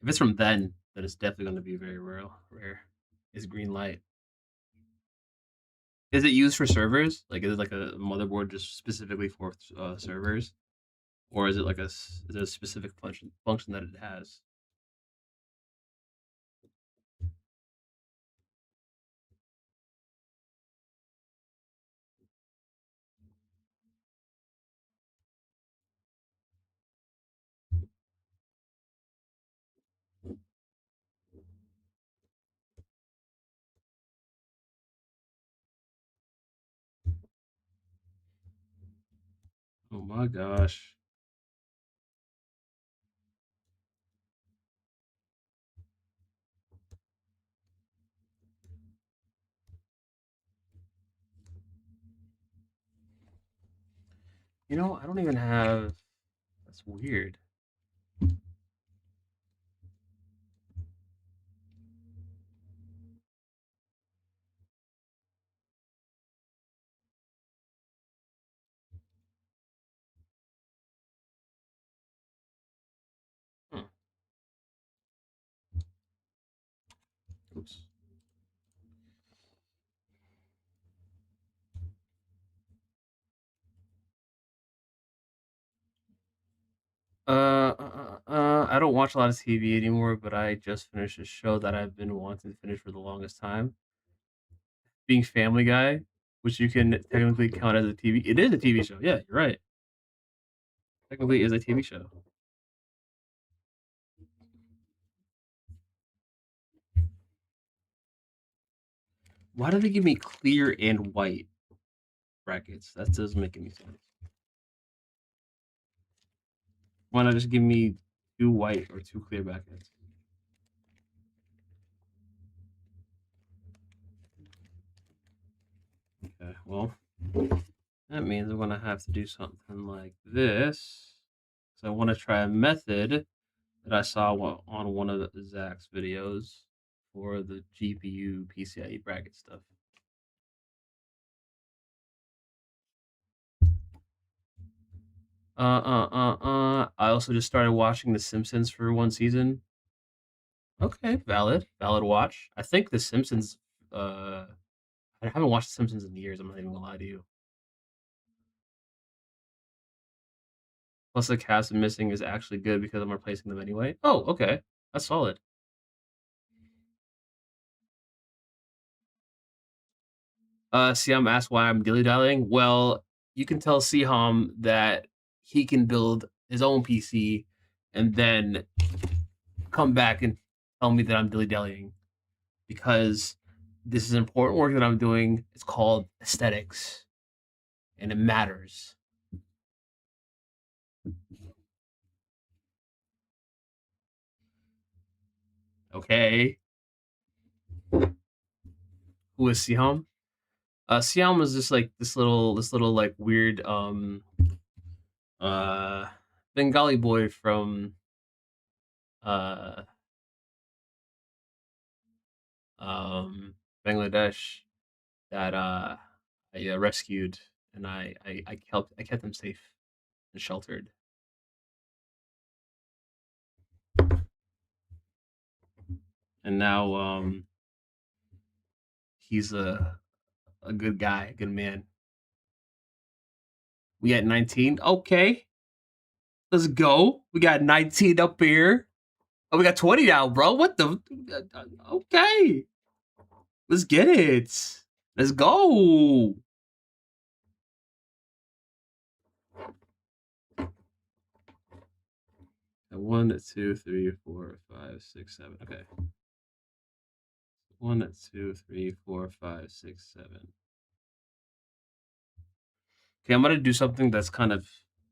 if it's from then it's definitely going to be very rare. Rare. It's green light. Is it used for servers? Like, is it like a motherboard just specifically for servers, or is it like is it a specific function that it has? Oh my gosh. You know, I don't even have. That's weird. Huh. I don't watch a lot of TV anymore, but I just finished a show that I've been wanting to finish for the longest time. Being Family Guy, which you can technically count as a TV. It is a TV show. Yeah, you're right. Technically, it is a TV show. Why do they give me clear and white brackets? That doesn't make any sense. Why not just give me two white or two clear brackets? Okay, well, that means I'm gonna have to do something like this. So I want to try a method that I saw on one of Zach's videos for the GPU PCIe bracket stuff. I also just started watching The Simpsons for one season. Okay, valid watch. I think The Simpsons. I haven't watched The Simpsons in years. I'm not even gonna lie to you. Plus, the cast I'm missing is actually good because I'm replacing them anyway. Oh, okay, that's solid. Siam asked why I'm dilly dallying. Well, you can tell Siham that he can build his own PC and then come back and tell me that I'm dilly dallying because this is important work that I'm doing. It's called aesthetics and it matters. Okay. Who is Siham? Siam is just like this little like weird uh Bengali boy from uh Bangladesh that I rescued and I kept him safe and sheltered. And now he's a good guy, a good man. We at 19. Okay, let's go. We got 19 up here. Oh, we got 20 now, bro. What the? Okay, let's get it. Let's go. One, two, three, four, five, six, seven. Okay. One, two, three, four, five, six, seven. Okay, I'm gonna do something that's kind of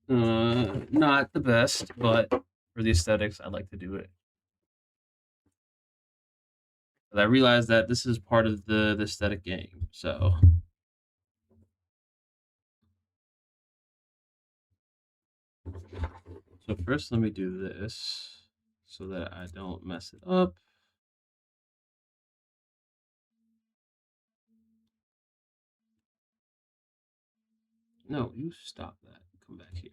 not the best, but for the aesthetics, I like to do it. But I realize that this is part of the aesthetic game. So first, let me do this so that I don't mess it up. No, you stop that. Come back here.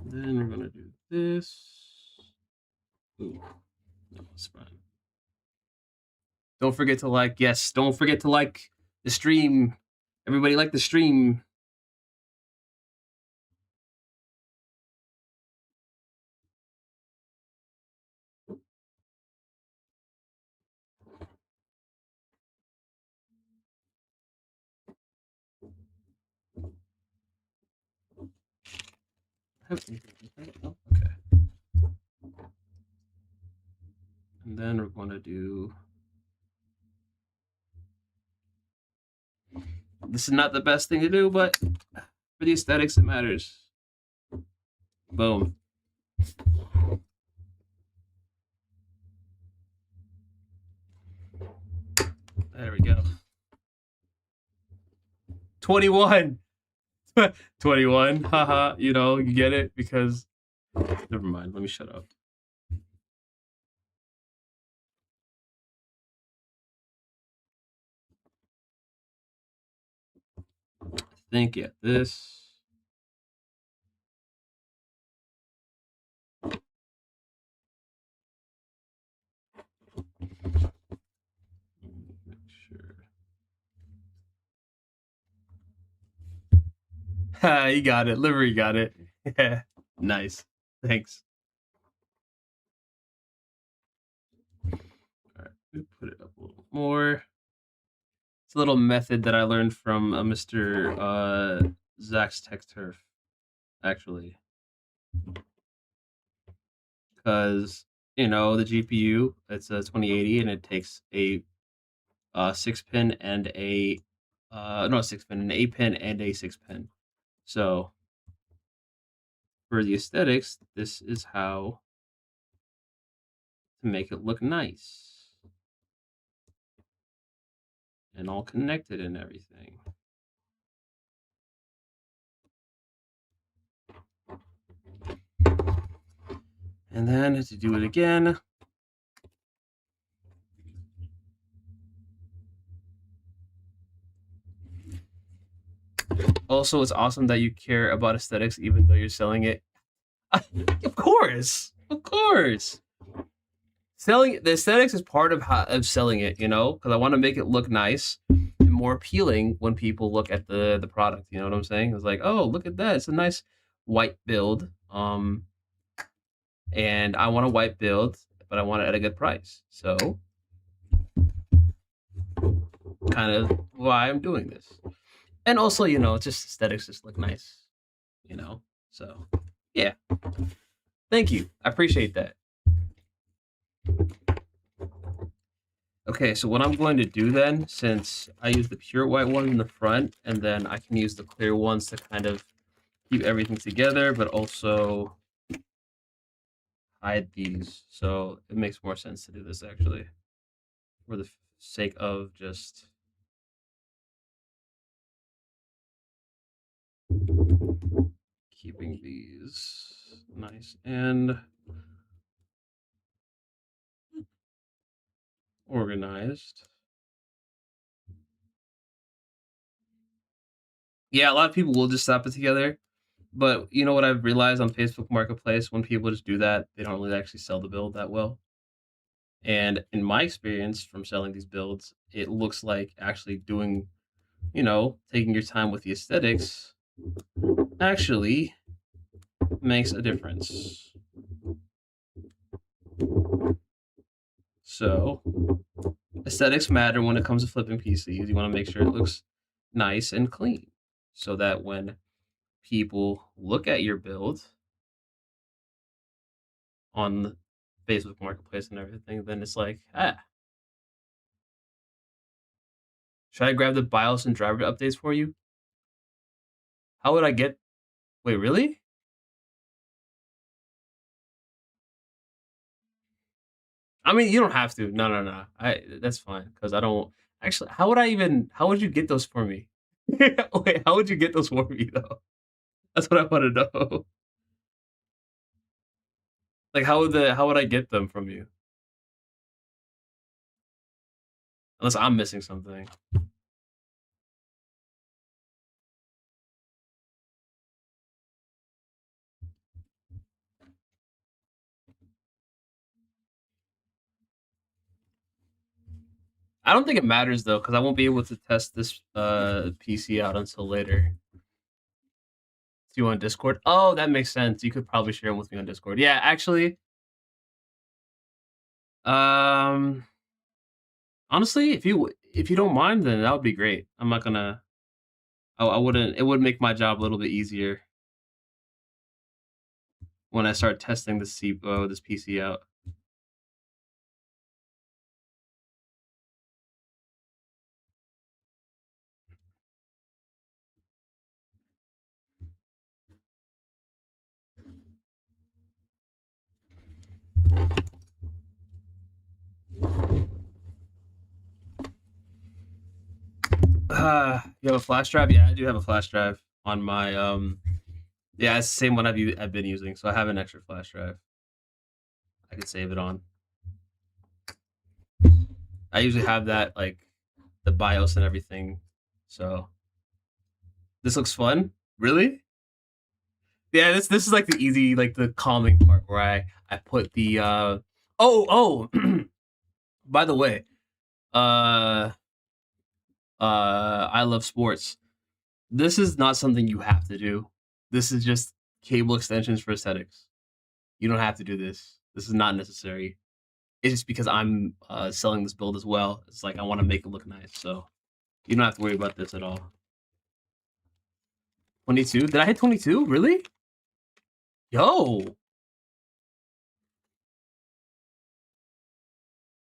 Then we're gonna do this. Ooh, no, it's fine. Don't forget to like. Yes, don't forget to like the stream. Everybody like the stream. Okay. And then we're going to do. This is not the best thing to do, but for the aesthetics, it matters. Boom. There we go. 21. 21. Haha. You get it because. Never mind. Let me shut up. I think, yeah, this. You got it. Livery got it. Yeah. Nice. Thanks. All right. Put it up a little more. It's a little method that I learned from Mr. Zach's Tech Turf, actually. Because, the GPU, it's a 2080 and it takes a 6-pin and a, no, 6-pin, an 8-pin and a 6-pin. So for the aesthetics, this is how to make it look nice and all connected and everything. And then to do it again, also it's awesome that you care about aesthetics even though you're selling it. Of course. Selling the aesthetics is part of selling it, because I want to make it look nice and more appealing when people look at the product. You know what I'm saying? It's like, oh, look at that! It's a nice white build, and I want a white build, but I want it at a good price. So, kind of why I'm doing this, and also, just aesthetics just look nice, So, yeah, thank you. I appreciate that. Okay, so what I'm going to do then, since I use the pure white one in the front, and then I can use the clear ones to kind of keep everything together, but also hide these. So it makes more sense to do this actually, for the sake of just keeping these nice and organized. Yeah, a lot of people will just slap it together. But you know what I've realized on Facebook Marketplace, when people just do that, they don't really actually sell the build that well. And in my experience from selling these builds, it looks like actually doing, taking your time with the aesthetics actually makes a difference. So, aesthetics matter when it comes to flipping PCs. You want to make sure it looks nice and clean so that when people look at your build on Facebook Marketplace and everything, then it's like, should I grab the BIOS and driver updates for you? How would I get? Wait, really? I mean, you don't have to. No. That's fine because I don't actually. How would I even? How would you get those for me? Wait, how would you get those for me though? That's what I want to know. Like, how would I get them from you? Unless I'm missing something. I don't think it matters though, because I won't be able to test this PC out until later. Do you want Discord? Oh, that makes sense. You could probably share them with me on Discord. Yeah, actually, um, honestly, if you don't mind, then that would be great. I'm not gonna. I wouldn't. It would make my job a little bit easier when I start testing this PC out. You have a flash drive? Yeah, I do have a flash drive on my Yeah, it's the same one I've been using, so I have an extra flash drive. I can save it on. I usually have that like the BIOS and everything. So this looks fun. Really? Yeah, this is like the easy, like the calming part where I put the oh by the way, I love sports. This is not something you have to do. This is just cable extensions for aesthetics. You don't have to do this. This is not necessary. It's just because I'm selling this build as well. It's like I want to make it look nice, so you don't have to worry about this at all. 22? Did I hit 22? Really? Yo!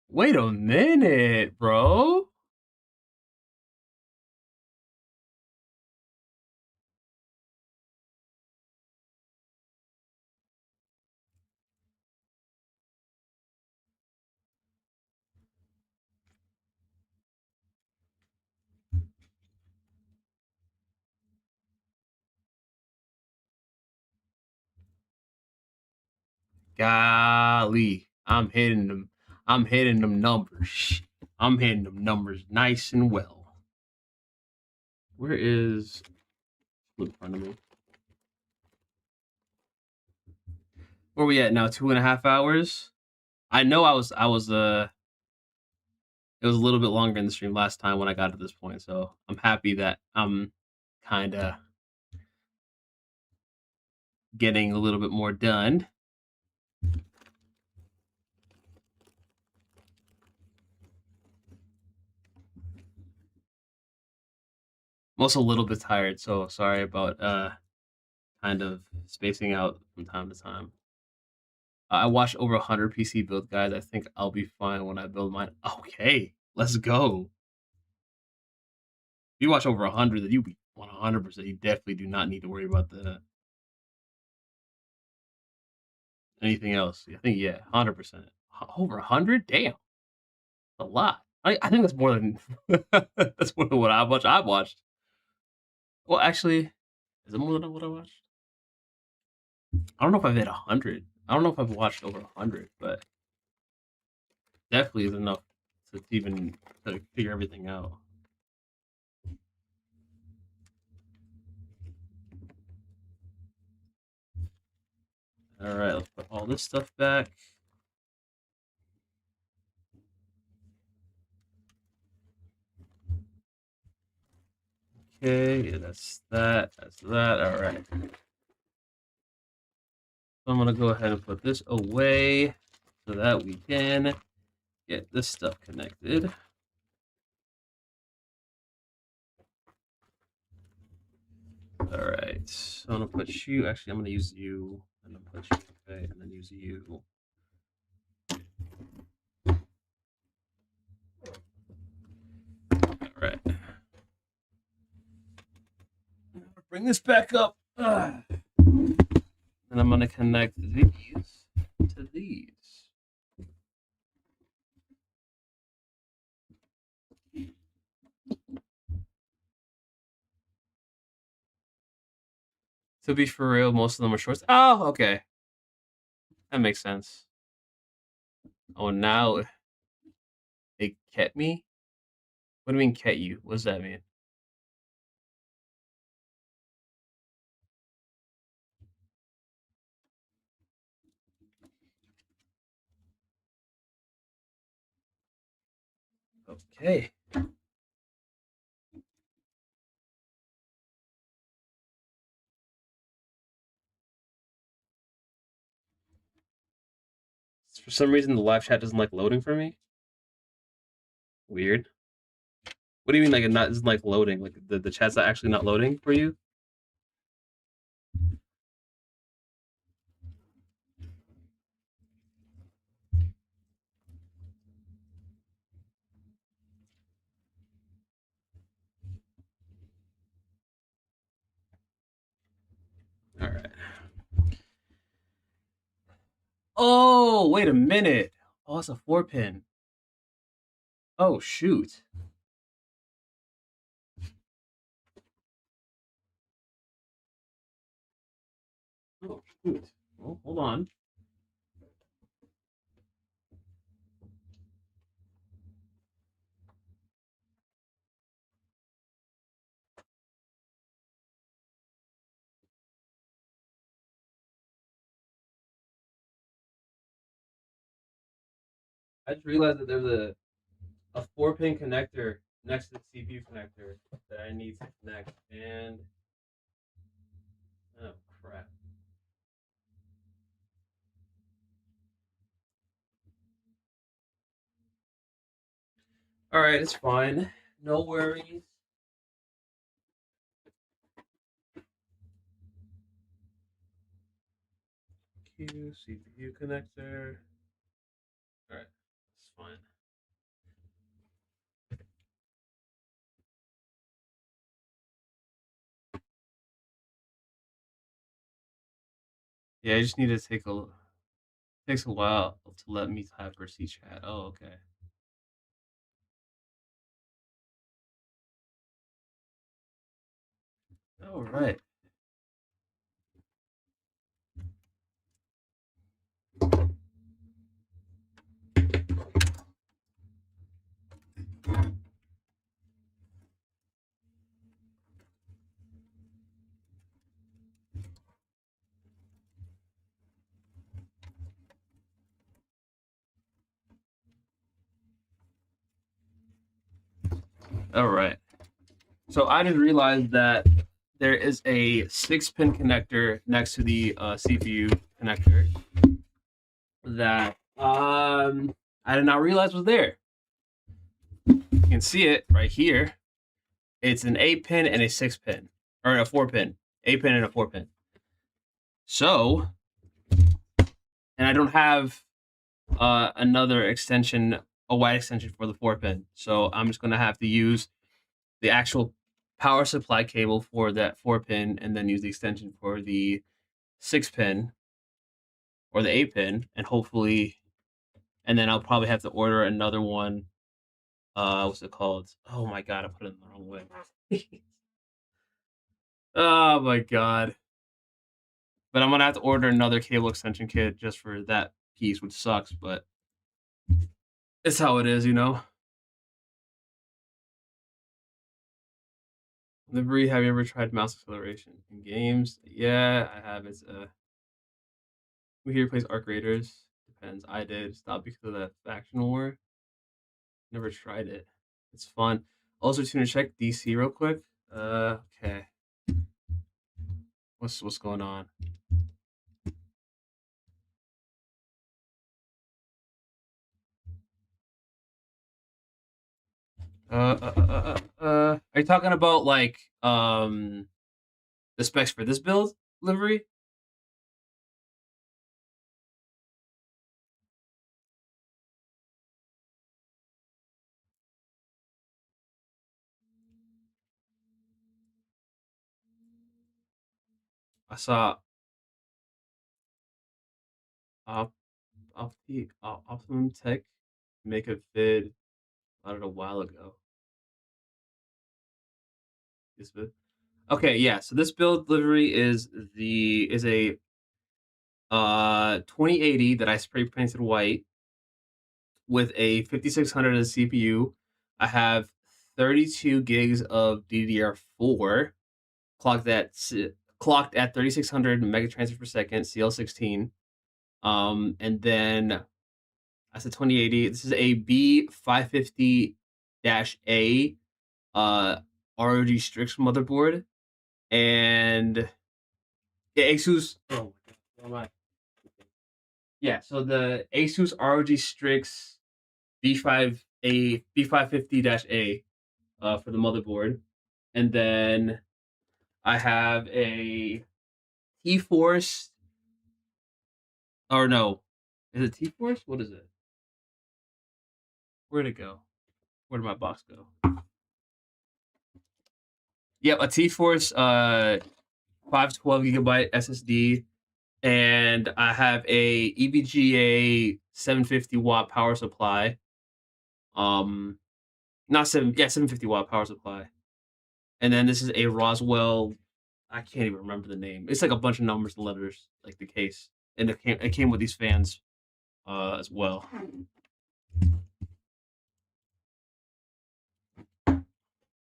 Wait a minute, bro. Golly, I'm hitting them. I'm hitting them numbers. I'm hitting them numbers nice and well. Where is in front of me? Where we at now? 2.5 hours. I know it was a little bit longer in the stream last time when I got to this point, so I'm happy that I'm kind of getting a little bit more done. I'm also a little bit tired, so sorry about kind of spacing out from time to time. I watched over 100 PC build guys. I think I'll be fine when I build mine. Okay, let's go. If you watch over 100, then you be 100%. You definitely do not need to worry about anything else. I think, yeah, 100%. Over 100? Damn, a lot. I think that's more than that's more than what I've watched. Well, actually, is it more than what I watched? I don't know if I've hit 100. I don't know if I've watched over 100, but definitely is enough to even to figure everything out. All right, let's put all this stuff back. Okay, yeah, that's that. That's that. All right. So I'm gonna go ahead and put this away so that we can get this stuff connected. All right. So I'm gonna put you. Actually, I'm gonna use you, and then put you. Okay, and then use you. All right. Bring this back up. And I'm gonna connect these to these. To be for real, most of them are shorts. Oh, okay. That makes sense. Oh, now it kept me? What do you mean kept you? What does that mean? Okay. For some reason, the live chat doesn't like loading for me. Weird. What do you mean, like it not isn't like loading? Like the chat's not actually not loading for you? All right. Oh, wait a minute. Oh, it's a 4-pin. Oh, shoot. Oh, shoot. Oh, hold on. I just realized that there's a 4-pin connector next to the CPU connector that I need to connect, and oh crap. All right, it's fine. No worries. Q CPU connector. All right, it's fine. Yeah, I just need to take a. Takes a while to let me type or see chat. Oh, okay. All right. All right. So I just realized that there is a 6-pin connector next to the CPU connector that I did not realize was there. You can see it right here. It's an 8-pin and a 6-pin, or a 4-pin, 8-pin and a 4-pin. So, and I don't have another extension, a wide extension for the 4-pin. So I'm just gonna have to use the actual power supply cable for that 4-pin, and then use the extension for the 6-pin or the 8-pin, and hopefully, and then I'll probably have to order another one. What's it called? Oh my god, I put it in the wrong way. Oh my god. But I'm gonna have to order another cable extension kit just for that piece, which sucks, but it's how it is, you know. Liberty, have you ever tried mouse acceleration in games? Yeah, I have. It's who here plays Arc Raiders? Depends. I did stop because of that faction war. Never tried it. It's fun. Also, to check DC real quick. Okay. What's going on? Are you talking about like the specs for this build livery? I saw op, Optimum Tech make a vid about it a while ago. This vid. Okay, yeah. So this build livery is a 2080 that I spray painted white with a 5600 as CPU. I have 32 gigs of DDR4 clocked at clocked at 3600 megatransfers per second, CL16. And then I said 2080. This is a B550-A ROG Strix motherboard, and yeah, Asus. Oh my god, yeah. So the Asus ROG Strix B550-A for the motherboard, and then I have a T-Force. Or no, is it T-Force? What is it? Where'd it go? Where did my box go? Yep, a T-Force 512 gigabyte SSD, and I have a EVGA 750-watt power supply. Not 750-watt power supply. And then this is a Roswell. I can't even remember the name. It's like a bunch of numbers and letters, like the case, and it came with these fans as well.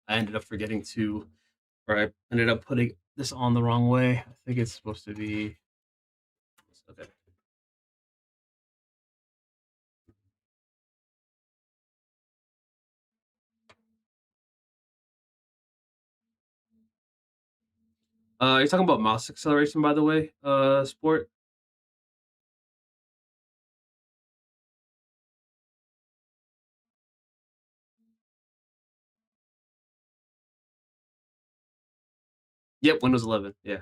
I ended up forgetting to, or I ended up putting this on the wrong way. I think it's supposed to be okay. You're talking about mouse acceleration, by the way, sport. Yep, Windows 11. Yeah,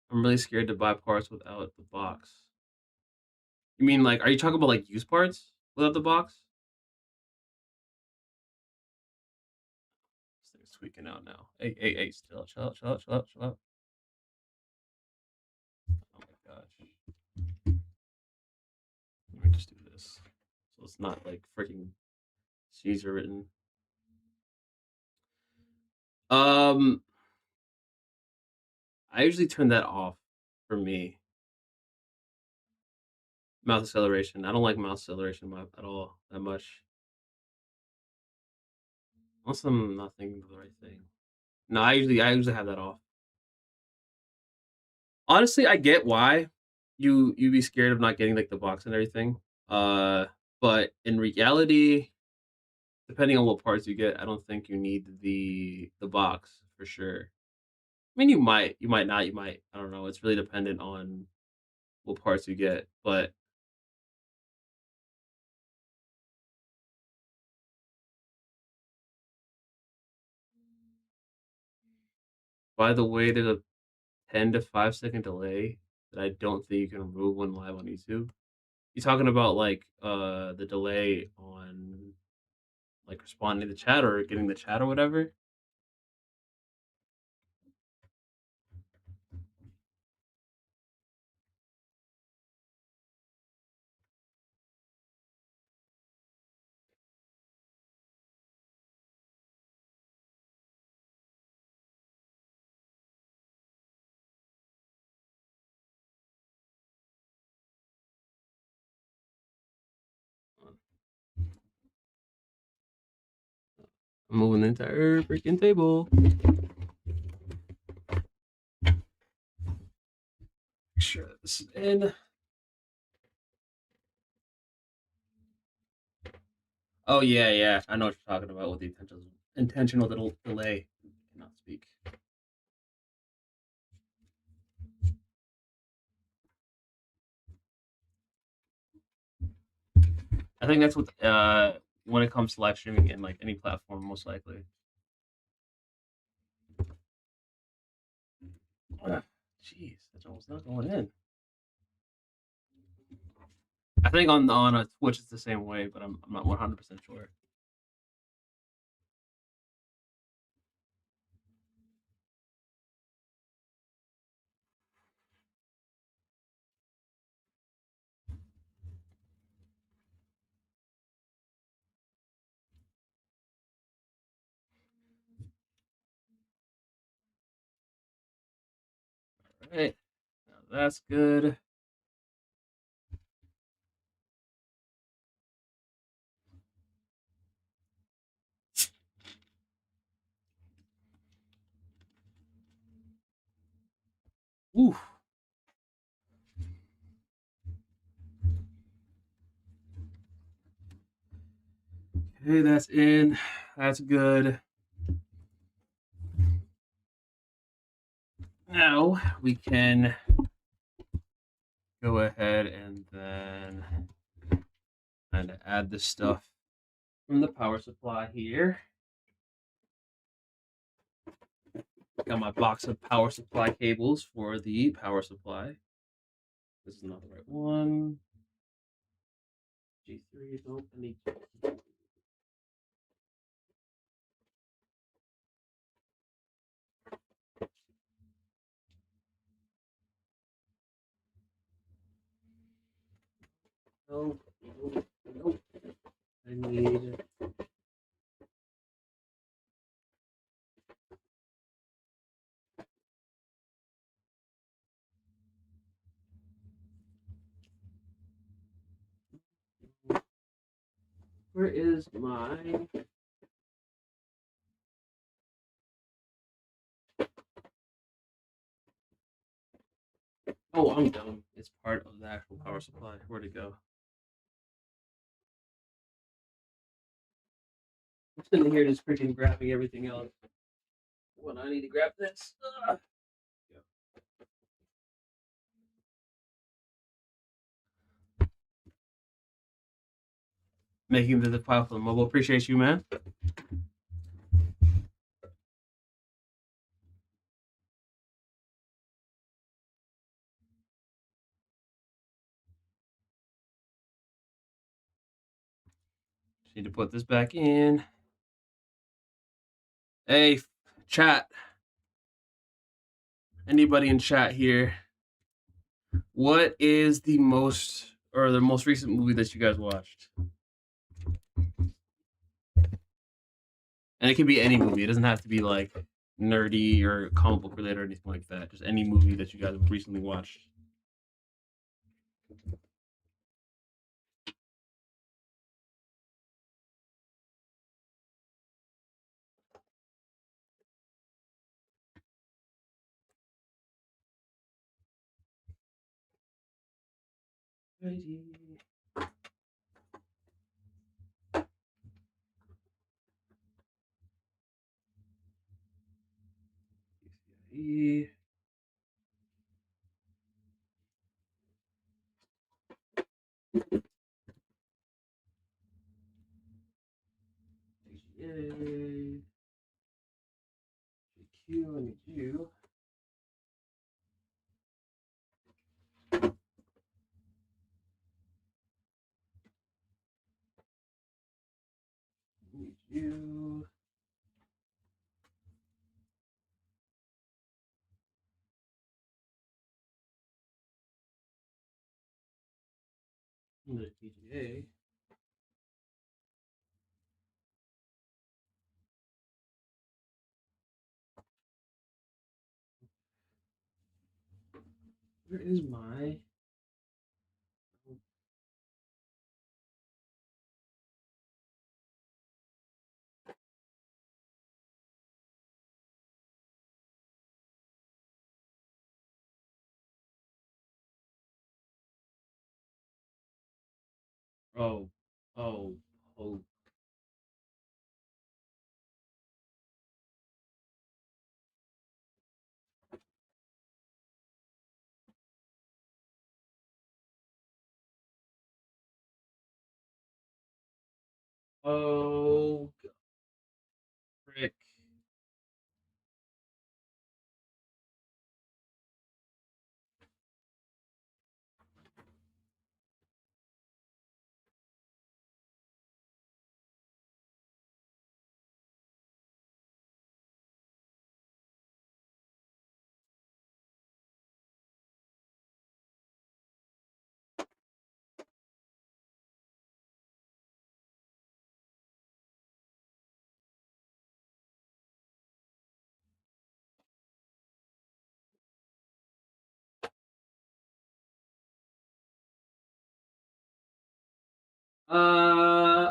I'm really scared to buy parts without the box. You mean like, are you talking about like used parts without the box? This thing's tweaking out now. Hey, still, chill out, chill out, chill out, chill out. Oh my gosh. Let me just do this. So it's not like freaking Caesar written. Um, I usually turn that off for me. Mouse acceleration. I don't like mouse acceleration at all that much. Unless I'm not thinking of the right thing. No, I usually have that off. Honestly, I get why you'd be scared of not getting like the box and everything. Uh, but in reality, depending on what parts you get, I don't think you need the box for sure. I mean, you might not, you might. I don't know. It's really dependent on what parts you get. But by the way, there's a 10 to 5 second delay that I don't think you can remove when live on YouTube. You talking about like the delay on like responding to the chat or getting the chat or whatever? I'm moving the entire freaking table. Make sure this is in. Oh yeah, yeah. I know what you're talking about with the intentional little delay. I cannot speak. I think that's what when it comes to live streaming in like any platform, most likely. Jeez, that's almost not going in. I think on a Twitch it's the same way, but I'm not 100% sure. All right, now that's good. Ooh. Okay, that's in. That's good. Now we can go ahead and then kind of add the stuff from the power supply here. Got my box of power supply cables for the power supply. This is not the right one. G3, nope, I need no, nope, nope. I need where is my oh I'm dumb. It's part of the actual power supply. Where'd it go? I'm sitting here just freaking grabbing everything else when I need to grab this. making the file for the mobile. Appreciate you, man. Just need to put this back in. Hey, chat. Anybody in chat here? What is the most recent movie that you guys watched? And it can be any movie. It doesn't have to be like nerdy or comic book related or anything like that. Just any movie that you guys have recently watched. GQ, I need you. I need you. The PGA. Where is my? Oh, oh, oh. Oh, frick.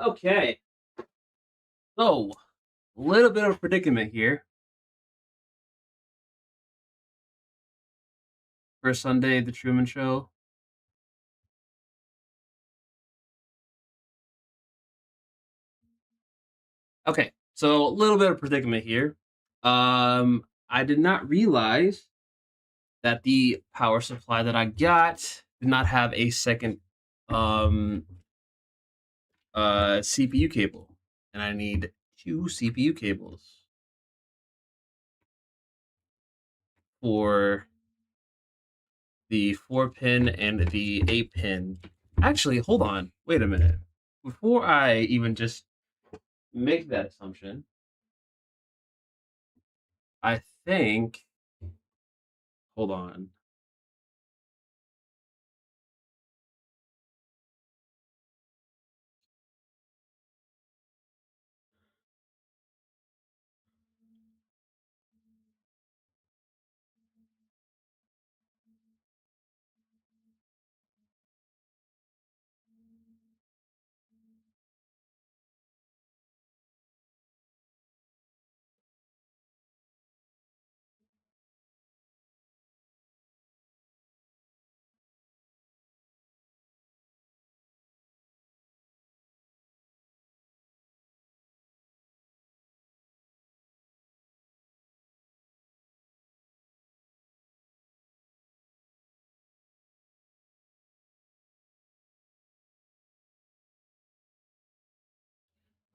Okay. So, a little bit of a predicament here for Sunday, The Truman Show. Okay, so a little bit of predicament here. I did not realize that the power supply that I got did not have a second um CPU cable, and I need two CPU cables for the 4 pin and the 8 pin. Actually, hold on, wait a minute. Before I even just make that assumption, I think. Hold on.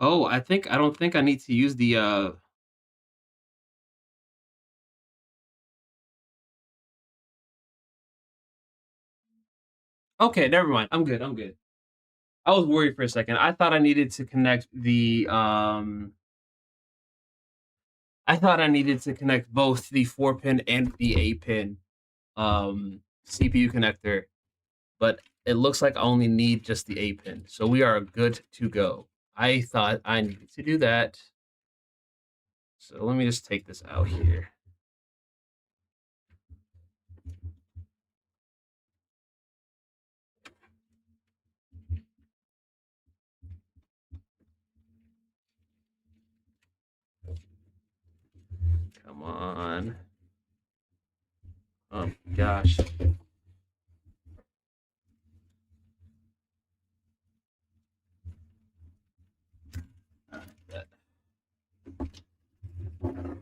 Oh, I don't think I need to use the okay, never mind. I'm good. I'm good. I was worried for a second. I thought I needed to connect the I thought I needed to connect both the 4 pin and the 8 pin CPU connector, but it looks like I only need just the 8 pin. So we are good to go. I thought I needed to do that. So let me just take this out here. Come on. Oh gosh.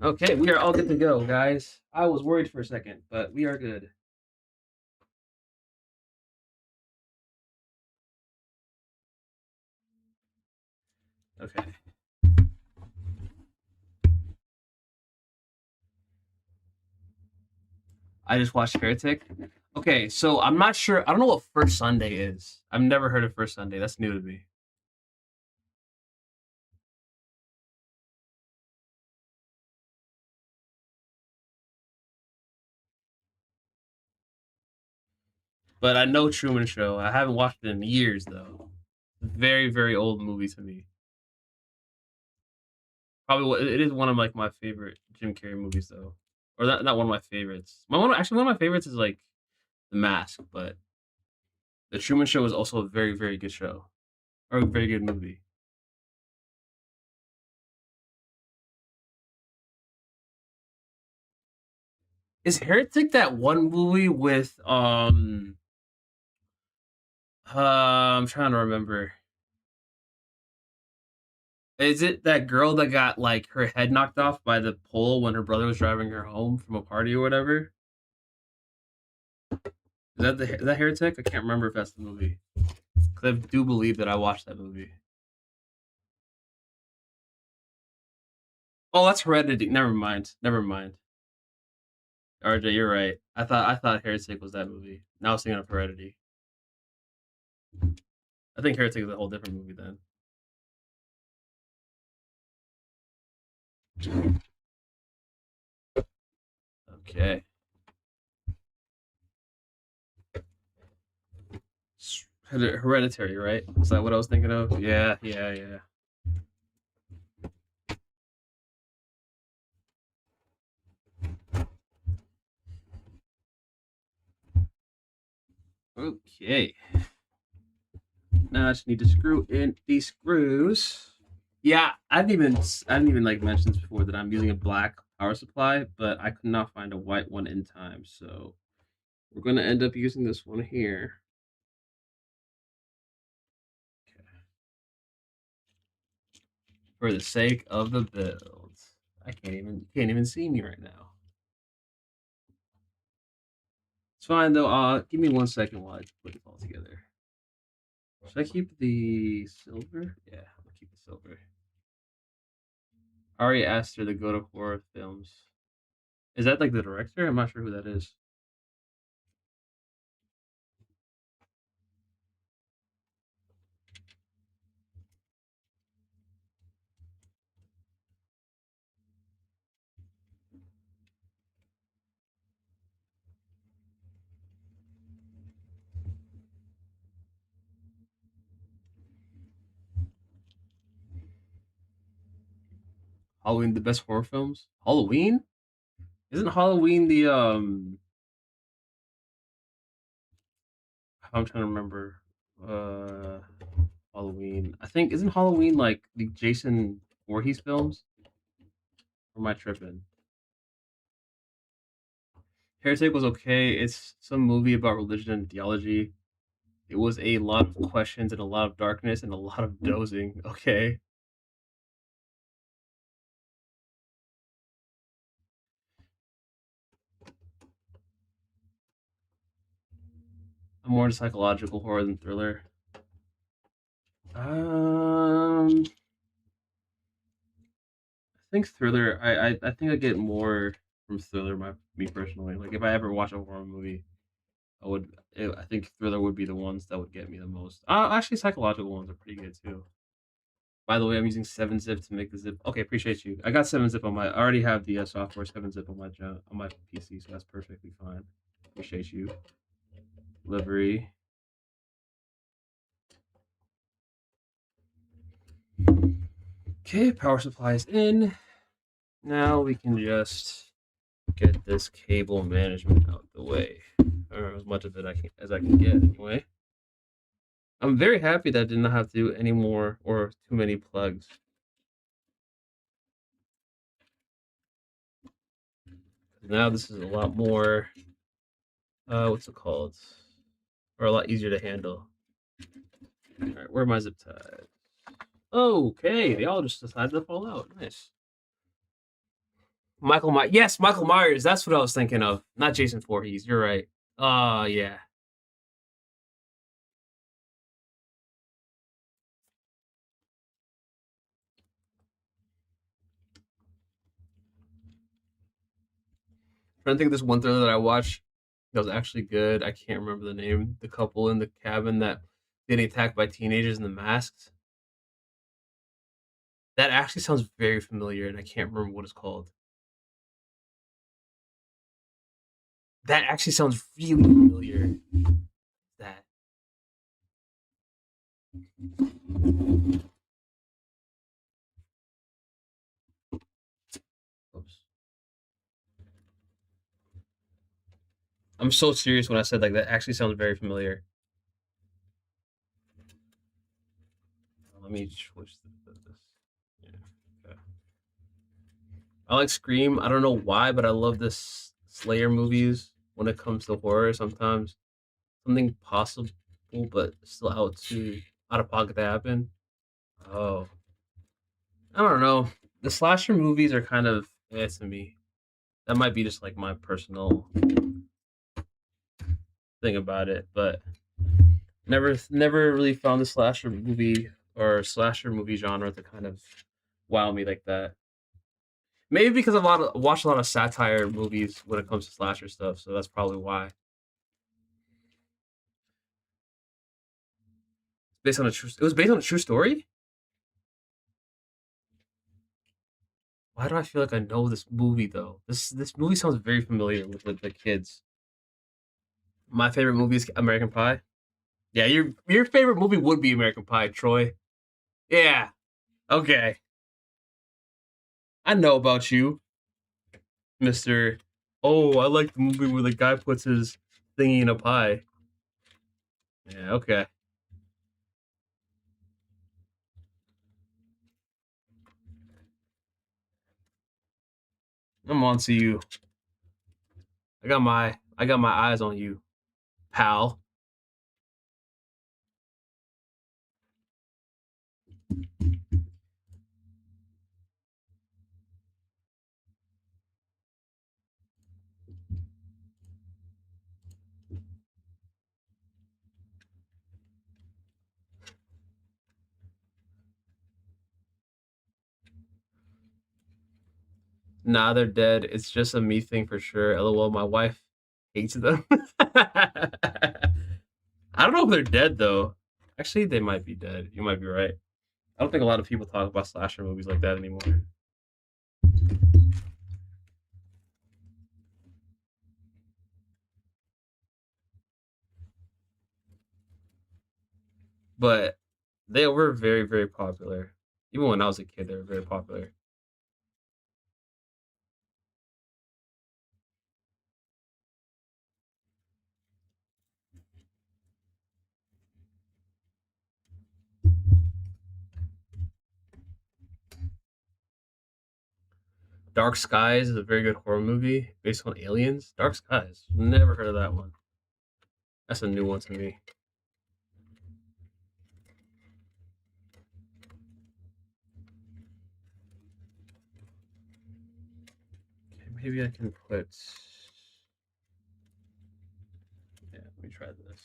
Okay, we are all good to go, guys. I was worried for a second, but we are good. Okay. I just watched Heretic. Okay, so I'm not sure. I don't know what First Sunday is. I've never heard of First Sunday. That's new to me. But I know Truman Show. I haven't watched it in years though. Very, very old movie to me. Probably it is one of like my favorite Jim Carrey movies though, or not one of my favorites. Actually one of my favorites is like The Mask, but The Truman Show is also a very, very good show or a very good movie. Is Heretic that one movie with I'm trying to remember. Is it that girl that got like her head knocked off by the pole when her brother was driving her home from a party or whatever? Is that Heretic? I can't remember if that's the movie. Because I do believe that I watched that movie. Oh, that's Heredity. Never mind. Never mind. RJ, you're right. I thought Heretic was that movie. Now I was thinking of Heredity. I think Heretic is a whole different movie then. Okay. Hereditary, right? Is that what I was thinking of? Yeah, yeah, yeah. Okay. Now I just need to screw in these screws. Yeah, I didn't even like mention this before that I'm using a black power supply, but I could not find a white one in time. So we're gonna end up using this one here. For the sake of the build. I can't even see me right now. It's fine though. Give me 1 second while I put it all together. Should I keep the silver? Yeah, I'll keep the silver. Ari Aster, the God of War films. Is that like the director? I'm not sure who that is. Halloween, the best horror films. Halloween? Isn't Halloween the I'm trying to remember. Uh, Halloween. I think isn't Halloween like the Jason Voorhees films? Or am I tripping? Heretic was okay. It's some movie about religion and theology. It was a lot of questions and a lot of darkness and a lot of dozing. Okay. I'm more into psychological horror than thriller. Um think thriller. I think I get more from thriller. Me personally, like if I ever watch a horror movie, I think thriller would be the ones that would get me the most. Actually, psychological ones are pretty good too. By the way, I'm using 7-zip to make the zip. Okay, appreciate you. I got 7-zip on my. I already have the software 7-zip on my PC, so that's perfectly fine. Appreciate you. Livery. Okay, power supply is in. Now we can just get this cable management out the way, or as much of it as I can get anyway. I'm very happy that I did not have to do any more or too many plugs. Now this is a lot more, what's it called? Or a lot easier to handle. All right, where are my zip ties? Okay, they all just decided to fall out. Nice. Michael Myers. Yes, Michael Myers. That's what I was thinking of. Not Jason Voorhees. You're right. Yeah. Trying to think of this one thriller that I watched that was actually good. I can't remember the name. The couple in the cabin that getting attacked by teenagers in the masks. That actually sounds very familiar, and I can't remember what it's called. That actually sounds really familiar. That. Oops. I'm so serious when I said like that actually sounds very familiar. Let me switch this. Yeah. Okay. I like Scream. I don't know why, but I love this Slayer movies when it comes to horror. Sometimes something possible, but still out of pocket to happen. Oh, I don't know. The slasher movies are kind of to me. That might be just like my personal thing about it, but never really found the slasher movie or slasher movie genre to kind of wow me like that. Maybe because watched a lot of satire movies when it comes to slasher stuff, so that's probably why. It's based on a true. It was based on a true story. Why do I feel like I know this movie though? This movie sounds very familiar with the kids. My favorite movie is American Pie. Yeah, your favorite movie would be American Pie, Troy. Yeah. Okay. I know about you, Mister. Oh, I like the movie where the guy puts his thingy in a pie. Yeah. Okay. I'm on to you. I got my eyes on you, pal. Nah, they're dead. It's just a me thing for sure. LOL, my wife hates them. I don't know if they're dead though. Actually, they might be dead. You might be right. I don't think a lot of people talk about slasher movies like that anymore. But they were very, very popular. Even when I was a kid, they were very popular. Dark Skies is a very good horror movie based on aliens. Dark Skies. Never heard of that one. That's a new one to me. Okay, maybe I can put. Yeah, let me try this.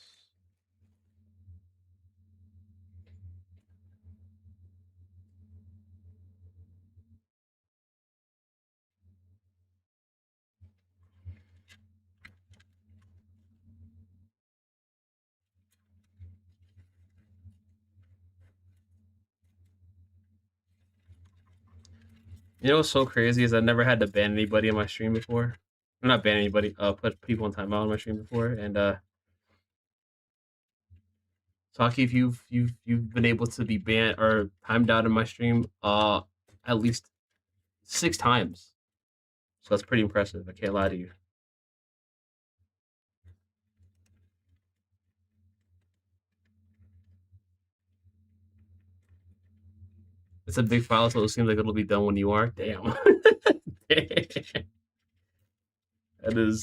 You know what's so crazy is I never had to ban anybody on my stream before. I'm not ban anybody. Put people in timeout on my stream before. And Saki, if you've been able to be banned or timed out in my stream, at least 6 times. So that's pretty impressive. I can't lie to you. It's a big file, so it seems like it'll be done when you are. Damn.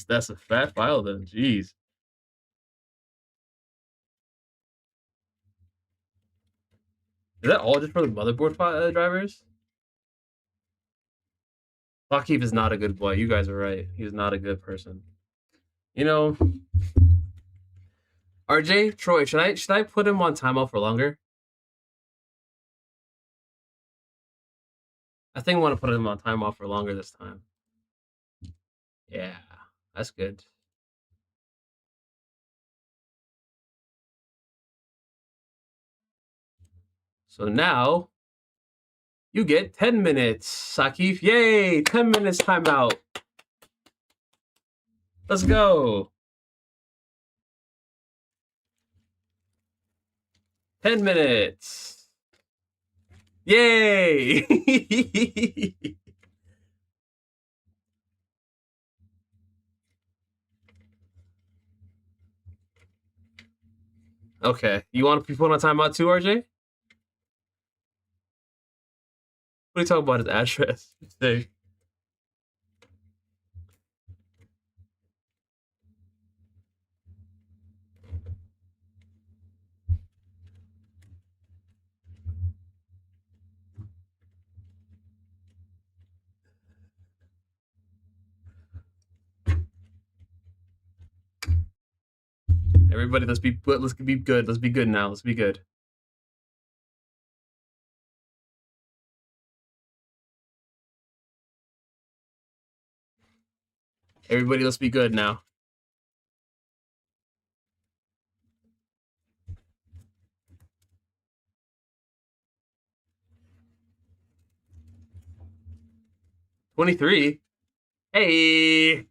That's a fat file then. Jeez. Is that all just for the motherboard drivers? Lockheed is not a good boy. You guys are right. He's not a good person. You know, RJ, Troy, should I put him on timeout for longer? I think I want to put him on timeout for longer this time. Yeah, that's good. So now you get 10 minutes, Sakif. Yay! 10 minutes timeout. Let's go. 10 minutes. Yay! Okay. You want to be put on timeout too, RJ? What are you talking about? His address? Say. Everybody, let's be good. Let's be good. Let's be good now. Let's be good. Everybody, let's be good now. $23. Hey,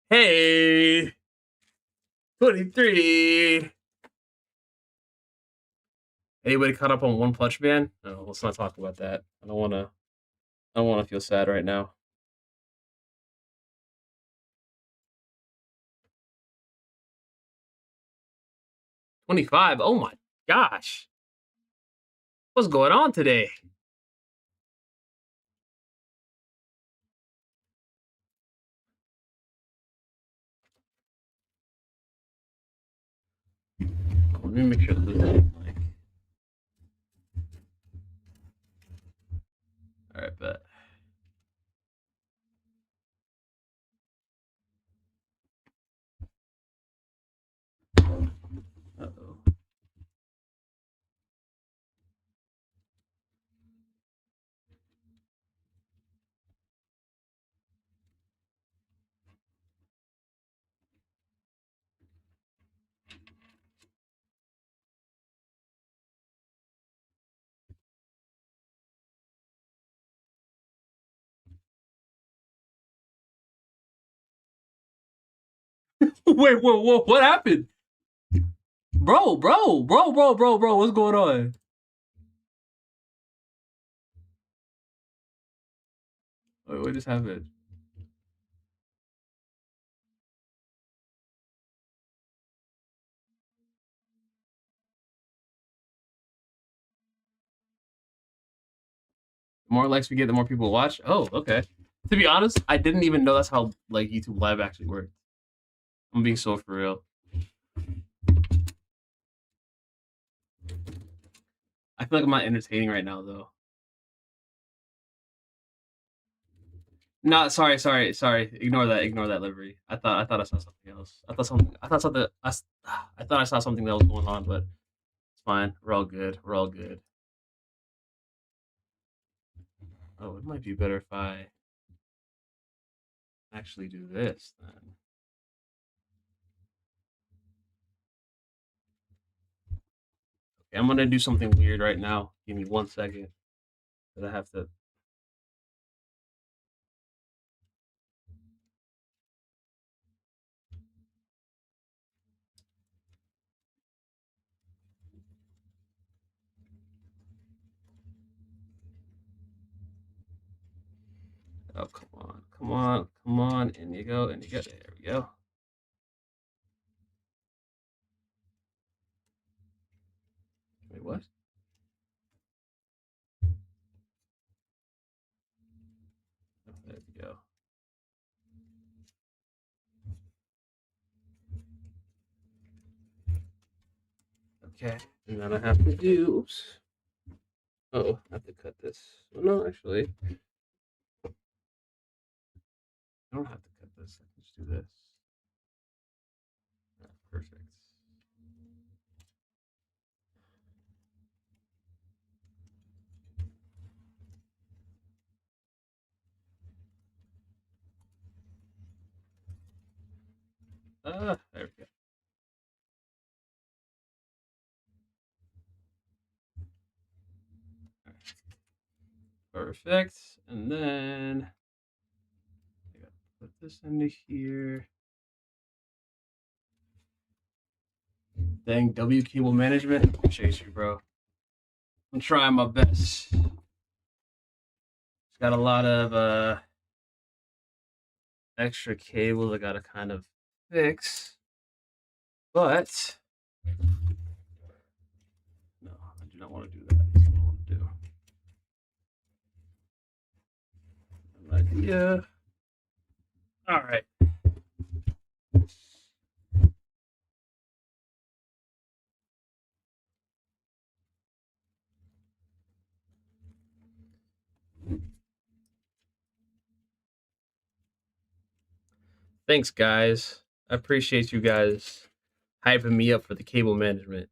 hey, 23. Anybody caught up on One Punch Man? No, let's not talk about that. I don't want to. I don't want to feel sad right now. $25. Oh my gosh, what's going on today? Let me make sure this is like. All right, bet. Uh-oh. Wait, whoa, what happened? Bro, what's going on? Wait, what just happened? The more likes we get, the more people watch. Oh, okay. To be honest, I didn't even know that's how like YouTube Live actually worked. I'm being so for real. I feel like I'm not entertaining right now though. No, sorry. Ignore that livery. I thought I saw something else. I thought I saw something that was going on, but it's fine. We're all good. We're all good. Oh, it might be better if I actually do this then. Okay, I'm gonna do something weird right now. Give me 1 second. That I have to Oh, come on, come on, come on. In you go, in you go. There we go. Wait, what? Oh, there we go. Okay, and then I have to do, oops. Oh, I have to cut this. Oh, no, actually, I don't have to cut this. I can just do this. Perfect. There we go. Perfect. And then I gotta put this into here. Dang, W cable management. Chase you, bro. I'm trying my best. It's got a lot of extra cables I gotta kind of fix. But no, I do not want to do that. That's what I want to do. Idea. All right. Thanks, guys. I appreciate you guys hyping me up for the cable management.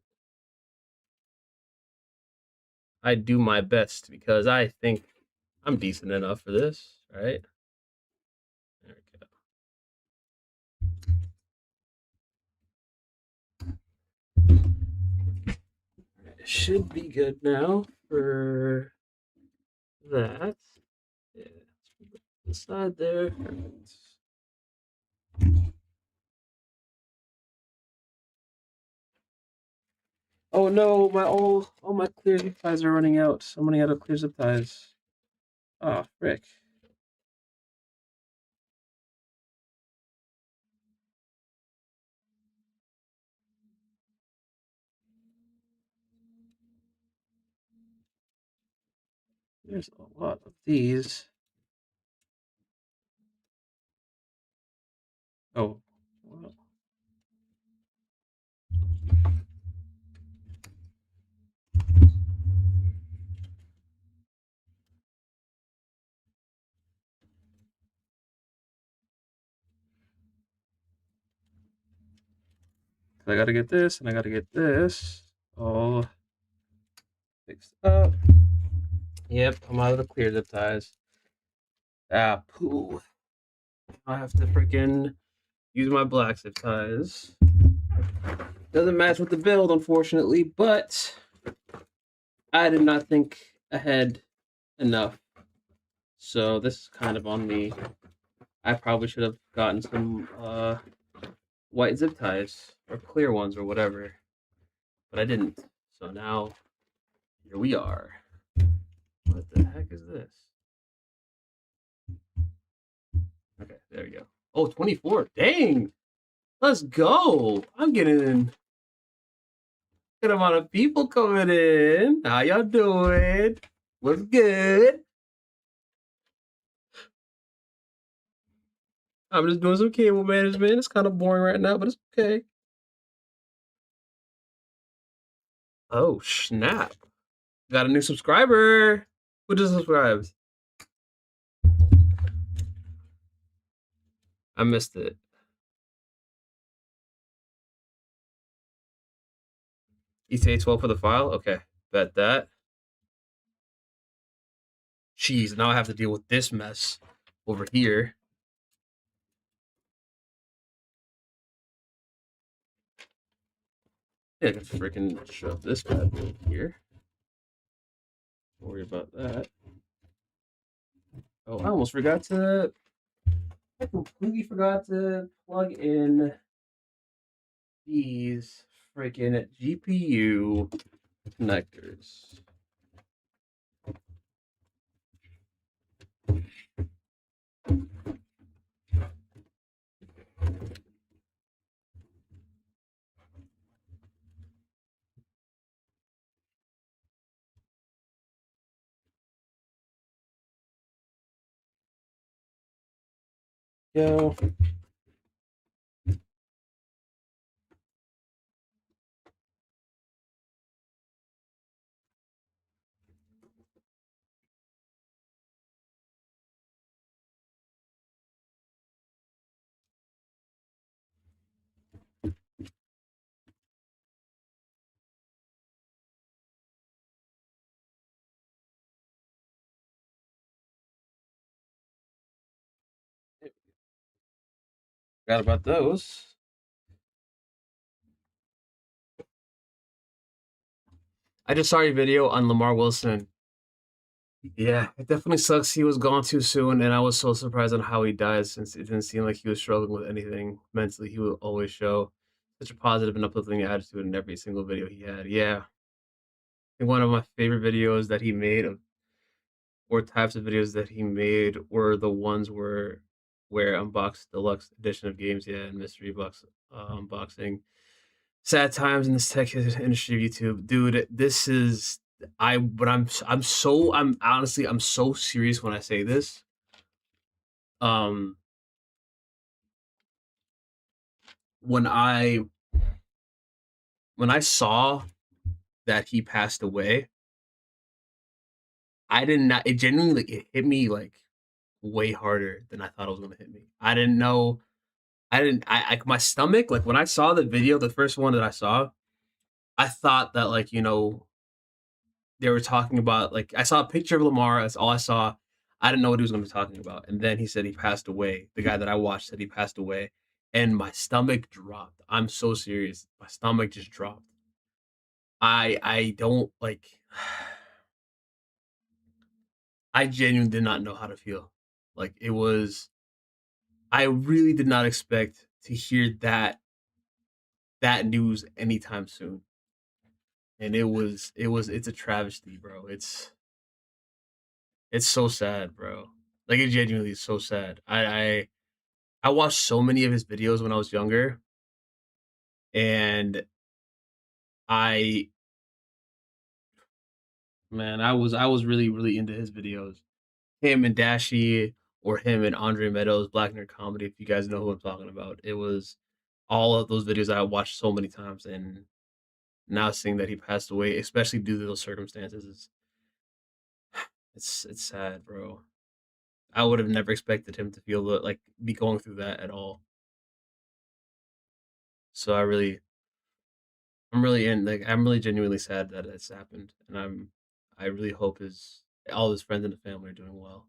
I do my best because I think I'm decent enough for this, right? There we go. It should be good now for that. Yeah, inside there. Oh no, my all my clear zip ties are running out. I'm running out of clear zip ties. Oh frick. There's a lot of these. Oh, well. I gotta get this and I gotta get this all fixed up. Yep, I'm out of the clear zip ties. Ah, poo. I have to freaking use my black zip ties. Doesn't match with the build, unfortunately, but I did not think ahead enough. So this is kind of on me. I probably should have gotten some white zip ties or clear ones or whatever, but I didn't. So now here we are. What the heck is this? Okay, there we go. Oh, 24. Dang. Let's go. I'm getting good amount of people coming in. How y'all doing? What's good? I'm just doing some cable management. It's kind of boring right now, but it's okay. Oh, snap. Got a new subscriber. Who just subscribed? I missed it. ETA 12 for the file? Okay. Bet that. Jeez, now I have to deal with this mess over here. Yeah, I can freaking shove this bad boy here. Don't worry about that. Oh, I almost forgot to. I completely forgot to plug in these freaking GPU connectors. Yo. Forgot about those. I just saw your video on Lamar Wilson. Yeah, it definitely sucks he was gone too soon, and I was so surprised on how he died since it didn't seem like he was struggling with anything mentally. He would always show such a positive and uplifting attitude in every single video he had. Yeah, I think one of my favorite videos that he made, or types of videos that he made, were the ones where unbox deluxe edition of games, yeah, and mystery box unboxing. Sad times in this tech industry of YouTube, dude. This is but I'm honestly I'm so serious when I say this. Um, when I saw that he passed away, I did not. It genuinely like, it hit me like way harder than I thought it was gonna hit me. I didn't know. I didn't. I my stomach like when I saw the video, the first one that I saw, I thought that like they were talking about like I saw a picture of Lamar. That's all I saw. I didn't know what he was going to be talking about. And then he said he passed away. The guy that I watched said he passed away, and my stomach dropped. I'm so serious. My stomach just dropped. I don't like. I genuinely did not know how to feel. Like it was. I really did not expect to hear that news anytime soon. And it's a travesty, bro. It's so sad, bro. Like it genuinely is so sad. I watched so many of his videos when I was younger, and I man, I was really into his videos. Him and Dashi, or him and Andre Meadows, Black Nerd Comedy. If you guys know who I'm talking about, it was all of those videos I watched so many times, and now seeing that he passed away, especially due to those circumstances, it's sad, bro. I would have never expected him to feel like be going through that at all. So I'm really genuinely sad that it's happened, and I really hope his all his friends and the family are doing well.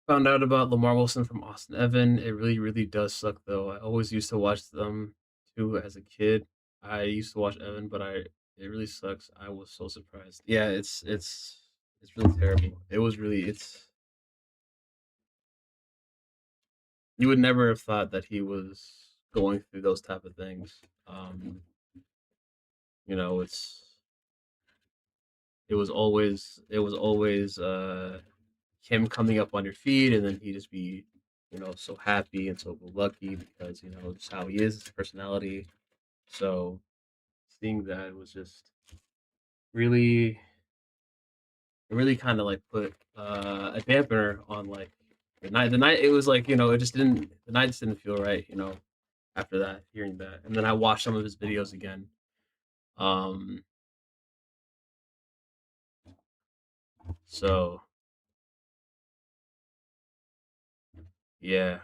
Found out about Lamar Wilson from Austin Evan. It really does suck though. I always used to watch them too as a kid. I used to watch Evan, but I it really sucks. I was so surprised. Yeah, it's really terrible. It was really it's you would never have thought that he was going through those type of things. You know, it was always him coming up on your feed, and then he just be so happy and so lucky because just how he is, his personality. So seeing that was just really it really kind of like put a dampener on like the night. It was like it just didn't the night just didn't feel right, after that, hearing that. And then I watched some of his videos again. um so yeah,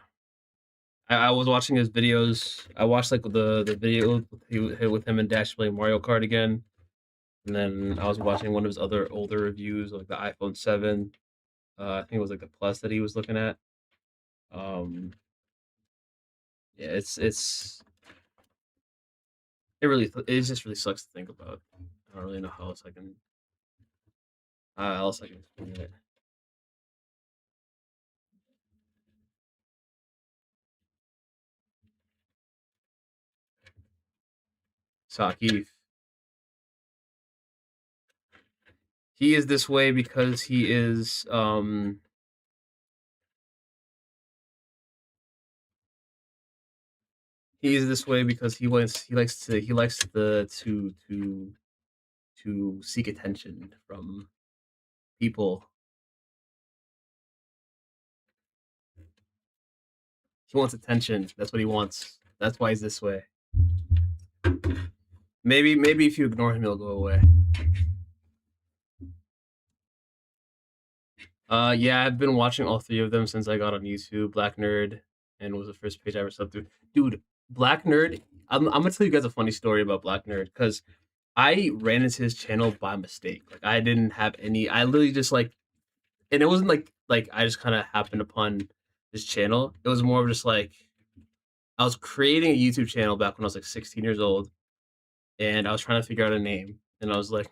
I was watching his videos. I watched like the video with him and Dash playing Mario Kart again, and then I was watching one of his other older reviews, like the iPhone 7. I think it was like the Plus that he was looking at. Um, yeah, it just really sucks to think about. I don't really know how else I can explain it. Sakif. He is this way because he is this way because he likes to seek attention from people. He wants attention. That's what he wants. That's why he's this way. Maybe if you ignore him, he'll go away. Yeah, I've been watching all three of them since I got on YouTube. Black Nerd and was the first page I ever subbed through. Dude, Black Nerd. I'm gonna tell you guys a funny story about Black Nerd because I ran into his channel by mistake. Like I didn't have any. I literally just like, and it wasn't like I just kind of happened upon his channel. It was more of just like I was creating a YouTube channel back when I was like 16 years old, and I was trying to figure out a name, and I was like,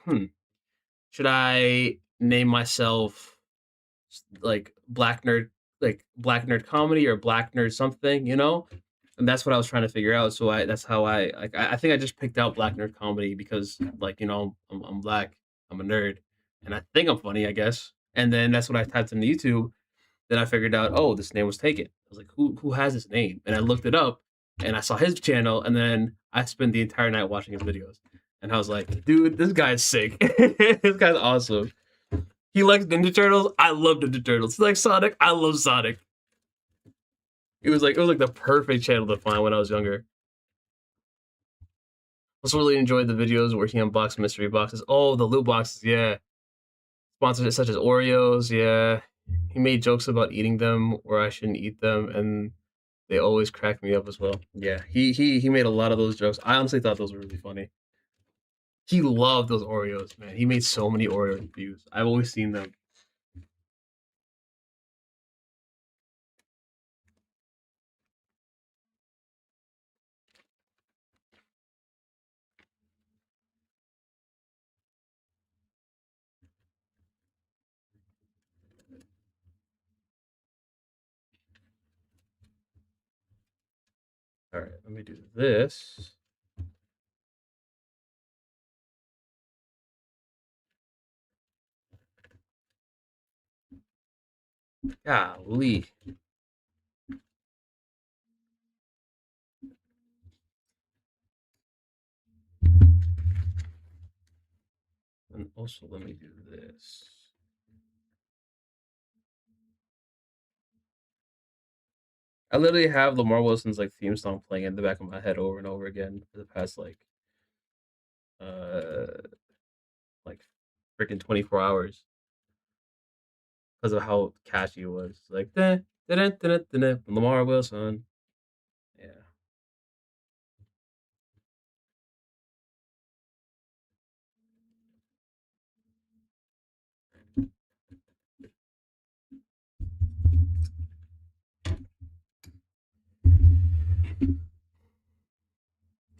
should I name myself like Black Nerd Comedy or Black Nerd something, you know? And that's what I was trying to figure out. So that's how I think I just picked out Black Nerd Comedy because like you know I'm black, I'm a nerd, and I think I'm funny, I guess. And then that's what I typed into YouTube. Then I figured out, oh, this name was taken. I was like, who has this name? And I looked it up, and I saw his channel, and then I spent the entire night watching his videos. And I was like, dude, this guy's sick. This guy's awesome. He likes Ninja Turtles. I love Ninja Turtles. He likes Sonic. I love Sonic. It was like the perfect channel to find when I was younger. Also really enjoyed the videos where he unboxed mystery boxes. Oh, the loot boxes, yeah. Sponsors such as Oreos, yeah. He made jokes about eating them or I shouldn't eat them, and they always crack me up as well. Yeah, he made a lot of those jokes. I honestly thought those were really funny. He loved those Oreos, man. He made so many Oreo reviews. I've always seen them. All right, let me do this. Golly. And also, let me do this. I literally have Lamar Wilson's like theme song playing in the back of my head over and over again for the past uh like freaking 24 hours because of how catchy it was. Like Lamar Wilson. Yeah.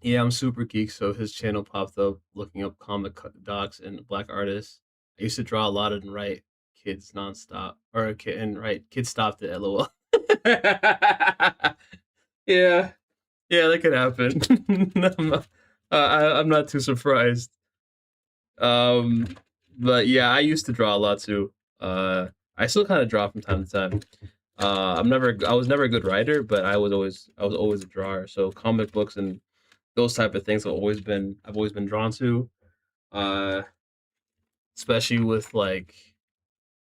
Yeah, I'm super geek, so his channel popped up looking up comic docs and black artists. I used to draw a lot and write kids nonstop, or kid and write kids stopped at LOL. Yeah, yeah, that could happen. I'm not too surprised. Um, but yeah, I used to draw a lot too. I still kind of draw from time to time. I was never a good writer, but I was always a drawer. So comic books and those type of things I've always been drawn to. Uh, especially with like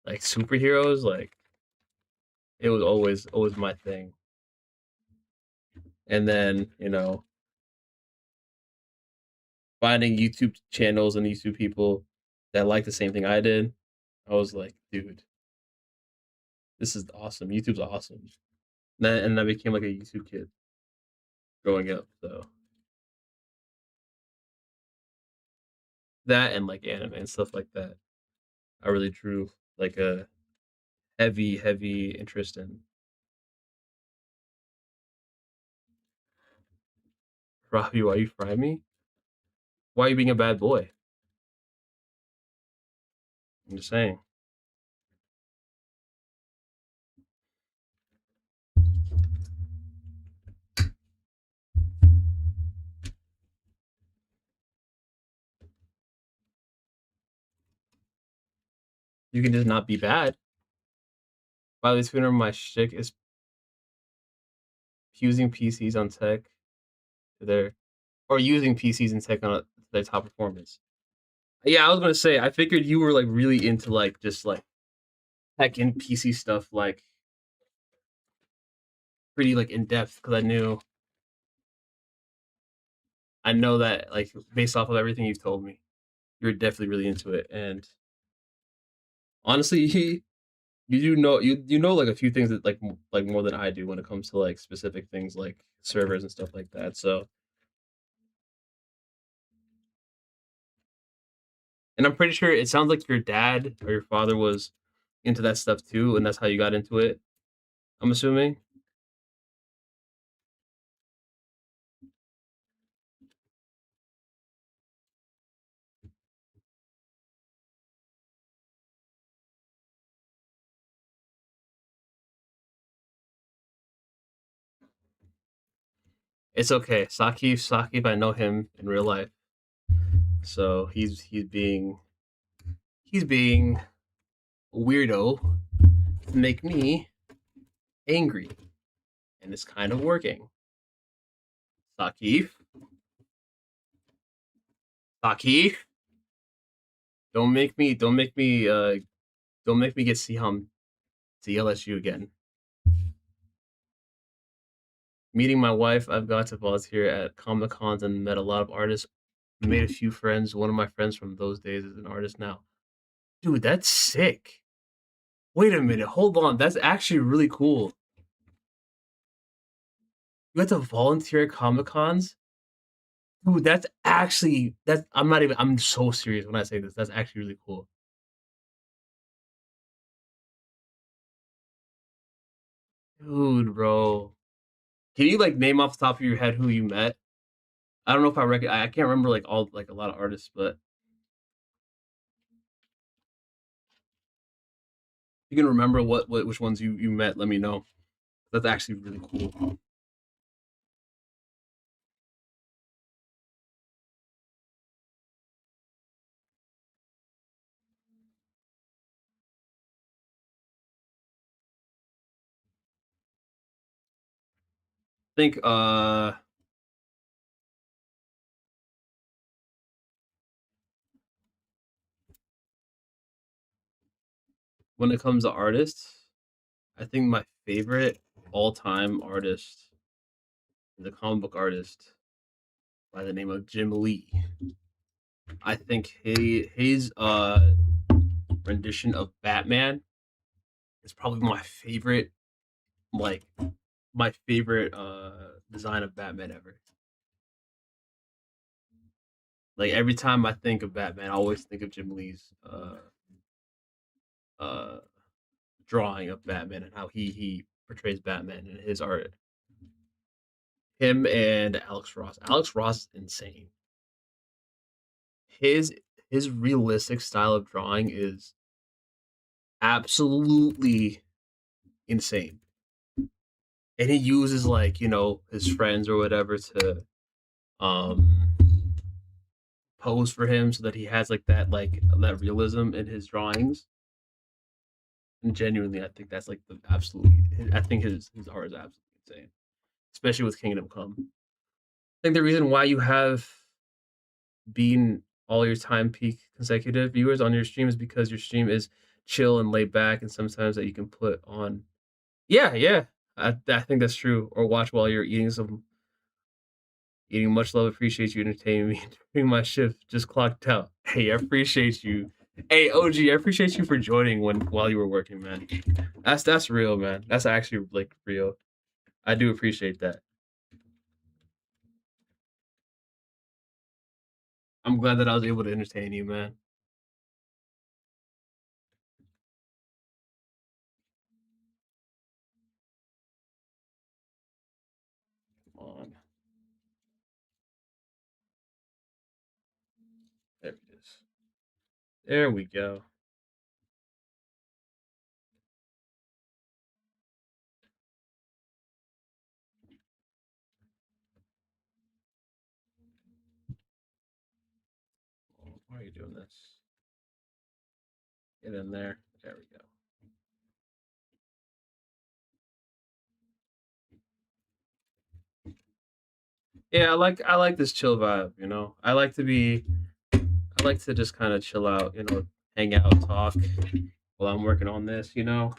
superheroes, like it was always my thing. And then finding YouTube channels and YouTube people that like the same thing I did, I was like, dude, this is awesome. YouTube's awesome. And I became like a YouTube kid growing up. So that and like anime and stuff like that, I really drew like a heavy interest in. Robbie, why you fry me? Why are you being a bad boy? I'm just saying. You can just not be bad. By the way, tuner my shtick is fusing PCs on tech to their or using PCs and tech on their top performance. Yeah, I was gonna say. I figured you were like really into like just like tech and PC stuff, like pretty like in depth because I know that like based off of everything you've told me, you're definitely really into it. And honestly, you do know you know like a few things that like more than I do when it comes to like specific things like servers and stuff like that. So, and I'm pretty sure it sounds like your dad or your father was into that stuff too, and that's how you got into it. I'm assuming. It's okay. Sakif, I know him in real life, so he's being a weirdo to make me angry, and it's kind of working. Sakif, Sakif, don't make me get Siham to yell at you again. Meeting my wife, I've got to volunteer at Comic Cons and met a lot of artists. Made a few friends. One of my friends from those days is an artist now. Dude, that's sick. Wait a minute, hold on. That's actually really cool. You have to volunteer at Comic Cons? Dude, that's I'm not even I'm so serious when I say this. That's actually really cool. Dude, bro. Can you like name off the top of your head who you met? I don't know if I can't remember like all like a lot of artists, but if you can remember what which ones you met, let me know. That's actually really cool. I think when it comes to artists, I think my favorite all-time artist is a comic book artist by the name of Jim Lee. I think his rendition of Batman is probably my favorite, like my favorite design of Batman ever. Like every time I think of Batman, I always think of Jim Lee's uh drawing of Batman and how he portrays Batman in his art. Him and Alex Ross. Alex Ross is insane. His his realistic style of drawing is absolutely insane. And he uses like, his friends or whatever to um pose for him so that he has like that realism in his drawings. And genuinely I think that's like the absolutely I think his art is absolutely insane. Especially with Kingdom Come. I think the reason why you have been all your time peak consecutive viewers on your stream is because your stream is chill and laid back and sometimes that you can put on. Yeah, yeah. I think that's true. Or watch while you're eating much love, appreciate you entertaining me during my shift. Just clocked out. Hey, I appreciate you. Hey, OG, I appreciate you for joining while you were working, man. That's real, man. That's actually like real. I do appreciate that. I'm glad that I was able to entertain you, man. Come on. There it is. There we go. Why are you doing this? Get in there. There we go. Yeah, I like this chill vibe. I like to just kind of chill out. Hang out, talk while I'm working on this. I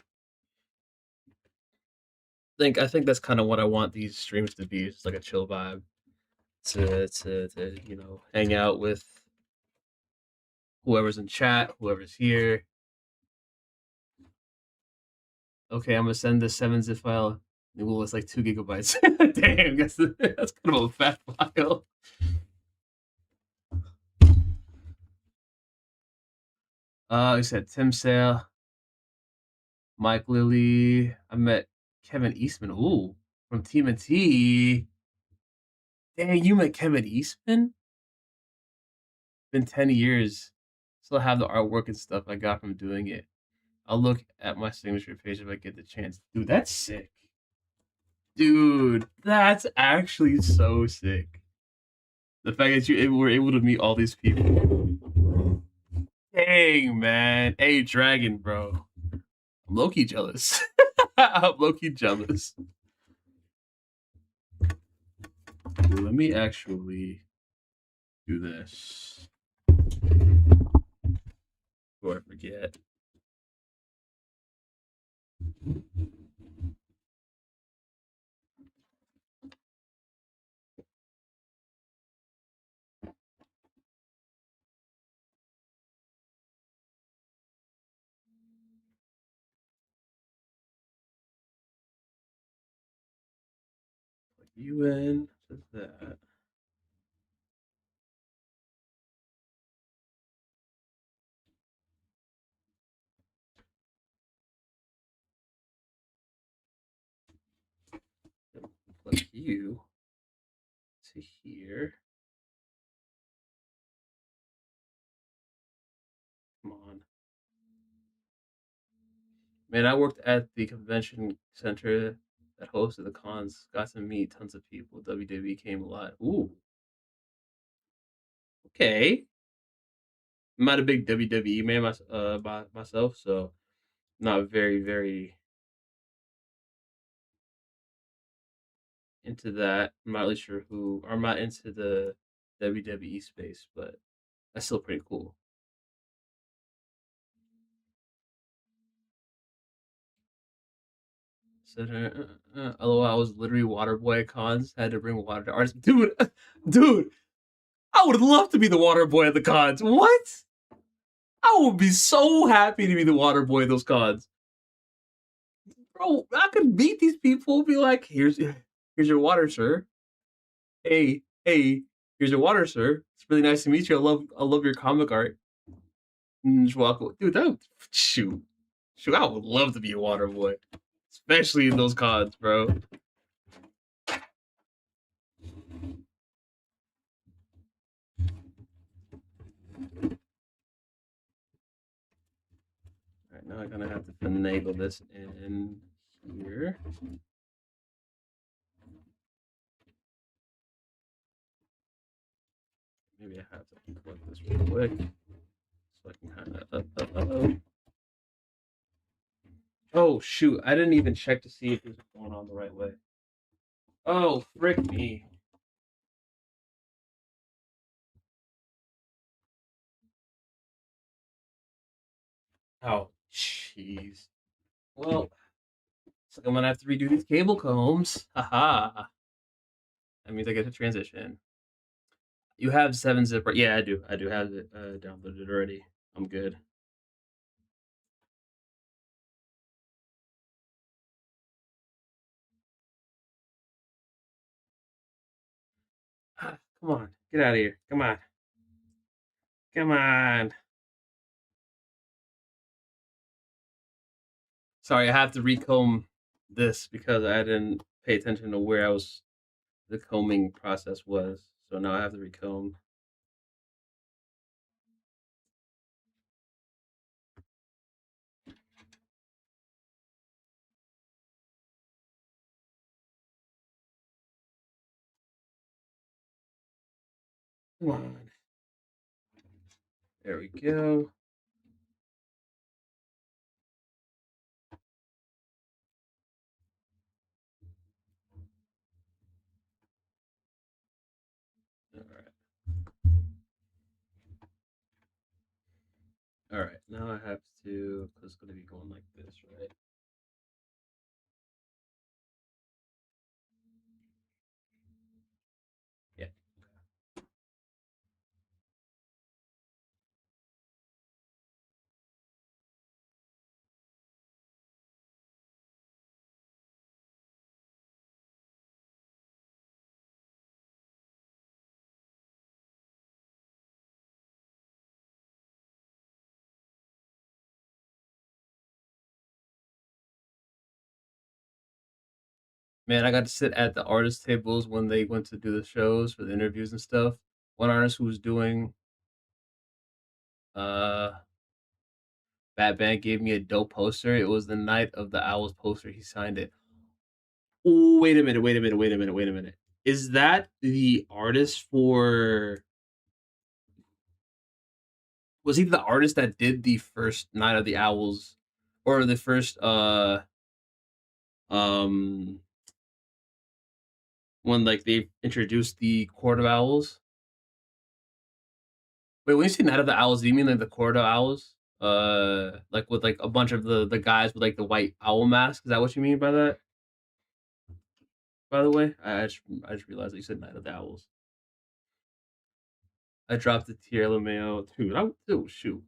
think that's kind of what I want these streams to be. It's like a chill vibe to hang out with whoever's in chat, whoever's here. Okay, I'm gonna send the 7-zip file. Well, it's like 2 GB. Damn, that's kind of a fat file. You said Tim Sale, Mike Lilly. I met Kevin Eastman. Ooh, from Team T. Dang, you met Kevin Eastman? Been 10 years. Still have the artwork and stuff I got from doing it. I'll look at my signature page if I get the chance. Dude, that's sick. Dude, that's actually so sick. The fact that were able to meet all these people. Dang, man. Hey, Dragon, bro. I'm low-key jealous. I'm low-key jealous. Dude, let me actually do this before I forget. Put you in to that. Put you to here. Come on. Man, I worked at the convention center that hosted the cons. Got to meet tons of people. WWE came a lot. Ooh, okay. I'm not a big WWE man by myself, so not very, very into that. I'm not really sure who. I'm not into the WWE space, but that's still pretty cool. So, LOL, I was literally water boy at cons. Had to bring water to artists. Dude, dude, I would love to be the water boy at the cons. What? I would be so happy to be the water boy at those cons. Bro, I could meet these people, be like, here's your water, sir. Hey, here's your water, sir. It's really nice to meet you. I love your comic art. And just walk away. Dude, shoot. Shoot, I would love to be a water boy. Especially in those cons, bro. Alright, now I'm gonna have to finagle this in here. Maybe I have to plug this real quick. So I can kind of. Oh shoot! I didn't even check to see if this is going on the right way. Oh frick me! Oh jeez. Well, it's like I'm gonna have to redo these cable combs. Haha. That means I get to transition. You have 7-zip, right? Yeah, I do. I do have it downloaded already. I'm good. Come on, get out of here. Come on. Come on. Sorry, I have to recomb this because I didn't pay attention to where the combing process was. So now I have to recomb. Come on. There we go. All right, now I have to, because it's going to be going like this, right? Yeah. Man, I got to sit at the artist tables when they went to do the shows for the interviews and stuff. One artist who was doing uh Batman gave me a dope poster. It was the Night of the Owls poster. He signed it. Ooh, wait a minute, wait a minute, wait a minute, wait a minute. Is that the artist for was he the artist that did the first Night of the Owls or the first um when like they introduced the Court of Owls? Wait, when you say Night of the Owls, do you mean like the Court of Owls? Like with like a bunch of the guys with like the white owl mask. Is that what you mean by that? By the way, I just realized that you said Night of the Owls. I dropped the tier LMAO too. Oh shoot,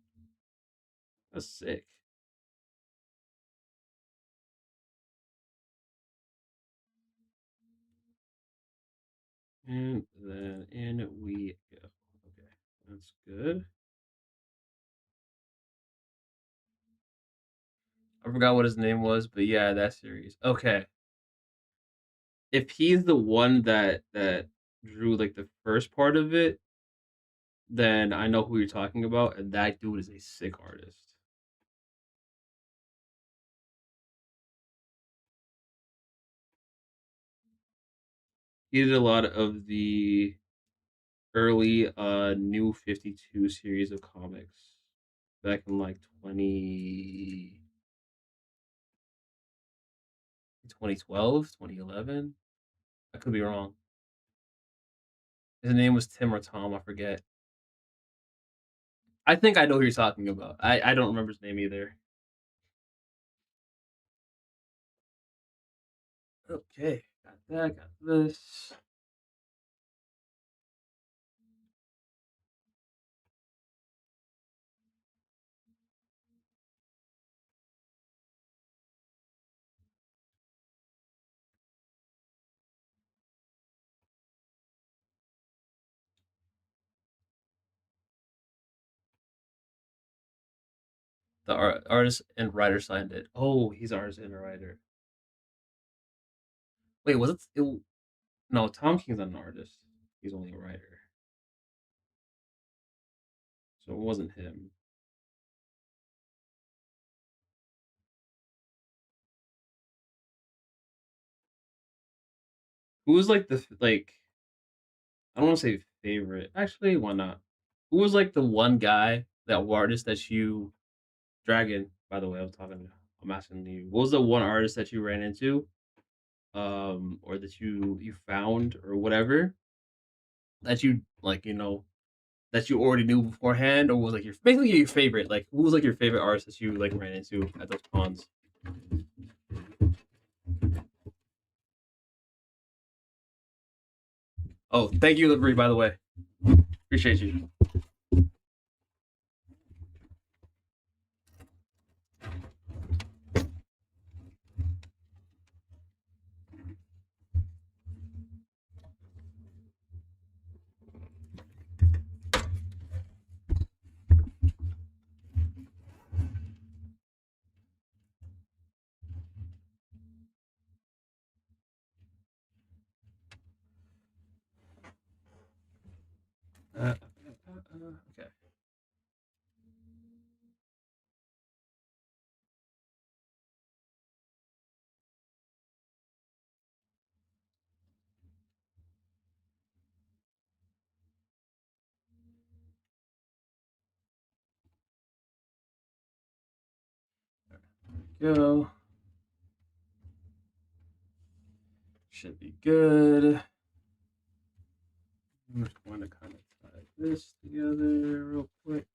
that's sick. And then in we go. Okay, that's good. I forgot what his name was, but yeah, that series. Okay, if he's the one that drew like the first part of it, then I know who you're talking about, and that dude is a sick artist. He did a lot of the early New 52 series of comics back in like 2012, 2011. I could be wrong. His name was Tim or Tom, I forget. I think I know who you're talking about. I don't remember his name either. Okay, got that, got this. The artist and writer signed it. Oh, he's an artist and a writer. Wait, was it? No, Tom King's not an artist. He's only a writer. So it wasn't him. Who was like the like? I don't want to say favorite. Actually, why not? Who was like the one guy, that artist that you Dragon? By the way, I'm asking you. What was the one artist that you ran into, or that you found or whatever that you like? That you already knew beforehand, or was like your basically your favorite? Like, who was like your favorite artist that you like ran into at those cons? Oh, thank you, Liberty. By the way, appreciate you. Okay, go. Should be good. I'm just going to kind of tie this together real quick.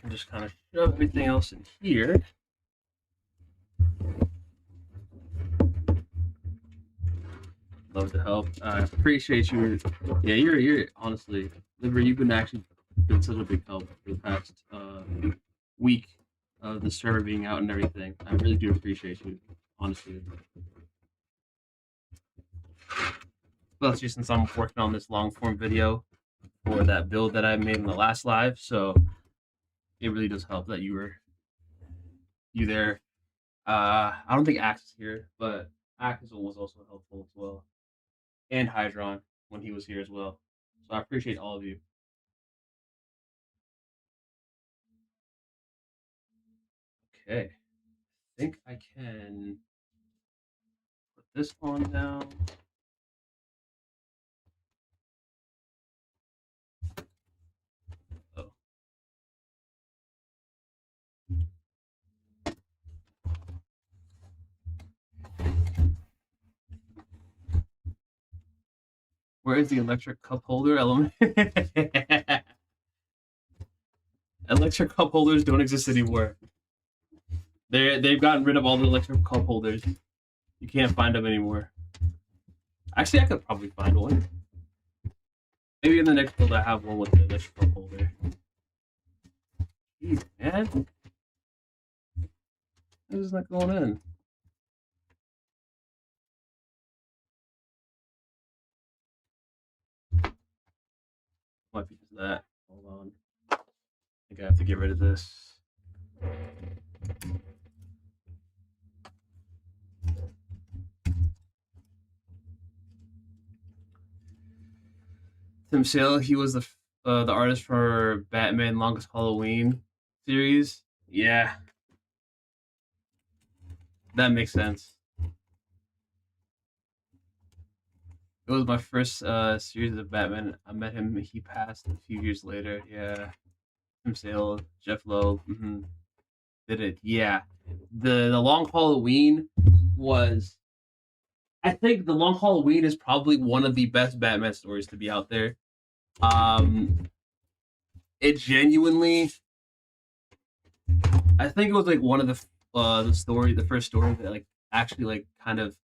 I'll just kind of shove everything else in here. Love to help. I appreciate you. Yeah, you're honestly, Liver, you've been such a big help for the past week of the server being out and everything. I really do appreciate you, honestly. Especially since I'm working on this long form video for that build that I made in the last live, so it really does help that you there. I don't think Axe is here, but Axel was also helpful as well, and Hydron when he was here as well. So I appreciate all of you. Okay, I think I can put this on down. Oh. Where is the electric cup holder element? Electric cup holders don't exist anymore. They've gotten rid of all the electric cup holders. You can't find them anymore. Actually, I could probably find one. Maybe in the next build I have one with the electric cup holder. Jeez, man. This is not going in. Might be just that. Hold on. I think I have to get rid of this. Tim Sale, he was the artist for Batman Longest Halloween series. Yeah, that makes sense. It was my first series of Batman. I met him. He passed a few years later. Yeah, Tim Sale, Jeff Loeb. Did it? Yeah. The Long Halloween was. I think the Long Halloween is probably one of the best Batman stories to be out there. It genuinely. I think it was like one of the first story that like actually like kind of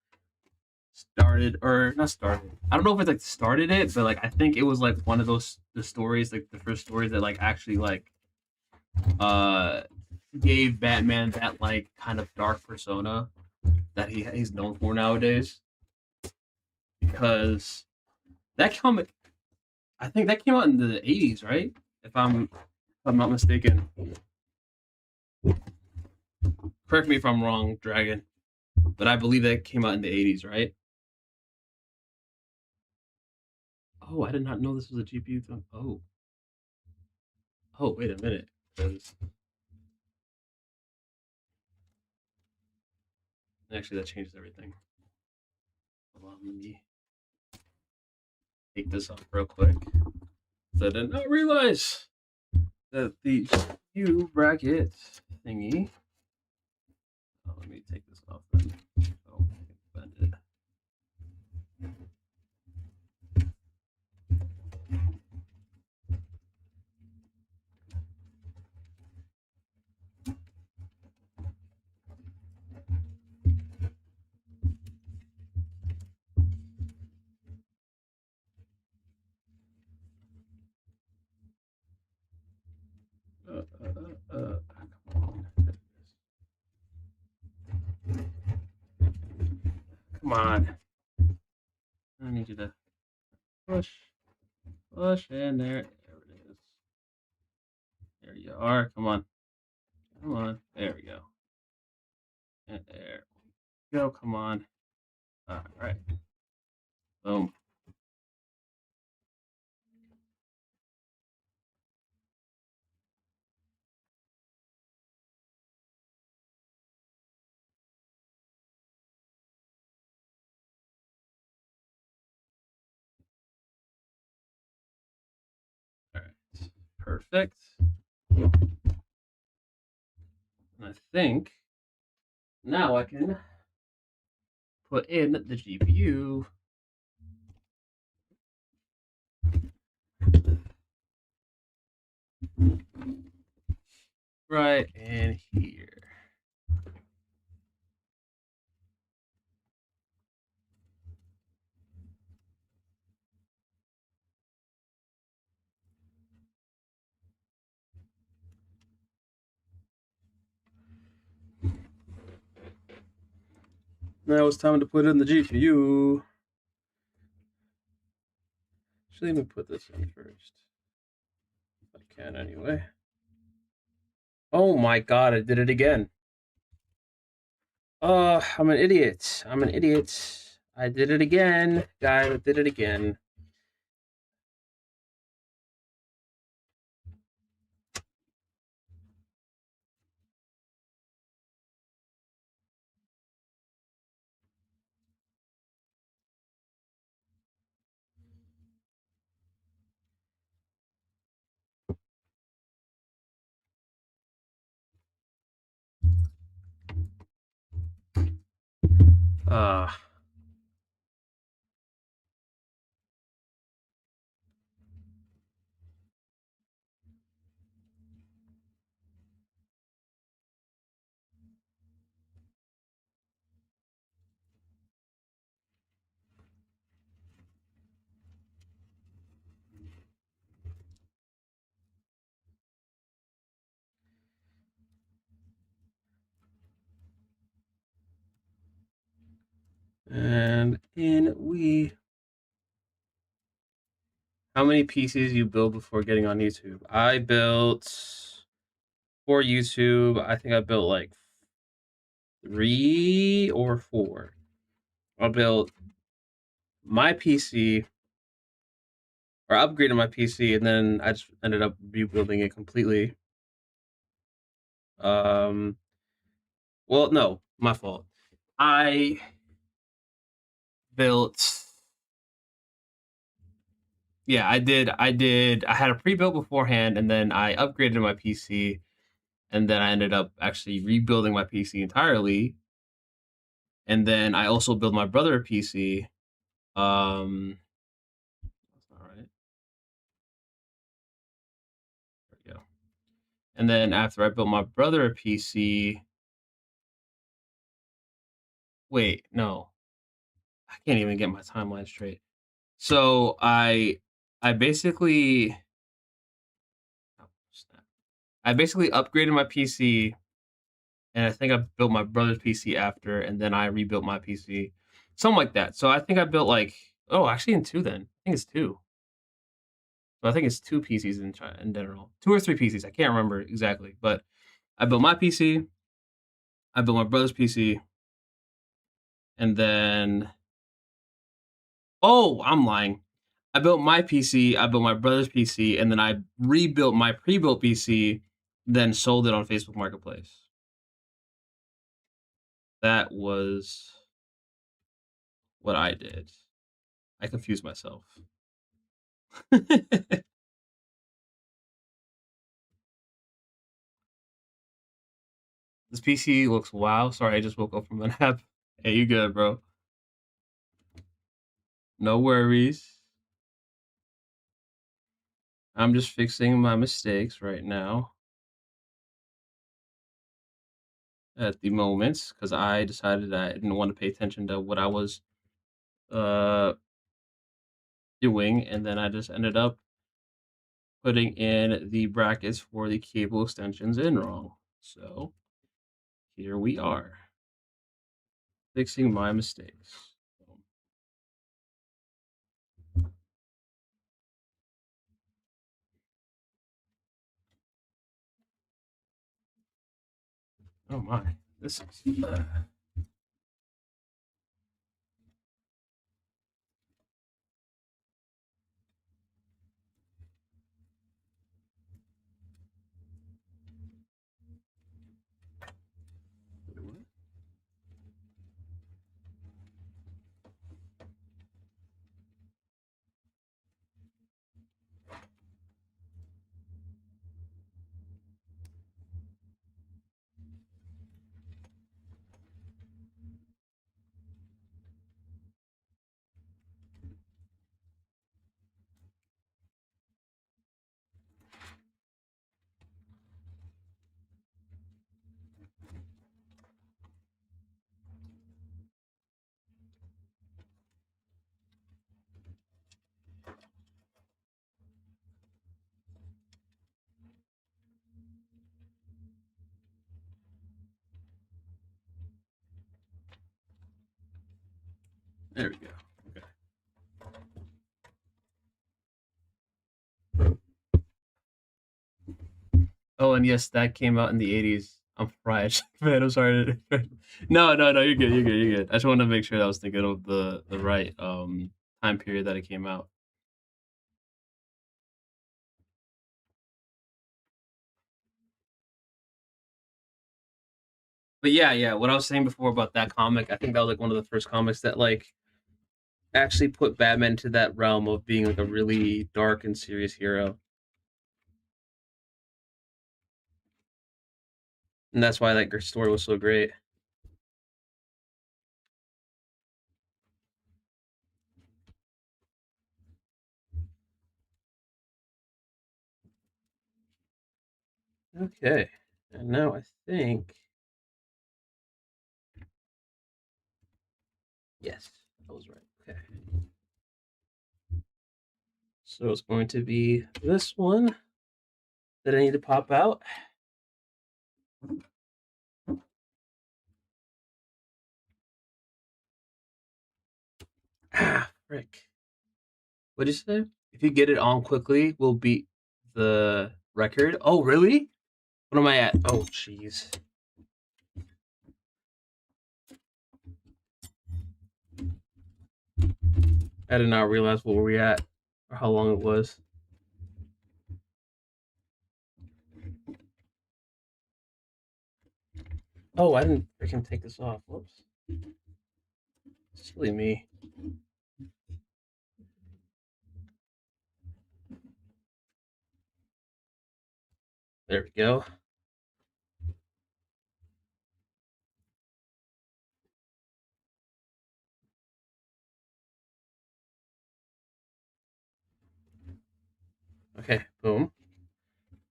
started or not started. I don't know if it like started it, but like I think it was like one of the stories, like the first stories that like actually like uh gave Batman that like kind of dark persona that he's known for nowadays. Because that comic, I think that came out in the 80s, right? If I'm not mistaken. Correct me if I'm wrong, Dragon, but I believe that came out in the 80s, right? Oh, I did not know this was a GPU thing. Oh, wait a minute. Actually, that changes everything. Hold on, let me take this off real quick. So I did not realize that the GPU bracket thingy. Oh, let me take this off then. Oh, bend it. Come on. Come on. I need you to push in there. There it is. There you are. Come on. Come on. There we go. And there we go. Come on. All right. Boom. All right. Perfect. And I think now I can put in the GPU. right in here. Now it's time to put in the GPU. Actually, let me put this in first. If I can, anyway. Oh my god, I did it again. I'm an idiot. I'm an idiot. I did it again. Guys, I did it again. Uh, and in we. How many PCs you build before getting on YouTube? I built for YouTube. I think I built like 3 or 4. I built my PC or upgraded my PC, and then I just ended up rebuilding it completely. Well, no, my fault. I built. Yeah, I did. I had a pre-built beforehand, and then I upgraded my PC, and then I ended up actually rebuilding my PC entirely. And then I also built my brother a PC. That's not right. There we go. And then after I built my brother a PC, wait, no, I can't even get my timeline straight. So I basically, oh, snap. I basically upgraded my PC, and I think I built my brother's PC after, and then I rebuilt my PC, something like that. So I think I built like, oh, actually in two. Then I think it's two. So I think it's two PCs in general, 2 or 3 PCs. I can't remember exactly, but I built my PC, I built my brother's PC, and then oh, I'm lying. I built my PC, I built my brother's PC, and then I rebuilt my pre-built PC, then sold it on Facebook Marketplace. That was what I did. I confused myself. This PC looks wow. Sorry, I just woke up from a nap. Hey, you good, bro? No worries. I'm just fixing my mistakes right now at the moment because I decided I didn't want to pay attention to what I was uh doing, and then I just ended up putting in the brackets for the cable extensions in wrong. So here we are, fixing my mistakes. Oh my, this is. There we go. Oh, and yes, that came out in the 80s. I'm fried, man. I'm sorry. No. You're good. You're good. You're good. I just wanted to make sure that I was thinking of the right time period that it came out. But yeah. What I was saying before about that comic, I think that was like one of the first comics that like actually put Batman to that realm of being like a really dark and serious hero, and that's why that story was so great. Okay, and now I think yes, I was right. Okay, so it's going to be this one that I need to pop out. Ah, frick. What'd you say? If you get it on quickly, we'll beat the record. Oh, really? What am I at? Oh, jeez. I did not realize what we at or how long it was. Oh, I didn't freaking take this off. Whoops. Silly me. There we go. Okay, boom.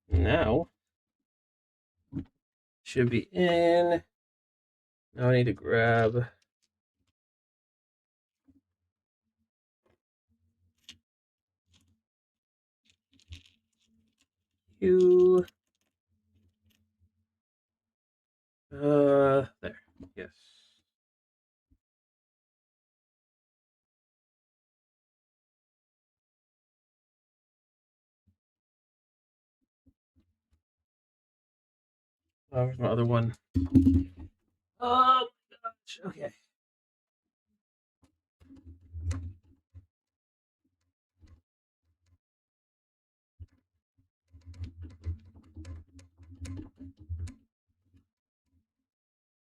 Now should be in. Now I need to grab you. There. Yes. Oh, where's my other one? Oh gosh. Okay.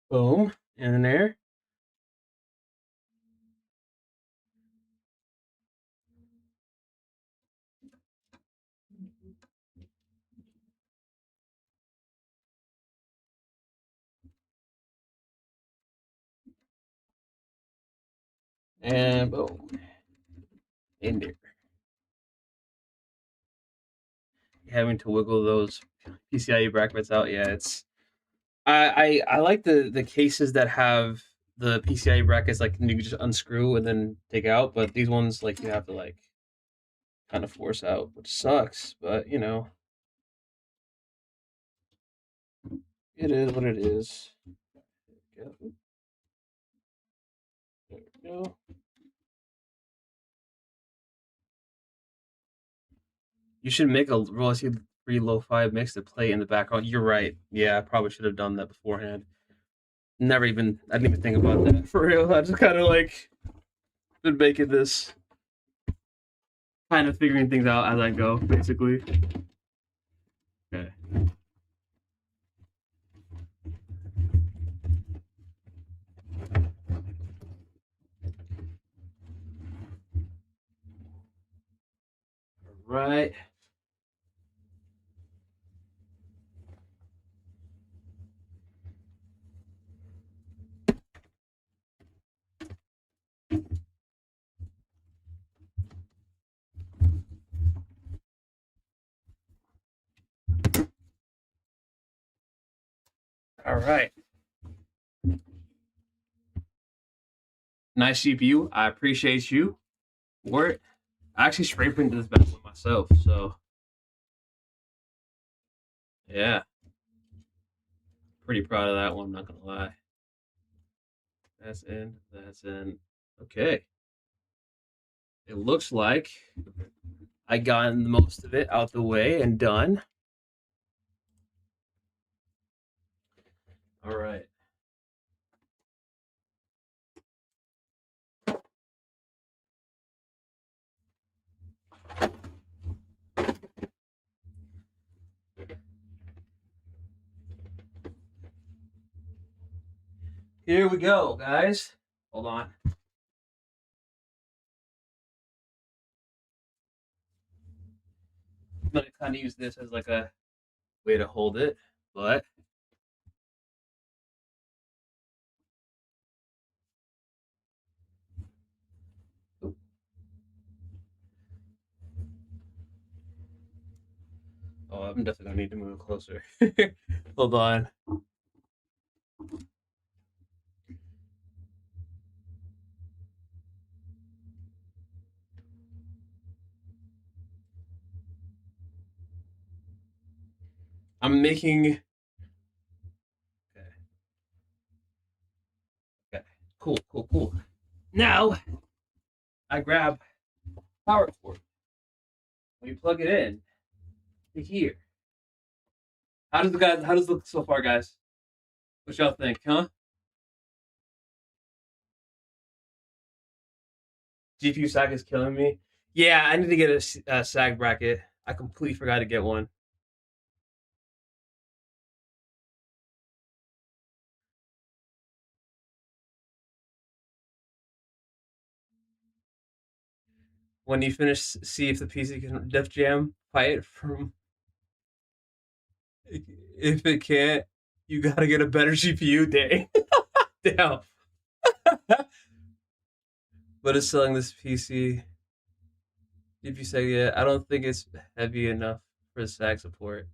Boom. In there. And boom. In there. Having to wiggle those PCIe brackets out. Yeah, it's I like the cases that have the PCIe brackets like you can just unscrew and then take out, but these ones like you have to like kind of force out, which sucks. But you know, it is what it is. There we go. There we go. You should make a Royalty free lo-fi mix to play in the background. You're right. Yeah, I probably should have done that beforehand. Never even I didn't even think about that. For real. I just kinda like been making this kind of figuring things out as I go, basically. Okay. All right. All right. Nice CPU. I appreciate you for it. I actually spray printed this bad boy myself, so yeah, pretty proud of that one. I'm not gonna lie. That's in. That's in. Okay. It looks like I gotten most of it out the way and done. All right. Here we go, guys. Hold on. I'm gonna kind of use this as like a way to hold it, but oh, I'm definitely gonna need to move closer. Hold on. I'm making. Okay. Okay. Cool. Cool. Cool. Now I grab power cord. We plug it in to here. How does it look so far, guys? What y'all think, huh? GPU sag is killing me. Yeah, I need to get a sag bracket. I completely forgot to get one. When you finish, see if the PC can Def Jam fight it from. If it can't, you gotta get a better GPU day. Damn. But it's selling this PC. If you say yeah, I don't think it's heavy enough for SAG support.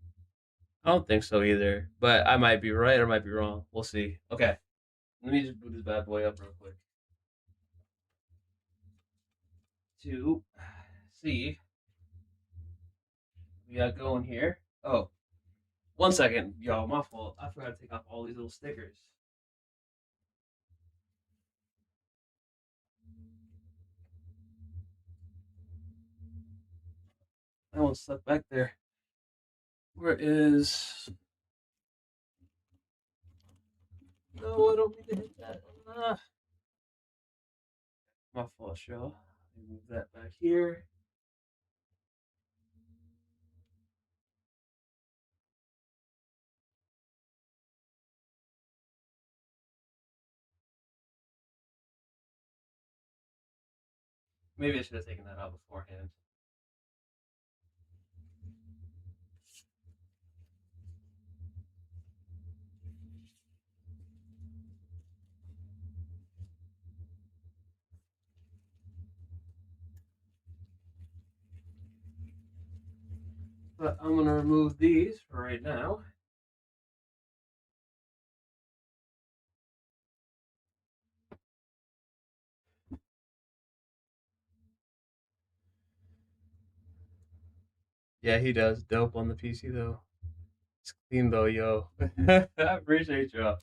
I don't think so either. But I might be right or might be wrong. We'll see. Okay. Let me just boot this bad boy up real quick. To see we got going here. Oh, 1 second, y'all. My fault. I forgot to take off all these little stickers. That one stuck back there. Where is? No, I don't need to hit that. My fault, y'all. Move that back here. Maybe I should have taken that out beforehand. But I'm gonna remove these for right now. Yeah, he does dope on the PC though. It's clean though, yo. I appreciate y'all.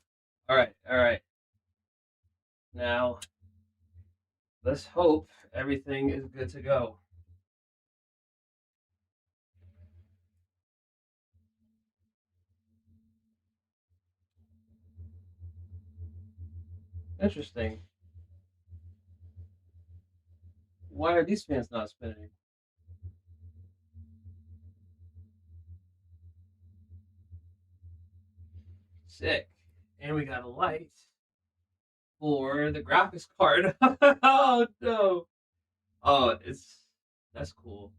All right, all right. Now let's hope everything is good to go. Interesting. Why are these fans not spinning? Sick. And we got a light for the graphics card. Oh no. Oh, it's that's cool.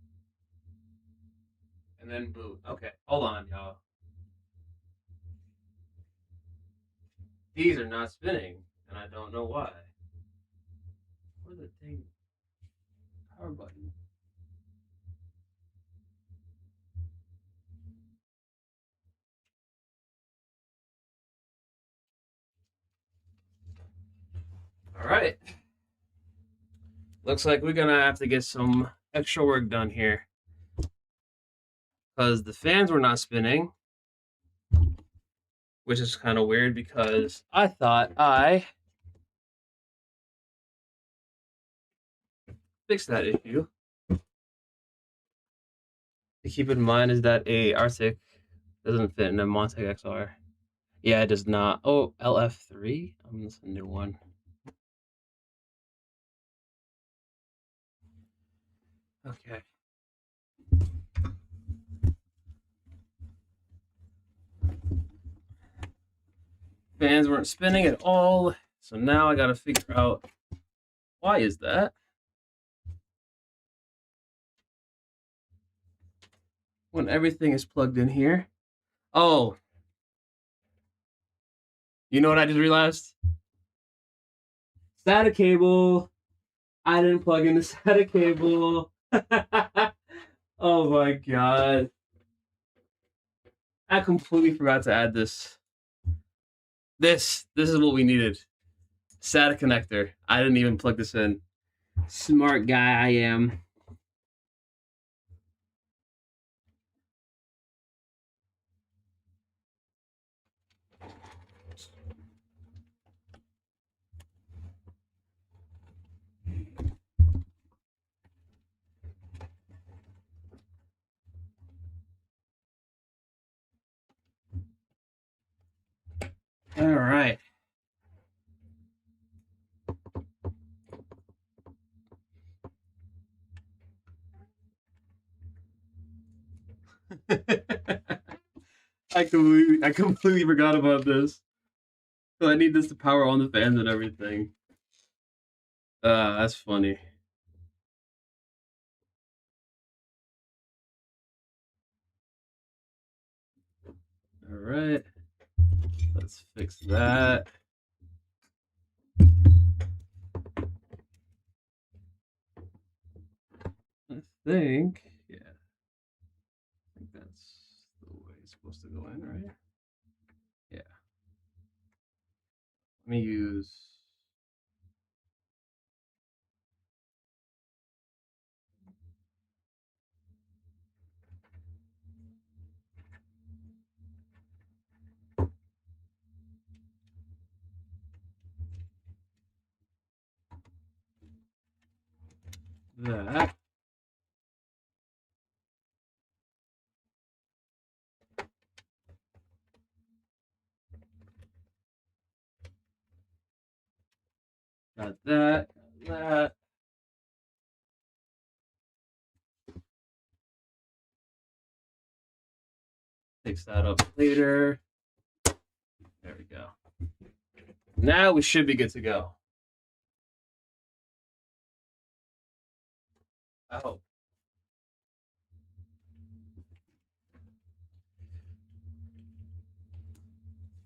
And then boot. Okay, hold on, y'all. These are not spinning, and I don't know why. Where's the thing? Power button. All right. Looks like we're gonna have to get some extra work done here because the fans were not spinning, which is kind of weird because I thought I fix that issue. To keep in mind is that a RTX doesn't fit in a Montec XR. Yeah, it does not. Oh, LF3? That's a new one. Okay. Fans weren't spinning at all, so now I gotta figure out why is that? When everything is plugged in here. Oh, you know what I just realized? SATA cable. I didn't plug in the SATA cable. Oh my god. I completely forgot to add this. This is what we needed. SATA connector. I didn't even plug this in. Smart guy I am. All right. I completely forgot about this. So I need this to power on the fans and everything. That's funny. All right. Let's fix that. I think, yeah. I think that's the way it's supposed to go in, right? Yeah. Let me use. That. Got that. Got that. Fix that up later. There we go. Now we should be good to go. I hope.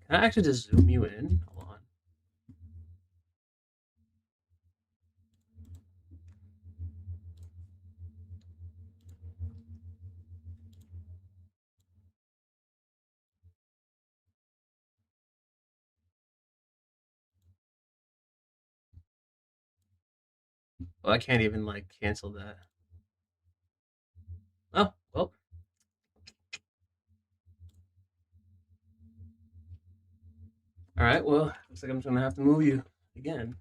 Can I actually just zoom you in? Hold on. Well, I can't even like cancel that. Oh, well. All right, well, looks like I'm just gonna have to move you again.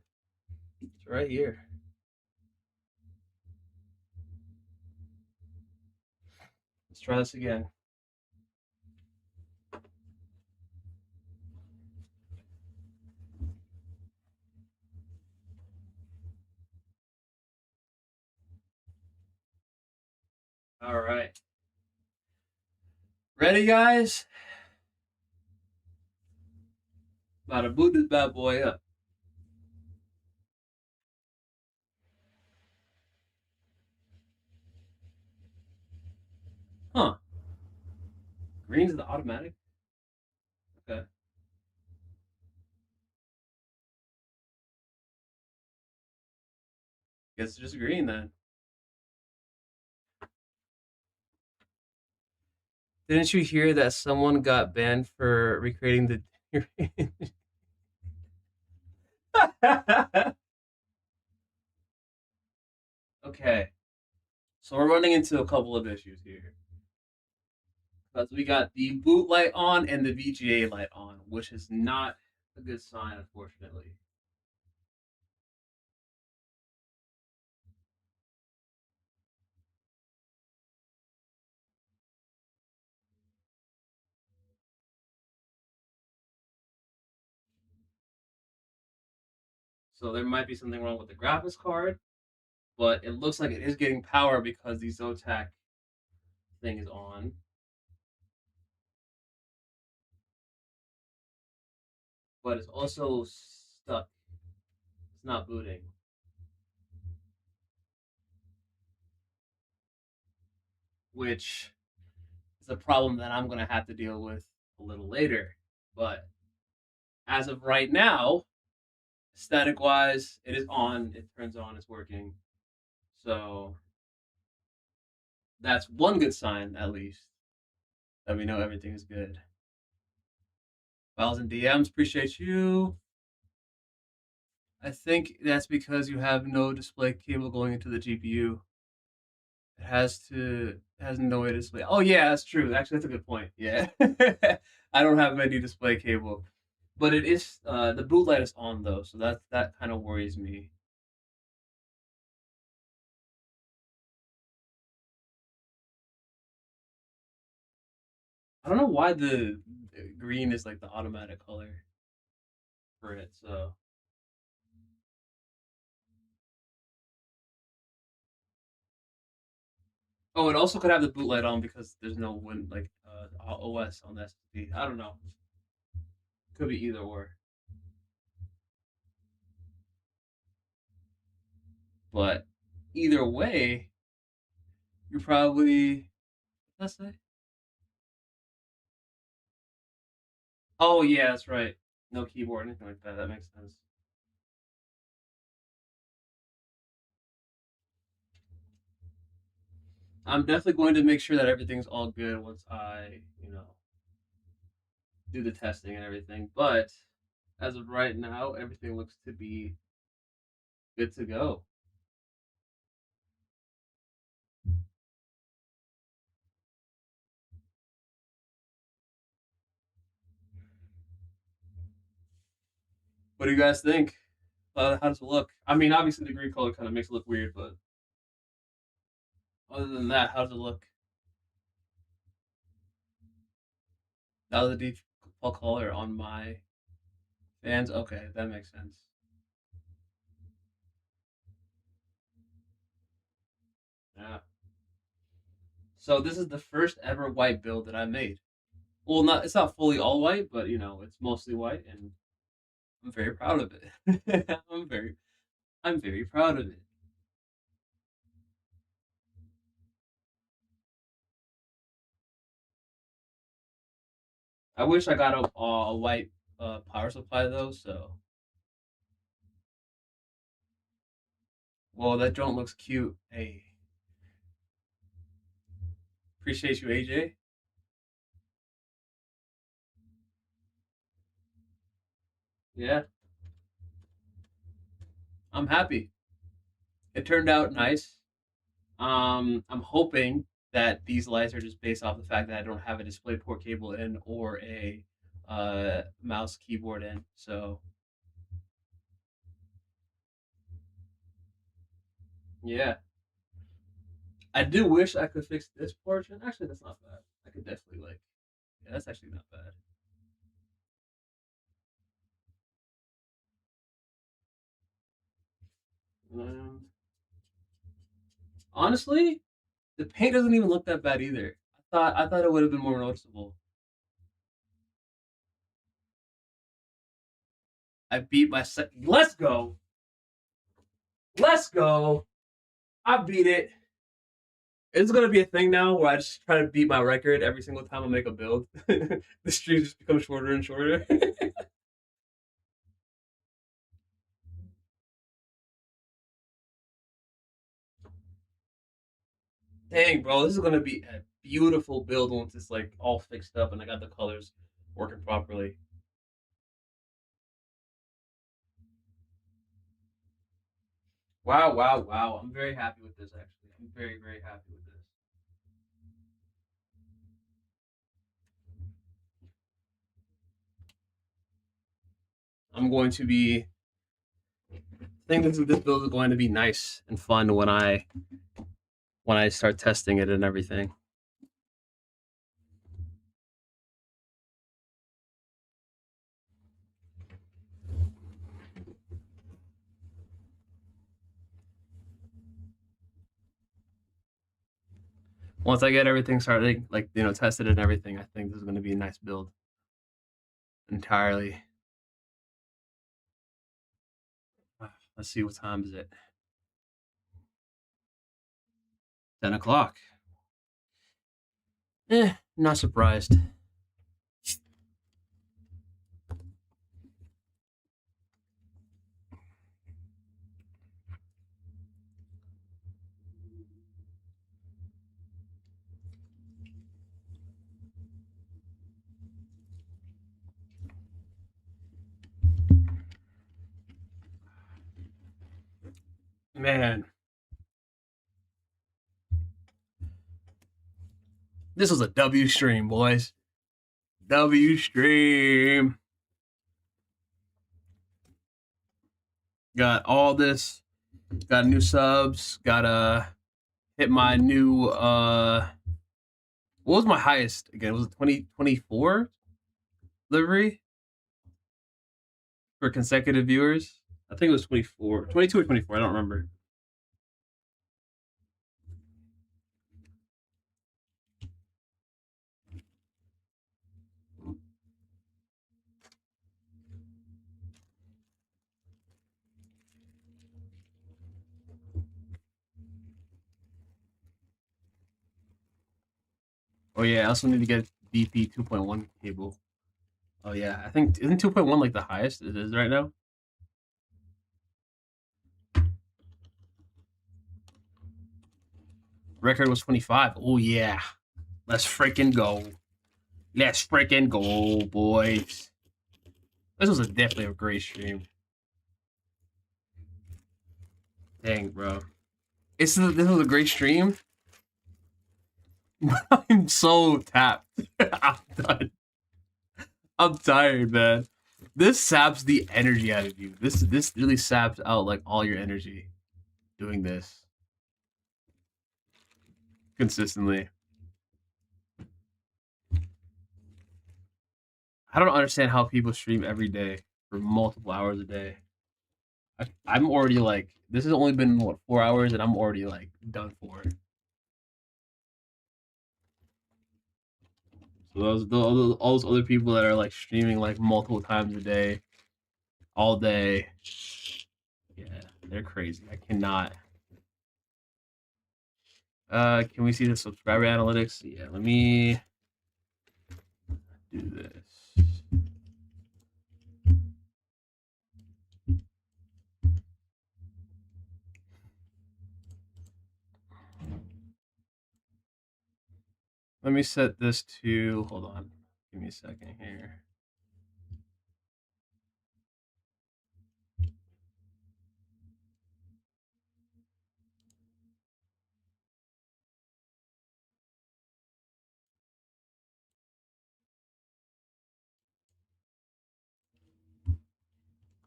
It's right here. Let's try this again. All right. Ready, guys? About to boot this bad boy up. Huh. Green's the automatic? Okay. Guess it's just green then. Didn't you hear that someone got banned for recreating the. Okay. So we're running into a couple of issues here. Because we got the boot light on and the VGA light on, which is not a good sign, unfortunately. So there might be something wrong with the graphics card, but it looks like it is getting power because the Zotac thing is on. But it's also stuck. It's not booting, which is a problem that I'm going to have to deal with a little later. But as of right now, static wise, it is on. It turns on. It's working. So that's one good sign, at least, that we know everything is good. Files and DMs, appreciate you. I think that's because you have no display cable going into the GPU. It has no way to display. Oh yeah, that's true. Actually, that's a good point. Yeah, I don't have any display cable, but it is the boot light is on though, so that kind of worries me. I don't know why the green is like the automatic color for it. So oh, it also could have the boot light on because there's no win like OS on the SSD. I don't know. Could be either or. But either way, you're probably let's say. Oh yeah, that's right. No keyboard, anything like that. That makes sense. I'm definitely going to make sure that everything's all good once I, do the testing and everything. But as of right now, everything looks to be good to go. What do you guys think? How does it look? I mean, obviously the green color kind of makes it look weird, but other than that, how does it look? That was the default color on my fans. Okay, that makes sense. Yeah. So this is the first ever white build that I made. Well, not it's not fully all white, but it's mostly white, and I'm very proud of it. I'm very proud of it. I wish I got a white power supply though. So, well, that drone looks cute. Hey, appreciate you, AJ. Yeah, I'm happy. It turned out nice. I'm hoping that these lights are just based off the fact that I don't have a display port cable in or a mouse keyboard in. So yeah, I do wish I could fix this portion. Actually, that's not bad. I could definitely yeah, that's actually not bad. Um, Honestly, the paint doesn't even look that bad either. I thought it would have been more noticeable. I beat my set. Let's go. Let's go. I beat it. It's gonna be a thing now where I just try to beat my record every single time I make a build. The streams just become shorter and shorter. Dang, bro, this is gonna be a beautiful build once it's like all fixed up and I got the colors working properly. Wow, wow, wow. I'm very happy with this actually. I'm very, very happy with this. I'm going to be I think this build is going to be nice and fun when I start testing it and everything. Once I get everything started, like tested and everything, I think this is gonna be a nice build entirely. Let's see what time is it. 10 o'clock. Not surprised. Man, this was a W stream, boys. W stream. Got all this. Got new subs. Got hit my new what was my highest again? Was it 2024 delivery for consecutive viewers? I think it was 24, 22 or 24. I don't remember. Oh yeah, I also need to get BP 2.1 cable. Oh yeah, I think isn't 2.1 like the highest it is right now? Record was 25. Oh yeah. Let's freaking go. Let's freaking go, boys. This was definitely a great stream. Dang, bro. This was a great stream. I'm so tapped. I'm done. I'm tired, man. This saps the energy out of you. This really saps out like all your energy doing this consistently. I don't understand how people stream every day for multiple hours a day. I'm already like this has only been what 4 hours and I'm already like done for. So all those other people that are like streaming like multiple times a day, all day, yeah, they're crazy. I cannot. Can we see the subscriber analytics? Yeah, let me do this. Let me set this to. Hold on. Give me a second here.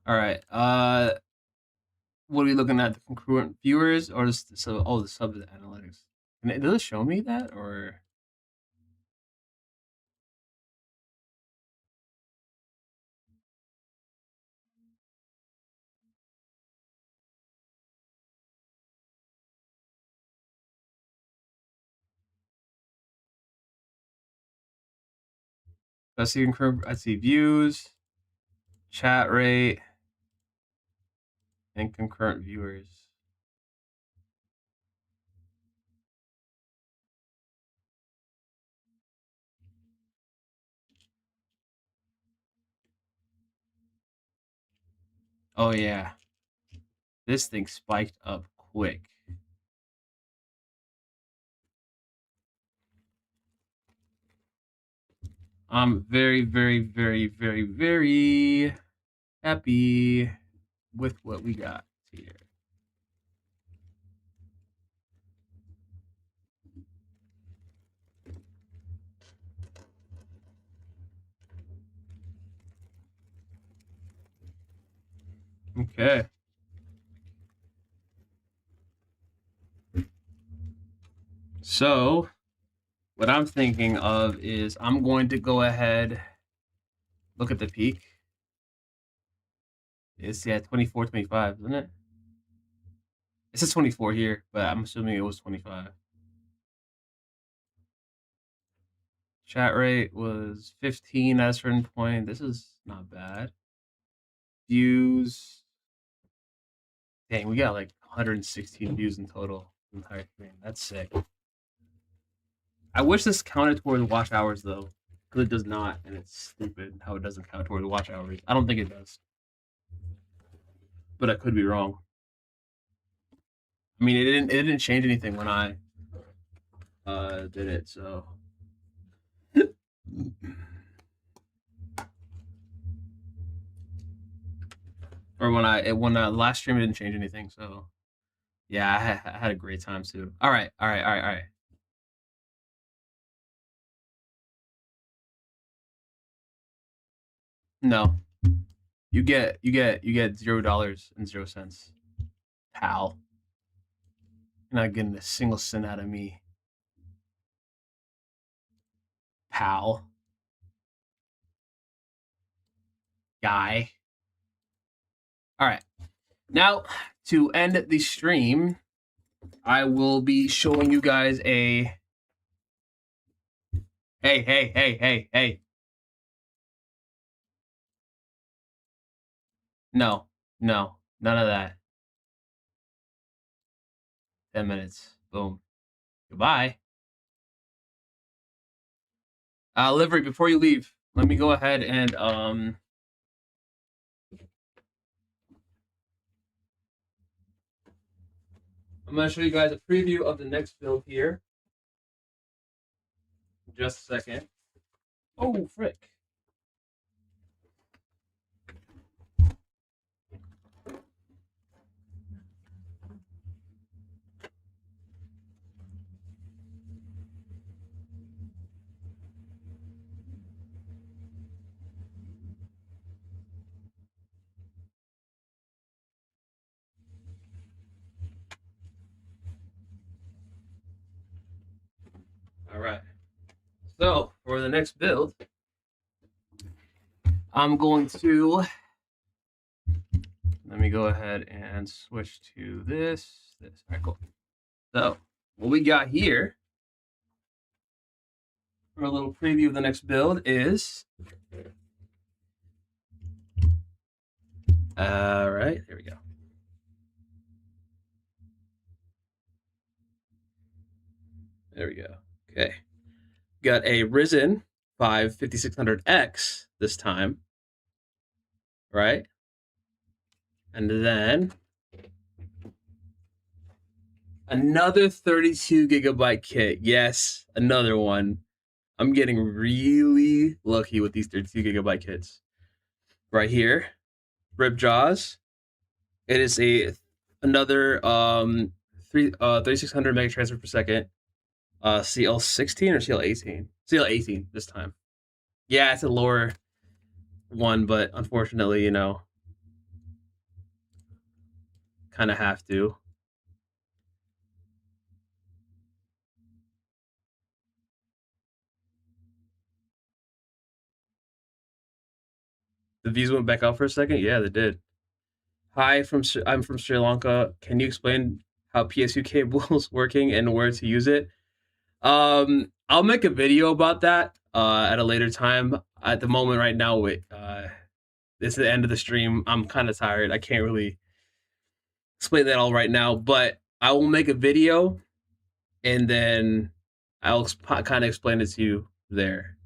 All right. What are we looking at? The concurrent viewers or just so? Oh, the sub analytics. Does it show me that or? Let's see concurrent. I see views, chat rate, and concurrent viewers. Oh yeah, this thing spiked up quick. I'm very, very, very, very, very happy with what we got here. Okay. So, what I'm thinking of is I'm going to go ahead, look at the peak. It's 24, 25, isn't it? It says 24 here, but I'm assuming it was 25. Chat rate was 15 at a certain point. This is not bad. Views. Dang, we got like 116 views in total. Entire stream. That's sick. I wish this counted towards watch hours though, because it does not, and it's stupid how it doesn't count towards watch hours. I don't think it does, but I could be wrong. I mean, it didn't change anything when I did it, so. Or when last stream it didn't change anything, so yeah, I had a great time too. All right. No, you get $0.00, pal. You're not getting a single cent out of me, pal. Guy. All right. Now, to end the stream, I will be showing you guys a. Hey. No, none of that. 10 minutes. Boom. Goodbye. Livery, before you leave, let me go ahead and I'm gonna show you guys a preview of the next build here. Just a second. Oh, frick. All right. So for the next build, I'm going to let me go ahead and switch to this. All right, cool. So what we got here for a little preview of the next build is. All right, here we go. There we go. Okay. Got a Ryzen 5 5600X this time, right? And then another 32 gigabyte kit. Yes, another one. I'm getting really lucky with these 32 gigabyte kits. Right here, rib jaws. It is another 3600 mega transfer per second. CL16 or CL18? CL18 this time. Yeah, it's a lower one, but unfortunately, kind of have to. The views went back out for a second. Yeah, they did. Hi, I'm from Sri Lanka. Can you explain how PSU cable's working and where to use it? I'll make a video about that at a later time. At the moment, right now, this is the end of the stream. I'm kind of tired. I can't really explain that all right now, but I will make a video and then I'll kind of explain it to you there,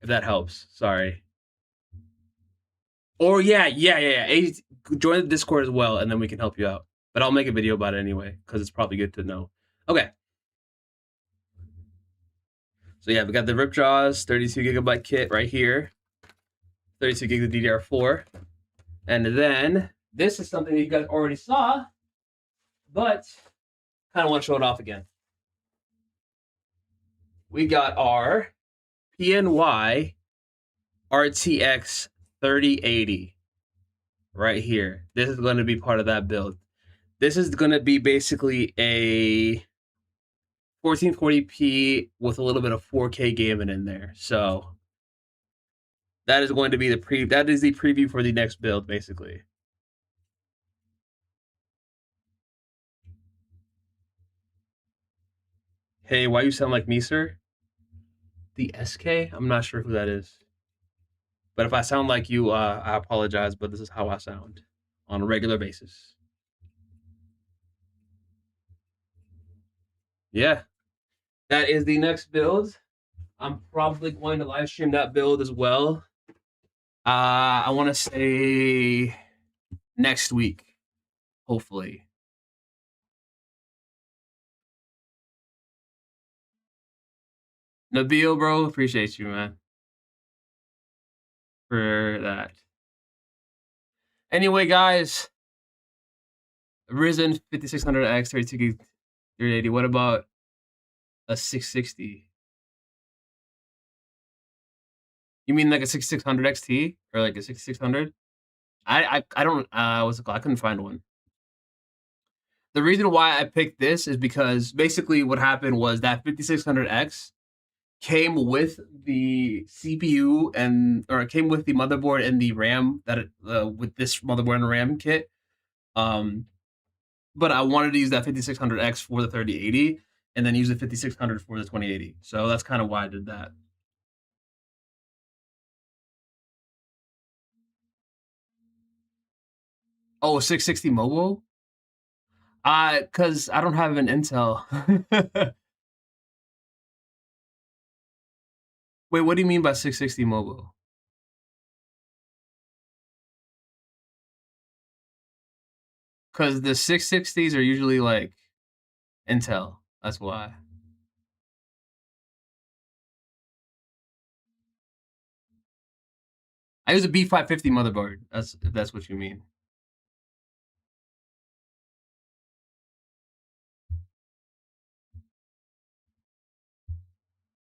if that helps. Sorry. Or yeah. Join the Discord as well, and then we can help you out. But I'll make a video about it anyway because it's probably good to know. Okay. So yeah, we got the Ripjaws 32 gigabyte kit right here, 32 gigs of DDR4, and then this is something that you guys already saw, but kind of want to show it off again. We got our PNY RTX 3080 right here. This is going to be part of that build. This is going to be basically a 1440p with a little bit of 4K gaming in there. So that is going to be the preview for the next build, basically. Hey, why you sound like me, sir? The SK? I'm not sure who that is. But if I sound like you, I apologize, but this is how I sound on a regular basis. Yeah, that is the next build. I'm probably going to live stream that build as well. I want to say next week, hopefully. Nabil, bro, appreciate you, man, for that. Anyway, guys, Ryzen 5600X 32 gig 380. What about a 660? You mean like a 6600 XT or like a 6600? I don't what's it called? I couldn't find one. The reason why I picked this is because basically what happened was that 5600X came with the CPU or it came with the motherboard and the RAM with this motherboard and RAM kit. But I wanted to use that 5600X for the 3080 and then use the 5600 for the 2080. So that's kind of why I did that. Oh, 660 mobile? Cause I don't have an Intel. Wait, what do you mean by 660 mobile? Cause the 660s are usually like Intel. That's why. I use a B550 motherboard. If that's what you mean.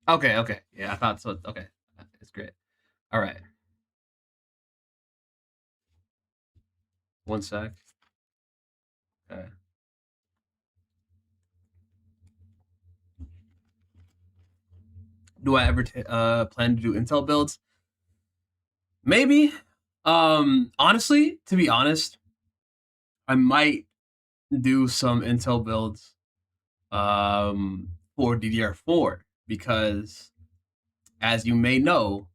Okay, okay. Yeah, I thought so. Okay. It's great. All right. One sec. Okay. Do I ever plan to do Intel builds? Maybe. Honestly, to be honest, I might do some Intel builds for DDR4 because, as you may know,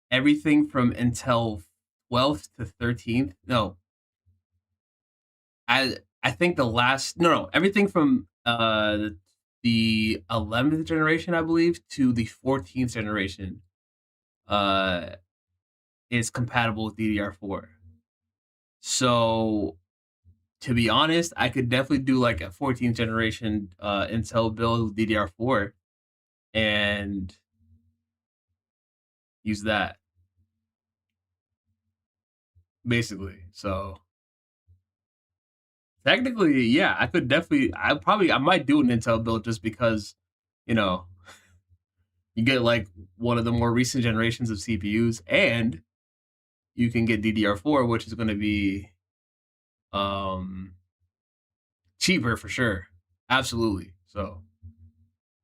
everything from Intel 12th to 13th. No, I think the last everything from the 11th generation, I believe, to the 14th generation uh is compatible with DDR4. So to be honest, I could definitely do like a 14th generation Intel build with DDR4 and use that basically. So technically, yeah, I could definitely. I might do an Intel build just because, you know, you get like one of the more recent generations of CPUs, and you can get DDR4, which is going to be um cheaper for sure. Absolutely. So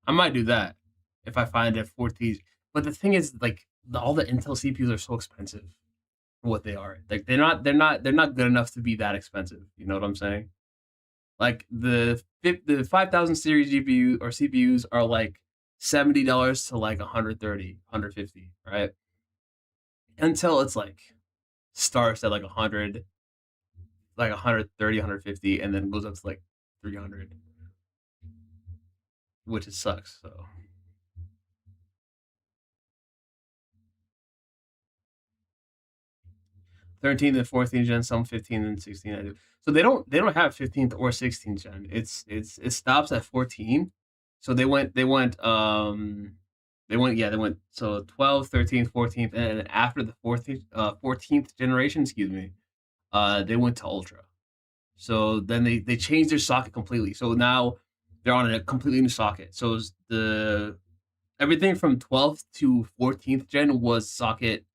I might do that if I find a 14. But the thing is, like, all the Intel CPUs are so expensive for what they are. Like, they're not good enough to be that expensive. You know what I'm saying? Like the 5000 series GPU or CPUs are like $70 to like 130, 150, right? Until it's like starts at like 100, like 130, 150, and then goes up to like 300, which it sucks. So 13th and 14th gen, some 15th and 16th. I do. So they don't have 15th or 16th gen. It stops at 14. So they went so 12th, 13th, 14th, and after the 14th generation, excuse me, they went to Ultra. So then they changed their socket completely. So now they're on a completely new socket. So the everything from 12th to 14th gen was socket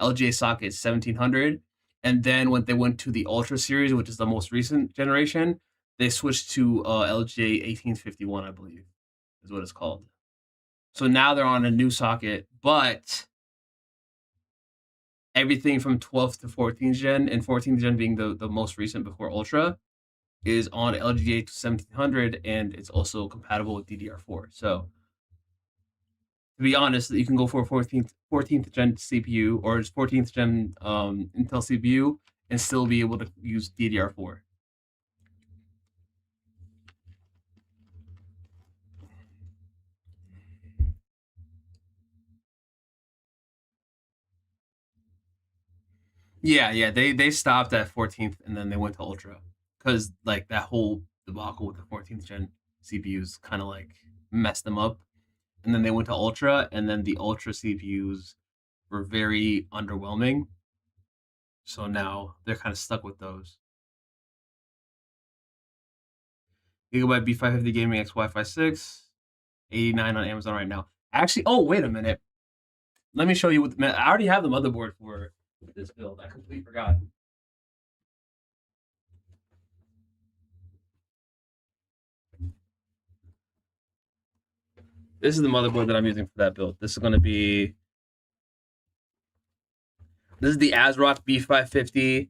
LGA socket 1700, and then when they went to the Ultra series, which is the most recent generation, they switched to LGA 1851, I believe, is what it's called. So now they're on a new socket, but everything from 12th to 14th gen, and 14th gen being the most recent before Ultra, is on LGA 1700, and it's also compatible with DDR4. So to be honest, you can go for a 14th gen CPU or just 14th gen Intel CPU and still be able to use DDR4. Yeah, yeah, they stopped at 14th and then they went to Ultra because like that whole debacle with the 14th gen CPUs kind of like messed them up, and then they went to Ultra, and then the Ultra CPUs were very underwhelming. So now they're kind of stuck with those. Gigabyte B550 Gaming X Wi-Fi 6, 89 on Amazon right now. Actually, oh wait a minute. Let me show you what I already have the motherboard for this build. I completely forgot. This is the motherboard that I'm using for that build. This is going to be. This is the ASRock B550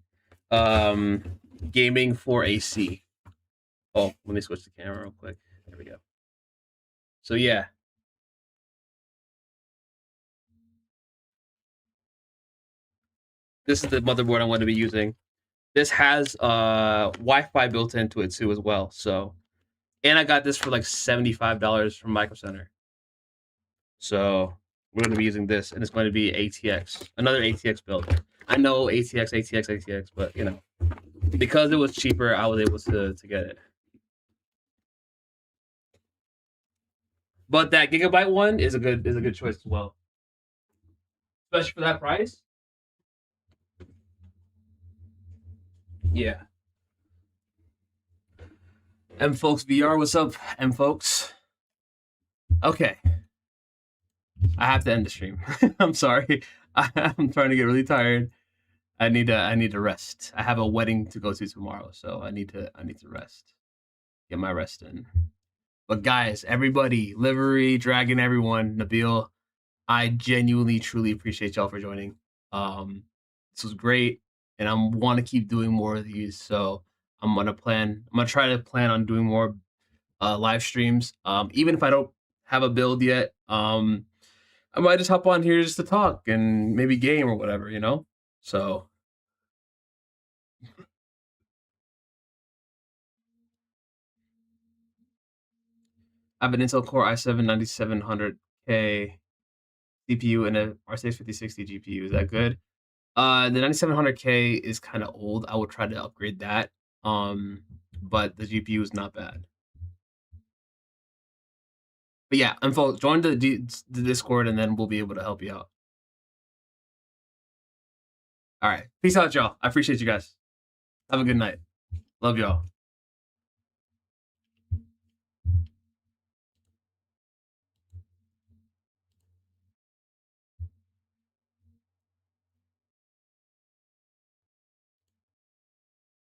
gaming for AC. Oh, let me switch the camera real quick. There we go. So yeah. This is the motherboard I'm going to be using. This has Wi-Fi built into it too as well. So, and I got this for like $75 from Micro Center. So we're going to be using this, and it's going to be ATX, another ATX build. I know ATX, but you know, because it was cheaper, I was able to get it. But that Gigabyte one is a good choice as well, especially for that price. Yeah. M folks VR, what's up? M folks. Okay. I have to end the stream. I'm sorry. I'm trying to get really tired. I need to rest. I have a wedding to go to tomorrow, so I need to rest. Get my rest in. But guys, everybody, Livery, Dragon, everyone, Nabil, I genuinely, truly appreciate y'all for joining. This was great, and I want to keep doing more of these. So I'm gonna try to plan on doing more live streams. Even if I don't have a build yet, I might just hop on here just to talk and maybe game or whatever, you know. So I have an Intel Core i7 9700K CPU and a RTX 5060 GPU. Is that good? The 9700K is kind of old. I would try to upgrade that. But the GPU is not bad. But yeah, folks, join the Discord, and then we'll be able to help you out. All right, peace out, y'all. I appreciate you guys. Have a good night. Love y'all.